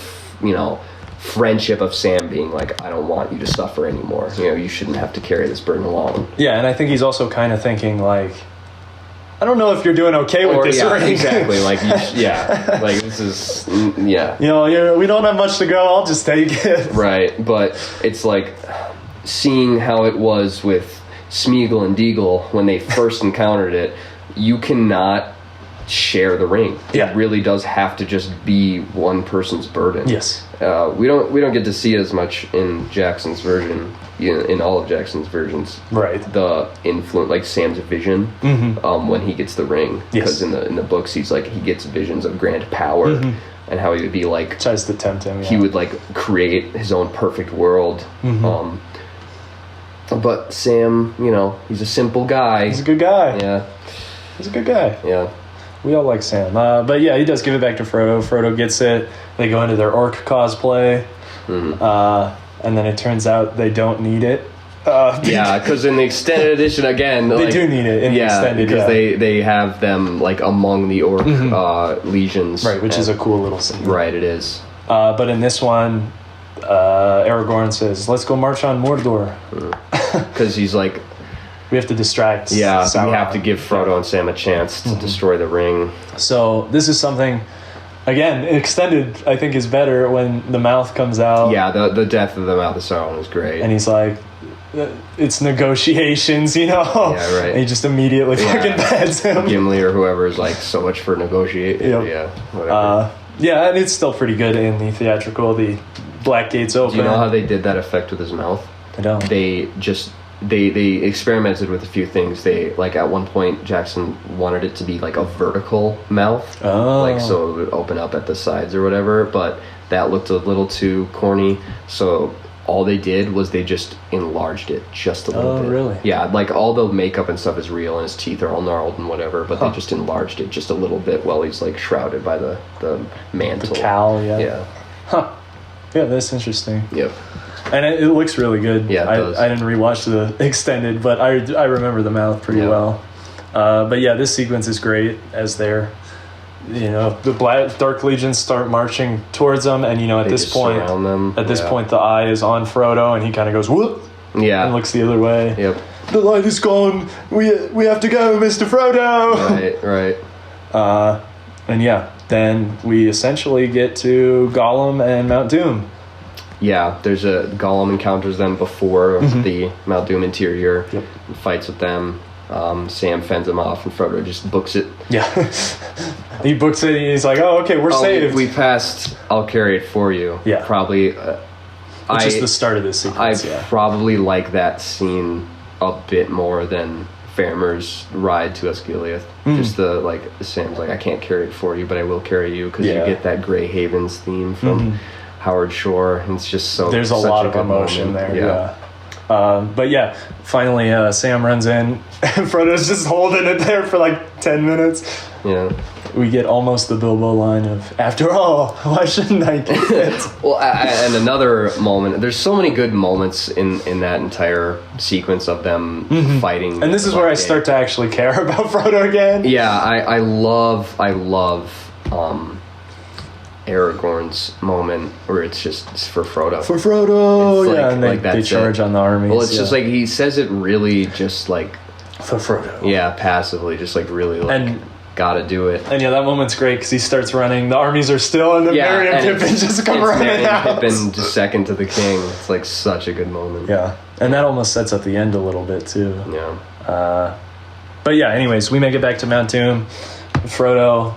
friendship of Sam being like, I don't want you to suffer anymore. You shouldn't have to carry this burden alone. Yeah, and I think he's also kind of thinking like, I don't know if you're doing okay with this ring. Exactly. Like, like this is, yeah. We don't have much to go. I'll just take it. Right, but it's like seeing how it was with Smeagol and Deagle when they first encountered it. You cannot share the ring. Yeah. It really does have to just be one person's burden. Yes. We don't get to see it as much in Jackson's version. In all of Jackson's versions, right? The influence, like Sam's vision, when he gets the ring, because in the books he gets visions of grand power, and how he would be like tries to tempt him. Yeah. He would like create his own perfect world. But Sam, he's a simple guy. He's a good guy. Yeah, he's a good guy. Yeah. We all like Sam, but he does give it back to Frodo. Frodo gets it. They go into their orc cosplay. And then it turns out they don't need it. Because in the extended edition, again... they do need it in the extended, because they have them, like, among the orc legions. Right, which is a cool little scene. Right, it is. But in this one, Aragorn says, let's go march on Mordor. Because he's like... We have to distract Sauron. We have to give Frodo and Sam a chance to destroy the ring. So this is something... Again, extended, I think, is better when the mouth comes out. Yeah, the death of the mouth of Sauron is great. And he's like, it's negotiations, Yeah, right. And he just immediately fucking beds him. Gimli or whoever is like, so much for negotiating. Yep. Yeah, whatever. And it's still pretty good in the theatrical. The black gates open. Do you know how they did that effect with his mouth? I don't. They just... They experimented with a few things. They, like, at one point, Jackson wanted it to be like a vertical mouth, like so it would open up at the sides or whatever. But that looked a little too corny. So all they did was they just enlarged it just a little bit. Oh, really? Yeah, like all the makeup and stuff is real, and his teeth are all gnarled and whatever. But they just enlarged it just a little bit while he's like shrouded by the mantle, the cowl. Yeah. Huh. Yeah, that's interesting. Yep. And it looks really good. Yeah, it does. I didn't rewatch the extended, but I remember the mouth pretty well. But this sequence is great as they're, the Dark Legions start marching towards them, and at this point, the eye is on Frodo, and he kind of goes whoop, and looks the other way. Yep. The light is gone. We have to go, Mr. Frodo. Right. And then we essentially get to Gollum and Mount Doom. Yeah, there's Gollum encounters them before the Mount Doom interior, and fights with them. Sam fends him off, and Frodo just books it. Yeah, he books it, and he's like, "Oh, okay, we're saved. We passed. I'll carry it for you." Yeah, probably. It's just the start of this sequence. I probably like that scene a bit more than Faramir's ride to Osgiliath. Just Sam's like, "I can't carry it for you, but I will carry you," because you get that Grey Havens theme from Howard Shore, and it's just so there's a lot of emotion there. But finally Sam runs in and Frodo's just holding it there for like 10 minutes. We get almost the Bilbo line of, after all, why shouldn't I get it? Well, and another moment, there's so many good moments in that entire sequence of them fighting, and this is where I start to actually care about Frodo again. I love Aragorn's moment where it's just for Frodo. For Frodo, It's yeah, and they that's charge it. on the armies. Well, it's just like he says it really just like for Frodo. yeah, passively, just like really like And- gotta do it. And yeah, that moment's great because he starts running. The armies are still, and then Merry and Pippin just come running Merry out. and Pippin just second to the king. It's like such a good moment. Yeah, and that almost sets up the end a little bit too. Yeah. But yeah, anyways, we make it back to Mount Doom. Frodo,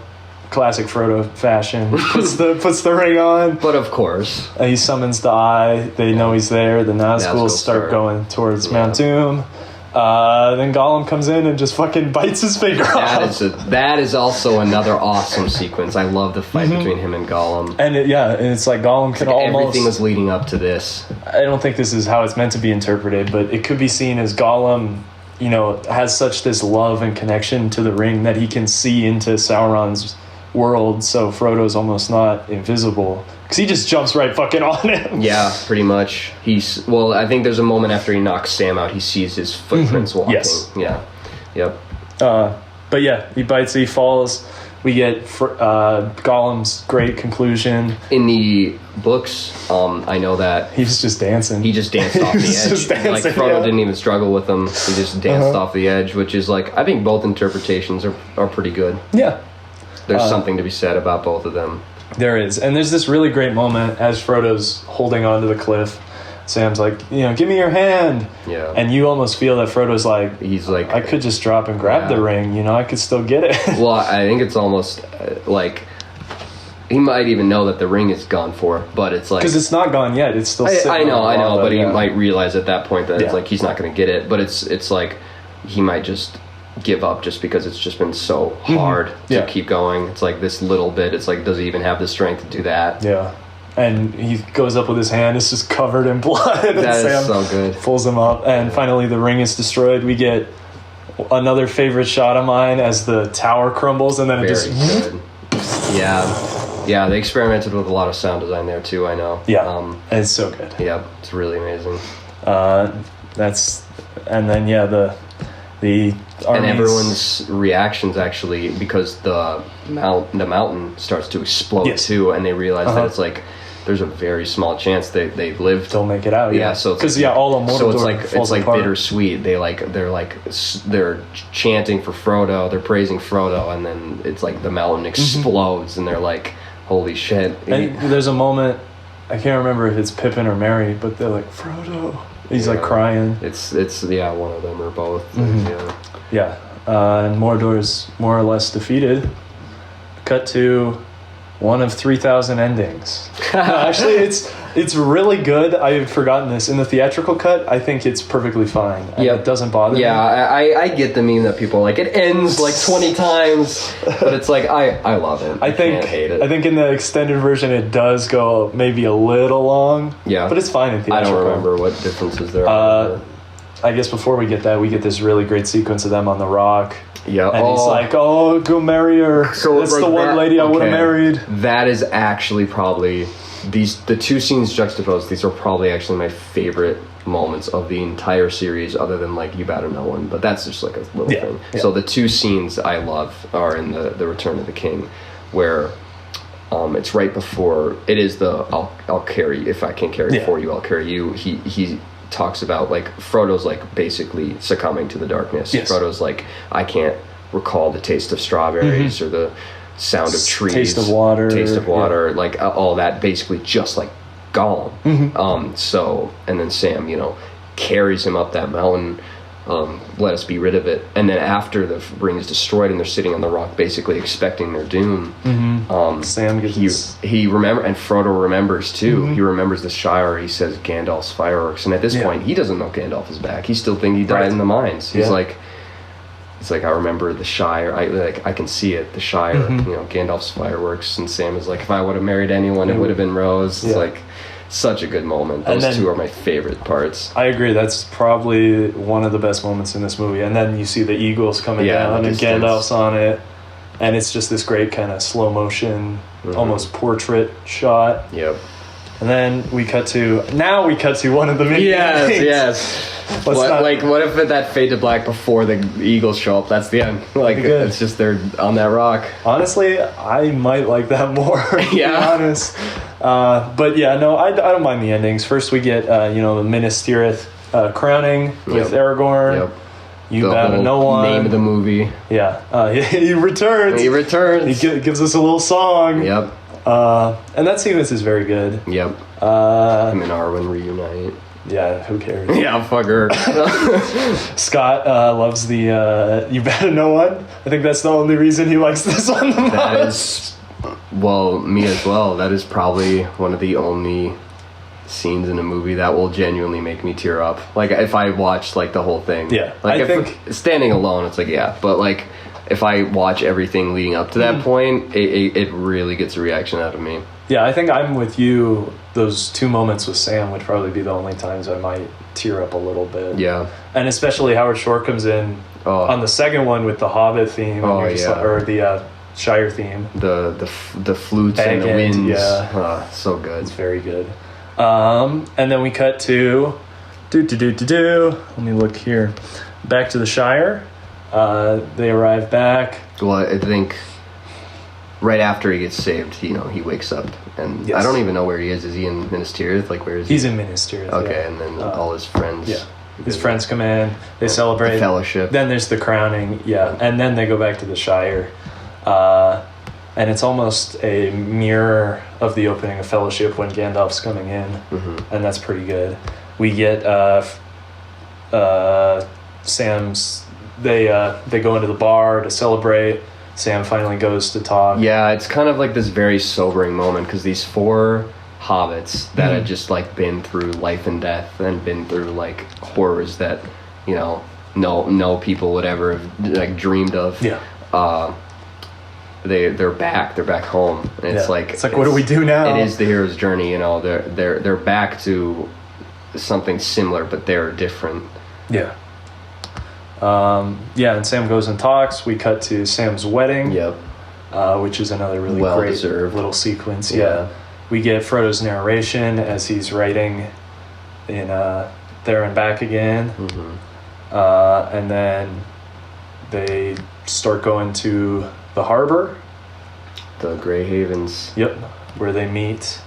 classic Frodo fashion, puts the ring on. But of course, He summons the Eye. They know he's there. The Nazgûl start going towards Mount Doom. Then Gollum comes in and just fucking bites his finger off. that is also another awesome sequence. I love the fight between him and Gollum. And it's like Gollum could almost... Everything was leading up to this. I don't think this is how it's meant to be interpreted, but it could be seen as Gollum, has such this love and connection to the ring that he can see into Sauron's world, so Frodo's almost not invisible. Because he just jumps right fucking on him. Yeah, pretty much. I think there's a moment after he knocks Sam out, he sees his footprints walking. Yes. Yeah. Yep. But yeah, he bites, he falls. We get Gollum's great conclusion. In the books, I know that He's just dancing. he just danced off the He's edge. just dancing, Like Frodo yeah. didn't even struggle with him. He just danced off the edge, which is like, I think both interpretations are pretty good. Yeah, There's something to be said about both of them. there is. And there's this really great moment as Frodo's holding onto the cliff. Sam's like, give me your hand. Yeah. And you almost feel that Frodo's like, He's like, I could just drop and grab the ring, I could still get it. well, I think it's almost like he might even know that the ring is gone for, but it's like Because it's not gone yet. It's still sitting I know, on the lava, but he yeah. might realize at that point that Yeah. it's like he's not going to get it. But it's like he might just give up just because it's just been so hard Yeah. to keep going. It's like this little bit. It's like, does he even have the strength to do that? Yeah. And he goes up with his hand. It's just covered in blood. And That is Sam so good. pulls him up. And finally the ring is destroyed. We get another favorite shot of mine as the tower crumbles. And then it Very just... good. Yeah. They experimented with a lot of sound design there too. I know. Yeah. And it's so good. Yeah, it's really amazing. And then, the And armies... everyone's reactions actually, because the mountain starts to explode Yes. too, and they realize that it's like there's a very small chance they lived. Don't make it out. Yeah, so because like, all of Mordor so falls it's like apart. bittersweet. They're chanting for Frodo, they're praising Frodo, and then it's like the mountain explodes, and they're like, "Holy shit!" And there's a moment, I can't remember if it's Pippin or Merry, but they're like, Frodo. He's like crying. It's one of them or both. Yeah. And Mordor's more or less defeated. Cut to one of 3,000 endings. No, actually, it's really good. I had forgotten this. In the theatrical cut, I think it's perfectly fine. And Yeah. it doesn't bother me. Yeah, I get the meme that people are like, it ends like 20 times, but it's like I love it. I can't hate it. think in the extended version it does go maybe a little long. Yeah. But it's fine in I theatrical. don't remember what differences there are. I guess before we get that, we get this really great sequence of them on the rock. Yeah, And he's like, "Oh, go marry her. So, That's like, the one that- lady I would have okay. married." That is actually probably the two scenes juxtaposed. These are probably actually my favorite moments of the entire series, other than like You Better Know One. But that's just like a little thing. Yeah. So the two scenes I love are in the Return of the King, where it's right before it is the I'll carry, if I can carry for you, I'll carry you. He talks about like Frodo's like basically succumbing to the darkness. Yes. Frodo's like, I can't recall the taste of strawberries or the sound of trees, Taste of water, like all that, basically just like Gollum. So and then Sam, carries him up that mountain. Let us be rid of it. And then after the ring is destroyed and they're sitting on the rock, basically expecting their doom. Sam gets He remember, and Frodo remembers too. He remembers the Shire. He says Gandalf's fireworks, and at this point, he doesn't know Gandalf is back. He still thinks he died in the mines. He's like, I remember the Shire. I can see it. The Shire. Gandalf's fireworks. And Sam is like, if I would have married anyone, it would have been Rose. It's like such a good moment. Those two are my favorite parts. I agree. That's probably one of the best moments in this movie. And then you see the eagles coming down, and Gandalf's on it, and it's just this great kind of slow motion, almost portrait shot. Yep. And then we cut to one of the main things. Yes. What if that fade to black before the Eagles show up? That's the end. Like it's just they're on that rock. Honestly, I might like that more. To be Yeah. honest. But yeah, no, I don't mind the endings. First, we get the Minas Tirith crowning with Aragorn. Yep. You The bow to whole no one. name of the movie. Yeah, he returns. He returns. He gives us a little song. Yep. And that sequence is very good. Yep. Him and Arwen reunite. Yeah, who cares? Yeah, fuck her. Scott loves the You Better Know One. I think that's the only reason he likes this one the most. That is, well, me as well. That is probably one of the only scenes in a movie that will genuinely make me tear up. Like, if I watched, like, the whole thing. Yeah, Like, I think... standing alone, it's like, yeah. But, like, if I watch everything leading up to that point, it really gets a reaction out of me. Yeah, I think I'm with you. Those 2 moments with Sam would probably be the only times I might tear up a little bit. Yeah. And especially Howard Shore comes in on the second one with the Hobbit theme, or the Shire theme. The flutes and the winds. Yeah. So good. It's very good. And then we cut to let me look here. Back to the Shire. They arrive back. Well, I think right after he gets saved, he wakes up, and I don't even know where he is. Is he in Minas Tirith? Like, where is he? He's in Minas Tirith. Okay, yeah. and then all his friends. Yeah. His friends come in. They celebrate. The fellowship. Then there's the crowning. Yeah. And then they go back to the Shire. And it's almost a mirror of the opening of Fellowship when Gandalf's coming in. Mm-hmm. And that's pretty good. We get Sam's... They go into the bar to celebrate. Sam finally goes to talk. Yeah, it's kind of like this very sobering moment because these 4 hobbits that had just like been through life and death and been through like horrors that no people would ever have like dreamed of. Yeah. They're back home, and it's like what do we do now? It is the hero's journey. They're back to something similar, but they're different. Yeah. And Sam goes and talks. We cut to Sam's wedding. Yep. Which is another really Well great deserved. little sequence. Yeah. We get Frodo's narration as he's writing in There and Back Again. Mm-hmm. And then they start going to the harbor. The Grey Havens. Yep. Where they meet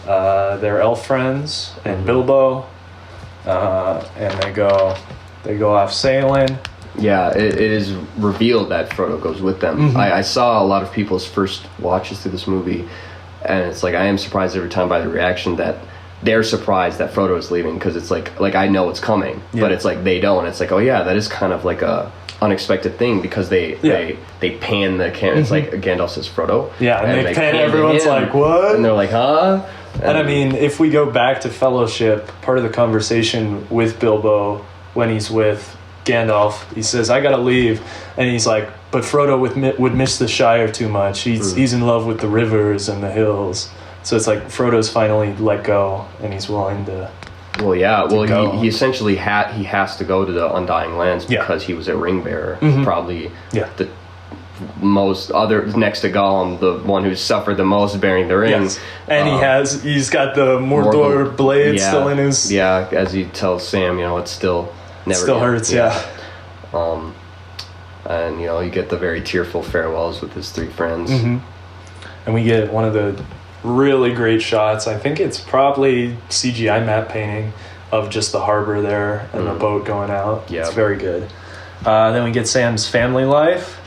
their elf friends and Bilbo. And they go off sailing. Yeah, it is revealed that Frodo goes with them. Mm-hmm. I saw a lot of people's first watches through this movie, and it's like I am surprised every time by the reaction that they're surprised that Frodo is leaving, because it's like I know it's coming, but it's like they don't. It's like, oh yeah, that is kind of like a unexpected thing, because they pan the camera. It's like Gandalf says Frodo. Yeah, and they pan, to everyone's him, like, what? And they're like, huh? And I mean, if we go back to Fellowship, part of the conversation with Bilbo when he's with Gandalf, he says, I gotta leave. And he's like, but Frodo would miss the Shire too much. He's in love with the rivers and the hills. So it's like Frodo's finally let go, and he's willing to... Well, yeah. Well, go. he essentially he has to go to the Undying Lands because he was a ring bearer. Probably the most other, next to Gollum, the one who suffered the most bearing the ring. Yes. And he's got the Mordor blade still in his... Yeah, as he tells Sam, it still hurts, yeah. And you get the very tearful farewells with his 3 friends. And we get one of the really great shots. I think it's probably CGI matte painting of just the harbor there and the boat going out. Yeah. It's very good. Then we get Sam's family life.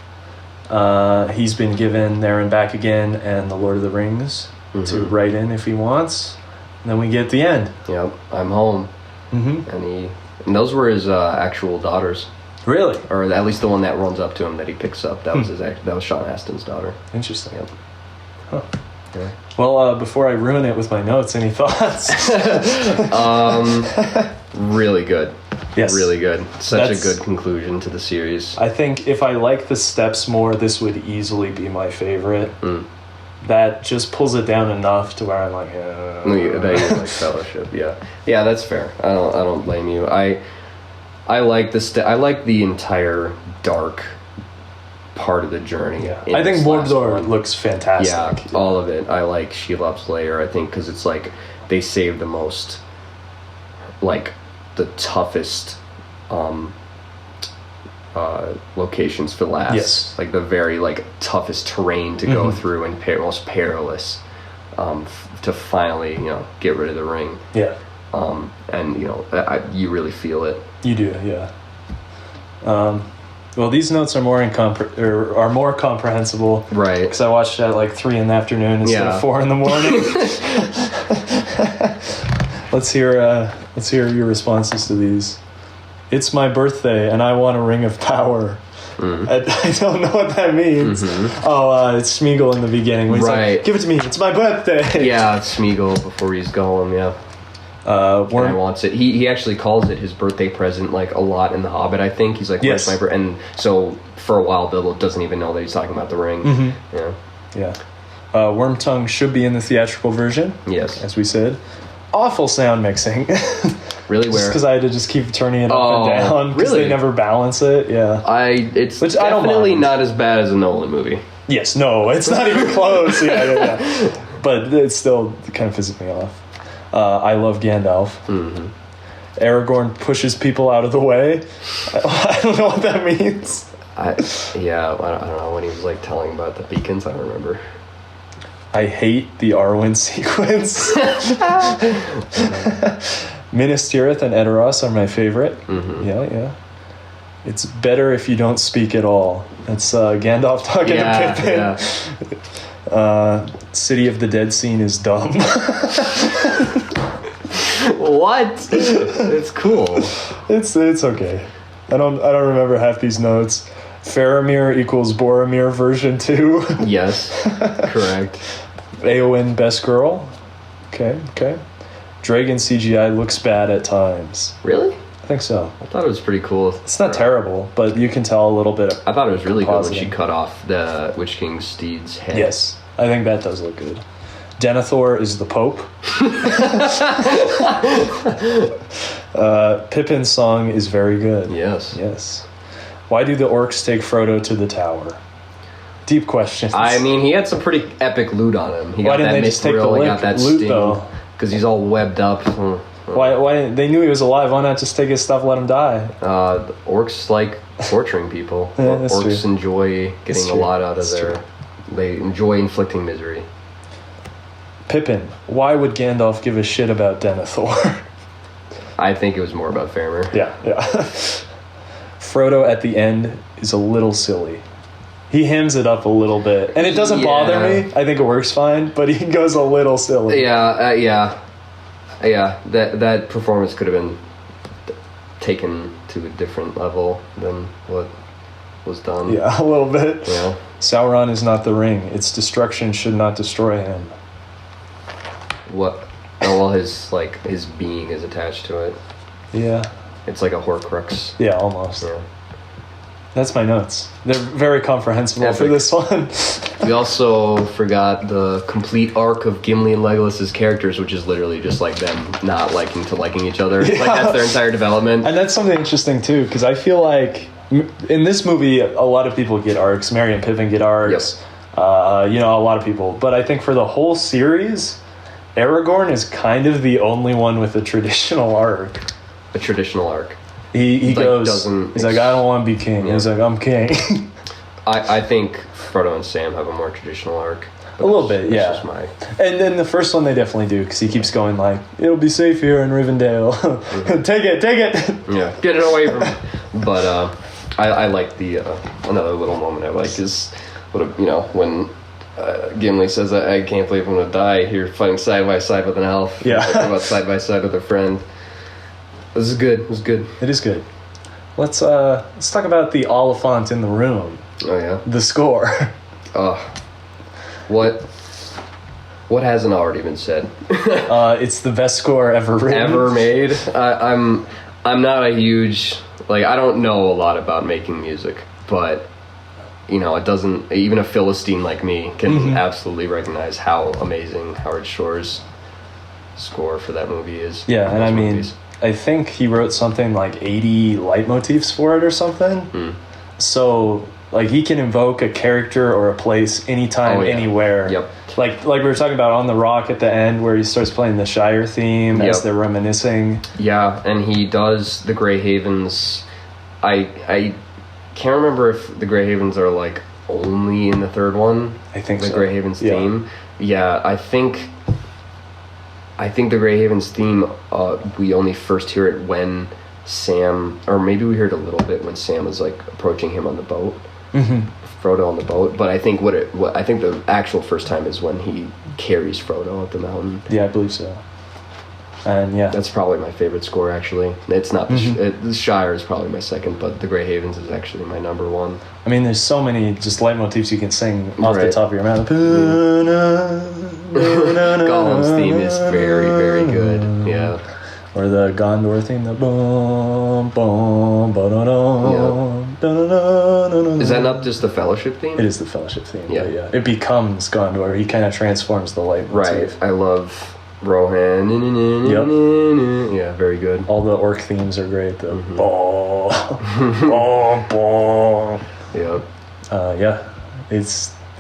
He's been given There and Back Again and The Lord of the Rings to write in if he wants. And then we get the end. Yep, I'm home. And those were his actual daughters. Really? Or at least the one that runs up to him that he picks up. That was that was Sean Astin's daughter. Interesting. Yep. Huh. Yeah. Well, before I ruin it with my notes, any thoughts? Really good. Yes. Really good. Such a good conclusion to the series. I think if I like the steps more, this would easily be my favorite. That just pulls it down enough to where I'm like, that you like Fellowship. Yeah, that's fair. I don't blame you. I like I like the entire dark part of the journey. Yeah. I think Mordor looks fantastic. Yeah, all of it. I like Shelob's Lair, I think, because it's like they save the most like the toughest locations for last. Yes. Like the very like toughest terrain to go through and most perilous to finally get rid of the ring. Yeah. And you really feel it. You do, yeah. Well, these notes are more more comprehensible, Right? Because I watched it at like 3 in the afternoon instead of 4 in the morning. Let's hear your responses to these. It's my birthday and I want a ring of power. I don't know what that means. It's Smeagol in the beginning. When he's like, give it to me. It's my birthday. Yeah, it's Smeagol before he's going. Yeah. And he wants it. He actually calls it his birthday present like a lot in The Hobbit. I think he's like, "Where's my birthday?" And so for a while, Bilbo doesn't even know that he's talking about the ring. Yeah. Wormtongue should be in the theatrical version. Yes, as we said. Awful sound mixing. Really, where? Because I had to just keep turning it up and down. Because they never balance it. Yeah. It's definitely not as bad as a Nolan movie. Yes. No, it's not even close. Yeah. But it still kind of pisses me off. I love Gandalf. Aragorn pushes people out of the way. I don't know what that means. I don't know when he was like telling about the beacons. I don't remember. I hate the Arwen sequence. Minas Tirith and Edoras are my favorite. Yeah. It's better if you don't speak at all. That's Gandalf talking to Pippin. City of the Dead scene is dumb. What? It's cool. It's okay. I don't remember half these notes. Faramir equals Boromir version 2. Yes, correct. Eowyn best girl. Okay. Dragon CGI looks bad at times. Really? I think so. I thought it was pretty cool. It's not terrible, but you can tell a little bit. I thought it was really good when she cut off the Witch King's steed's head. Yes, I think that does look good. Denethor is the Pope. Pippin's song is very good. Yes. Why do the orcs take Frodo to the tower? Deep questions. I mean, he had some pretty epic loot on him. Why didn't they just take the loot though? Because he's all webbed up. Why? They knew he was alive. Why not just take his stuff, let him die? The orcs like torturing people. Orcs enjoy getting a lot out of their... They enjoy inflicting misery. Pippin. Why would Gandalf give a shit about Denethor? I think it was more about Faramir. Yeah. Frodo at the end is a little silly. He hems it up a little bit. And it doesn't bother me. I think it works fine, but he goes a little silly. Yeah. That performance could have been taken to a different level than what was done. Yeah, a little bit. Yeah. Sauron is not the ring. Its destruction should not destroy him. What? Oh, well, his being is attached to it. Yeah. It's like a Horcrux. Yeah, almost. Yeah. That's my notes. They're very comprehensible for this one. We also forgot the complete arc of Gimli and Legolas's characters, which is literally just like them not liking to liking each other. Yeah. Like that's their entire development. And that's something interesting too, because I feel like in this movie, a lot of people get arcs. Merry and Pippin get arcs. Yep. A lot of people. But I think for the whole series, Aragorn is kind of the only one with a traditional arc. A traditional arc. He goes, he's like, I don't want to be king. Yeah. He's like, I'm king. I think Frodo and Sam have a more traditional arc. A little bit, yeah. Just And then the first one they definitely do, because he keeps going like, it'll be safe here in Rivendell. Take it. Yeah, get it away from me. But I like the, another little moment I like is, when Gimli says, I can't believe I'm going to die. You're fighting side by side with an elf. Yeah. Talking about side by side with a friend. This is good. It was good. It is good. Let's talk about the Oliphant in the room. Oh yeah. The score. What hasn't already been said? It's the best score ever written. Ever made. I'm not a huge I don't know a lot about making music, but it doesn't. Even a Philistine like me can absolutely recognize how amazing Howard Shore's score for that movie is. Yeah, and I mean. I think he wrote something like 80 leitmotifs for it or something. So Like, he can invoke a character or a place anytime, anywhere. Yep. Like we were talking about on the Rock at the end, where he starts playing the Shire theme as they're reminiscing. Yeah, and he does the Grey Havens. I can't remember if the Grey Havens are like only in the third one. I think the so. Grey Havens theme. Yeah, I think the Grey Havens theme. We only first hear it when Sam, or maybe we heard a little bit when Sam was like approaching him on the boat. Mm-hmm. Frodo on the boat, but I think what I think the actual first time is when he carries Frodo up the mountain. Yeah, I believe so. And that's probably my favorite score. Actually, it's not the Shire is probably my second, but the Grey Havens is actually my number one. I mean, there's so many just leitmotifs you can sing off the top of your mouth. Gollum's theme is very, very good. Yeah. Or the Gondor theme, the boom, boom, ba-da-dum. Is that not just the Fellowship theme? It is the Fellowship theme. Yeah. Yeah. It becomes Gondor. He kind of transforms the leitmotif. Right. I love Rohan. Yep. Yeah, very good. All the orc themes are great. The boom, boom. Yep.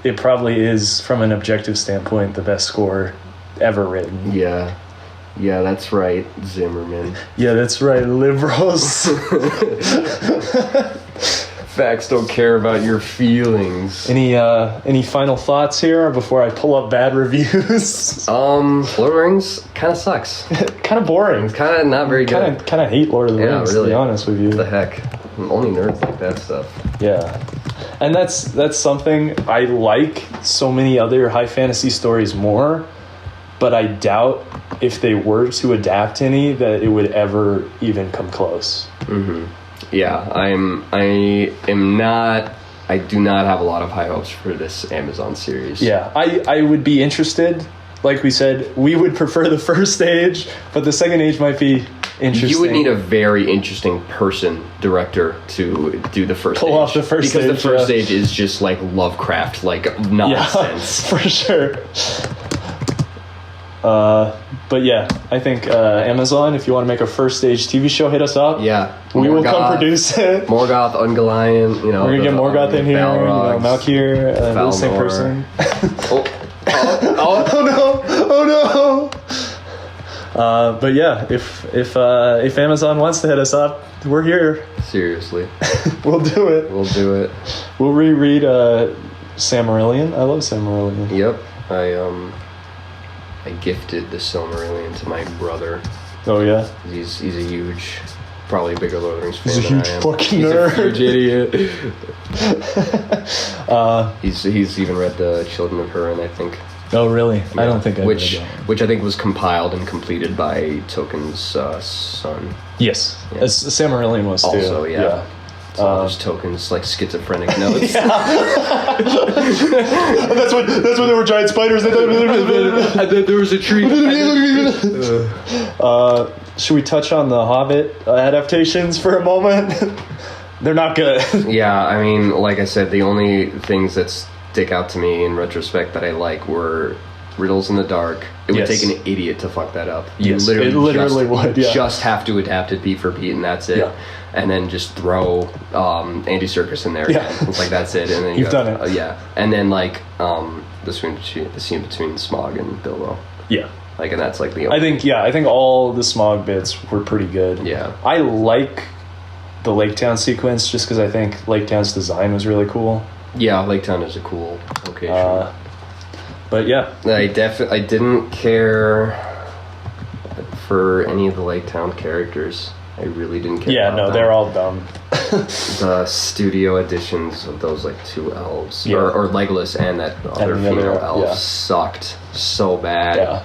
It probably is, from an objective standpoint, the best score ever written. Yeah, that's right, Zimmerman. Yeah, that's right, liberals. Facts don't care about your feelings. Any final thoughts here before I pull up bad reviews? Lord of the Rings kind of sucks. Kind of boring. It's kind of not very good. Kind of hate Lord of the Rings, really. to be honest with you. What the heck? Only nerds like that stuff. Yeah. And that's something I like so many other high fantasy stories more, but I doubt if they were to adapt any that it would ever even come close. Mm-hmm. Yeah, I do not have a lot of high hopes for this Amazon series. Yeah, I would be interested. Like we said, we would prefer the first age, but the second age might be interesting. You would need a very interesting director to do the first stage. Pull off the first stage. Because the first stage is just like Lovecraft, like nonsense. Yeah, for sure. But yeah, I think Amazon, if you want to make a first stage TV show, hit us up. Yeah. We will come produce it. Morgoth, Ungoliant, We're going to get Morgoth in here, Balrogs, Malkir, the same person. Oh no! But yeah, if Amazon wants to hit us up, we're here. Seriously. We'll do it. We'll reread Silmarillion. I love Silmarillion. Yep. I gifted the Silmarillion to my brother. Oh yeah? He's a huge, probably a bigger Lord of the Rings fan He's a than huge I am. fucking He's nerd. A huge idiot. He's even read the Children of Hurin, I think. Oh really? Yeah. I don't think I read that. Which I think was compiled and completed by Tolkien's son. Yes. Yeah. As Silmarillion was too. Also, yeah. So there's Tolkien's like schizophrenic notes. That's when there were giant spiders. And then there was a tree. Should we touch on the Hobbit adaptations for a moment? They're not good. Yeah, I mean, like I said, the only things that stick out to me in retrospect that I like were Riddles in the Dark. It would take an idiot to fuck that up. You literally would. Yeah. Just have to adapt it beat for beat, and that's it. Yeah. And then just throw Andy Serkis in there. Yeah. It's like that's it. And then You've done it. Yeah. And then like the scene between Smaug and Bilbo. Yeah. Like, and that's like the. I think all the Smaug bits were pretty good. Yeah. I like the Lake Town sequence just because I think Lake Town's design was really cool. Yeah, Lake Town is a cool location. But yeah, I didn't care for any of the Lake Town characters. I really didn't care. Yeah, about no, them. they're all dumb. The studio editions of those like two elves, Yeah. or Legolas and that other And the female other, elf sucked so bad. Yeah,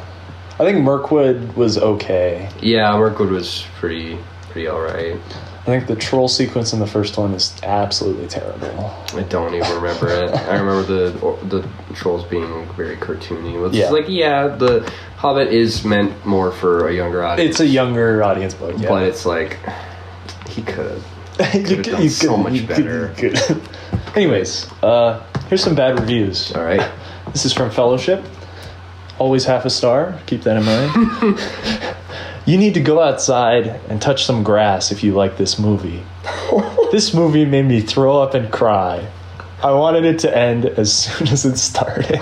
I think Mirkwood was okay. Yeah, Mirkwood was pretty alright. I think the troll sequence in the first one is absolutely terrible. I don't even remember it. I remember the trolls being very cartoony. It's like, the Hobbit is meant more for a younger audience. It's a younger audience book, yeah. But it's like, he could have done so much better. Anyways, here's some bad reviews. All right. This is from Fellowship. Always half a star. Keep that in mind. You need to go outside and touch some grass if you like this movie. This movie made me throw up and cry. I wanted it to end as soon as it started.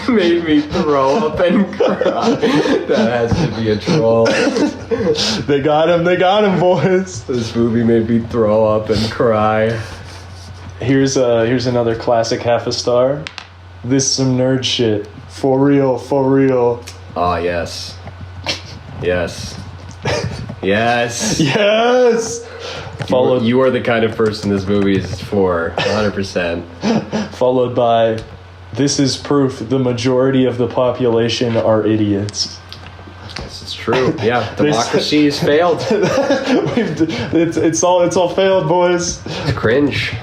Made me throw up and cry. That has to be a troll. They got him, boys. This movie made me throw up and cry. Here's another classic half a star. This some nerd shit. For real, for real. Oh, yes. Yes. Yes. Yes! Followed, You are the kind of person this movie is for. 100%. followed by, this is proof the majority of the population are idiots. This is true. Yeah, democracy has failed. it's all failed, boys. It's cringe.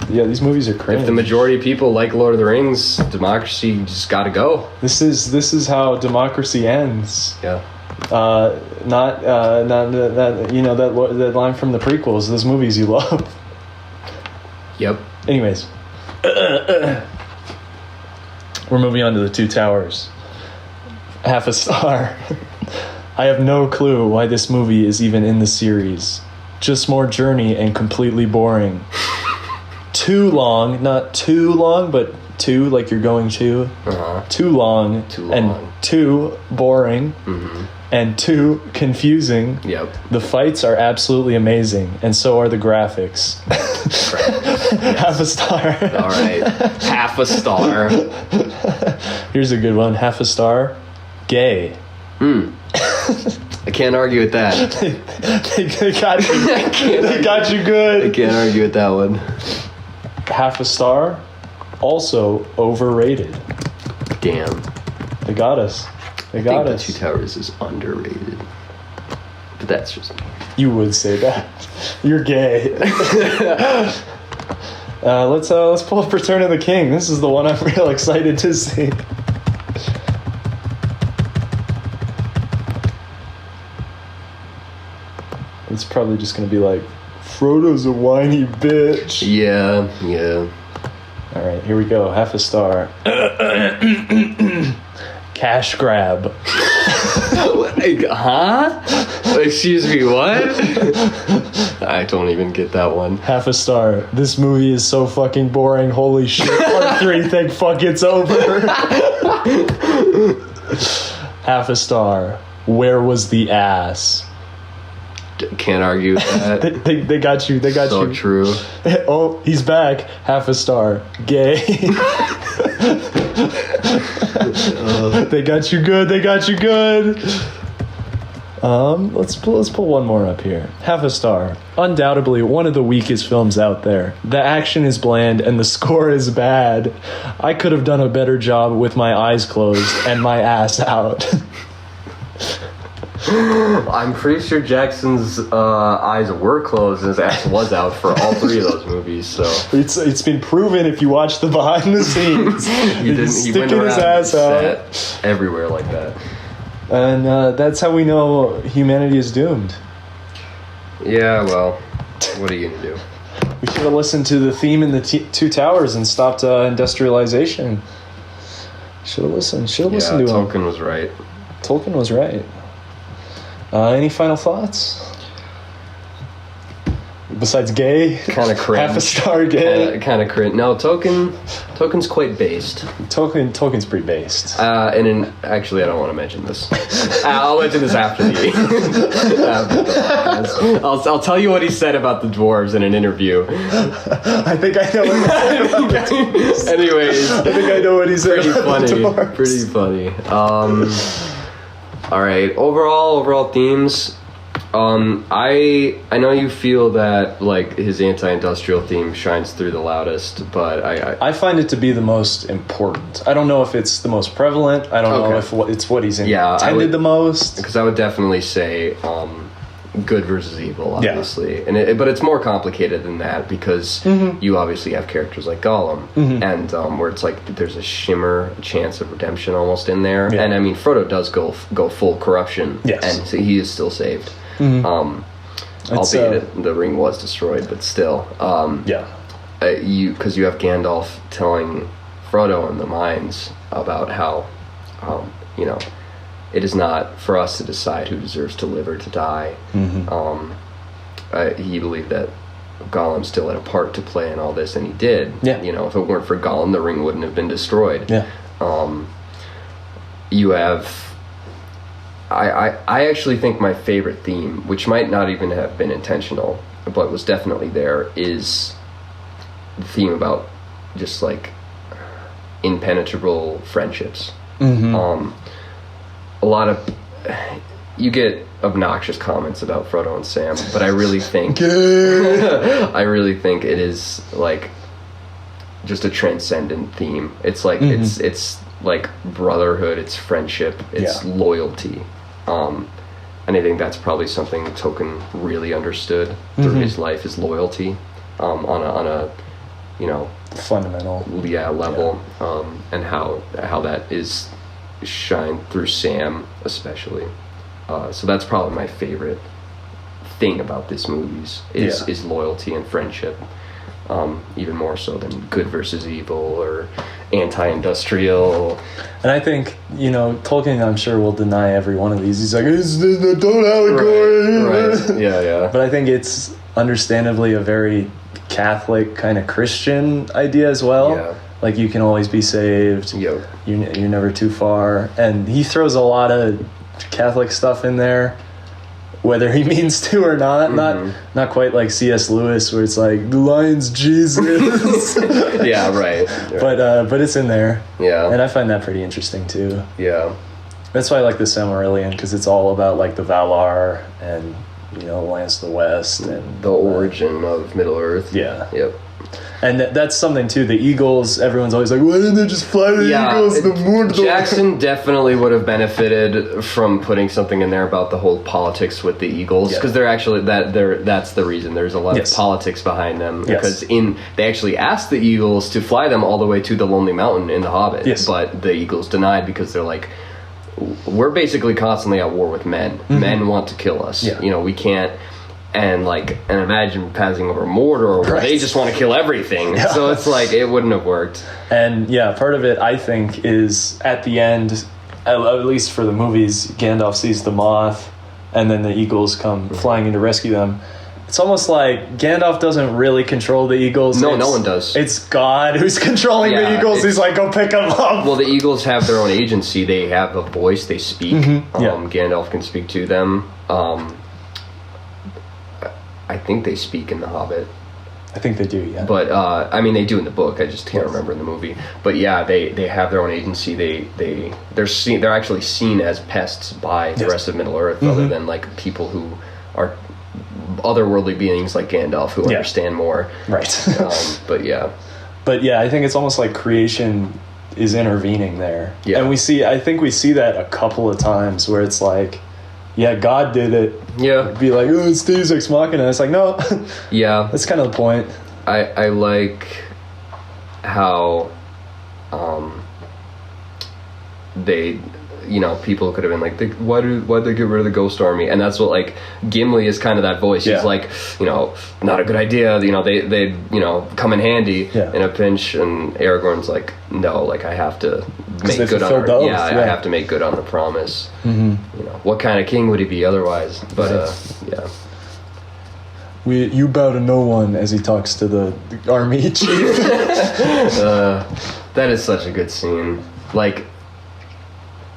Yeah, these movies are cringe. If the majority of people like Lord of the Rings, democracy just gotta go. This is how democracy ends. Yeah. Not that line from the prequels. Those movies you love. Yep. Anyways, we're moving on to the Two Towers. Half a star. I have no clue why this movie is even in the series. Just more journey and completely boring. Too long, not too long, but too like you're going to. Uh-huh. Too long. And too boring. Mm-hmm. And too confusing. Yep. The fights are absolutely amazing, and so are the graphics. Half a star. All right. Half a star. Here's a good one. Half a star. Gay. I can't argue with that. They got you. They got you good. I can't argue with that one. Half a star. Also overrated. Damn. They got us. They I got think us. The Two Towers is underrated. But that's just me. You would say that. You're gay. Let's pull up Return of the King. This is the one I'm real excited to see. It's probably just gonna be like, Frodo's a whiny bitch. Yeah. All right, here we go. Half a star. Cash grab. Huh? Excuse me, what? I don't even get that one. Half a star. This movie is so fucking boring. Holy shit. Part 3, thank fuck it's over. Half a star. Where was the ass? Can't argue with that. They got you. They got So you. true. Oh, he's back. Half a star. Gay. They got you good. They got you good. Let's pull one more up here. Half a star. Undoubtedly one of the weakest films out there. The action is bland and the score is bad. I could have done a better job with my eyes closed and my ass out. I'm pretty sure Jackson's eyes were closed and his ass was out for all 3 of those movies. So It's been proven if you watch the behind the scenes. he went sticking around his ass out. set everywhere like that. And that's how we know humanity is doomed. Yeah, well, what are you gonna do? We should have listened to the theme in the Two Towers and stopped industrialization. Should have listened. Should have listened to him. Tolkien was right. Tolkien was right. Any final thoughts? Besides gay? Kind of cringe. Half a star gay? Kind of cringe. No, Tolkien's quite based. Tolkien's pretty based. Actually, I don't want to mention this. I'll mention this after the podcast. I'll tell you what he said about the dwarves in an interview. I think I know what he said about the dwarves. Anyways, I think I know what he said about the dwarves. Pretty funny. All right. Overall themes. I know you feel that like his anti-industrial theme shines through the loudest, but I find it to be the most important. I don't know if it's the most prevalent. I don't know if it's what he's intended the most. Because I would definitely say good versus evil, obviously, but it's more complicated than that because you obviously have characters like Gollum, and where it's like there's a chance of redemption almost in there, and I mean Frodo does go full corruption, and so he is still saved. Albeit the ring was destroyed, but still, because you have Gandalf telling Frodo in the mines about how, it is not for us to decide who deserves to live or to die. He believed that Gollum still had a part to play in all this, and he did. Yeah. You know, if it weren't for Gollum, the ring wouldn't have been destroyed. Yeah. You have... I actually think my favorite theme, which might not even have been intentional, but was definitely there, is the theme about just like impenetrable friendships. A lot of... You get obnoxious comments about Frodo and Sam, but I really think I really think it is like just a transcendent theme. It's like it's like brotherhood, it's friendship, it's loyalty. And I think that's probably something Tolkien really understood through his life, is loyalty, on a you know, fundamental level, and how that is shined through Sam especially. So that's probably my favorite thing about this movies is loyalty and friendship, even more so than good versus evil or anti-industrial. And I think, you know, Tolkien, I'm sure, will deny every one of these. He's like, it's an adult allegory. Right. Yeah. But I think it's understandably a very Catholic kind of Christian idea as well. Yeah. Like, you can always be saved. Yep. You're never too far. And he throws a lot of Catholic stuff in there, whether he means to or not. Not quite like C.S. Lewis, where it's like the lion's Jesus. Yeah, right. But it's in there. Yeah. And I find that pretty interesting too. Yeah. That's why I like the Silmarillion, because it's all about like the Valar and, you know, lands of the West and The origin of Middle Earth. Yeah. Yep. And that's something too. The Eagles, everyone's always like, why didn't they just fly the Eagles? The Mordor. Jackson definitely would have benefited from putting something in there about the whole politics with the Eagles, because they're actually that's the reason. There's a lot of politics behind them, because they actually asked the Eagles to fly them all the way to the Lonely Mountain in The Hobbit, but the Eagles denied, because they're like, we're basically constantly at war with men. Men want to kill us. You know, we can't. And imagine passing over Mordor, where they just want to kill everything. So it's like, it wouldn't have worked. And part of it, I think, is at the end, at least for the movies, Gandalf sees the moth, and then the Eagles come flying in to rescue them. It's almost like Gandalf doesn't really control the Eagles. No one does. It's God who's controlling the Eagles. He's like, go pick them up. Well, the Eagles have their own agency. They have a voice. They speak. Gandalf can speak to them. I think they speak in The Hobbit. I think they do, yeah. But, I mean, they do in the book. I just can't remember in the movie. But, yeah, they have their own agency. They're actually seen as pests by the rest of Middle-earth, other than, like, people who are otherworldly beings like Gandalf, who understand more. Right. But, yeah. But, yeah, I think it's almost like creation is intervening there. Yeah. And I think we see that a couple of times, where it's like, yeah, God did it. Yeah. Be like, oh, it's Deus Ex Machina. It's like, no. Yeah. That's kind of the point. I like how they, you know, people could have been like, why'd they get rid of the Ghost Army? And that's what, like, Gimli is kind of that voice. He's like, you know, not a good idea. You know, they you know, come in handy in a pinch. And Aragorn's like, no, like, I have to make good on I have to make good on the promise. You know, what kind of king would he be otherwise? But you bow to no one, as he talks to the army chief. That is such a good scene. Like,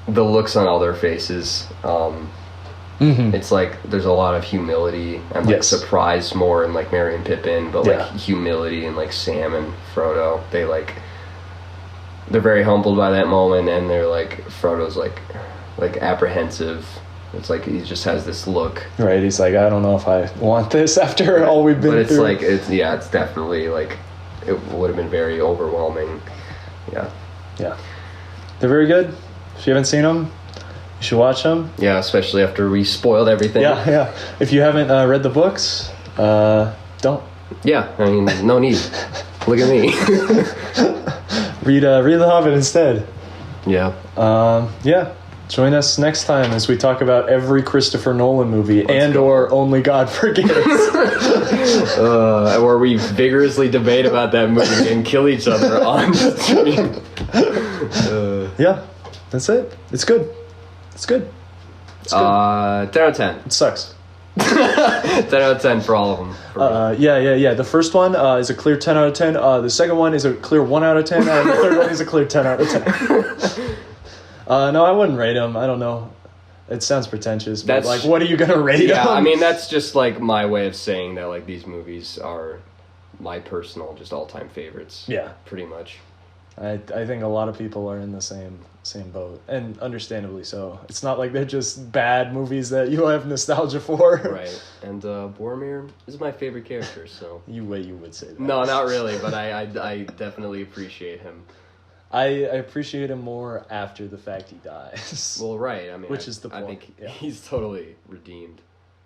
the looks on all their faces, it's like there's a lot of humility and like surprise more in like Merry and Pippin, but like humility in like Sam and Frodo. They're very humbled by that moment, and they're like, Frodo's like apprehensive. It's like he just has this look. Right, he's like, I don't know if I want this after all we've been through. But it's like, it's definitely like, it would have been very overwhelming. Yeah. They're very good. If you haven't seen them, you should watch them. Yeah, especially after we spoiled everything. Yeah. If you haven't read the books, don't. Yeah, I mean, no need. Look at me. Read The Hobbit instead. Yeah. Join us next time as we talk about every Christopher Nolan movie or Only God Forgives. Where we vigorously debate about that movie and kill each other on the stream. Yeah, that's it. It's good. 10 out of 10. It sucks. 10 out of 10 for all of them. For me. Yeah. The first one is a clear 10 out of 10. The second one is a clear 1 out of 10. And the third one is a clear 10 out of 10. No, I wouldn't rate them. I don't know. It sounds pretentious, but like, what are you gonna rate them? Yeah, I mean, that's just like my way of saying that like these movies are my personal, just all-time favorites. Yeah, pretty much. I think a lot of people are in the same boat, and understandably so. It's not like they're just bad movies that you have nostalgia for. Right, and Boromir is my favorite character, so... You would say that. No, not really, but I definitely appreciate him. I appreciate him more after the fact he dies. Well, right, I mean... Which is the point. I think he's totally redeemed.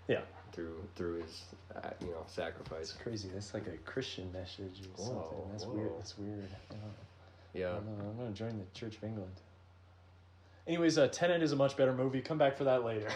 Yeah. Through his, sacrifice. It's crazy. That's like a Christian message or something. That's weird. That's weird. Yeah. I'm going to join the Church of England. Anyways, Tenet is a much better movie. Come back for that later.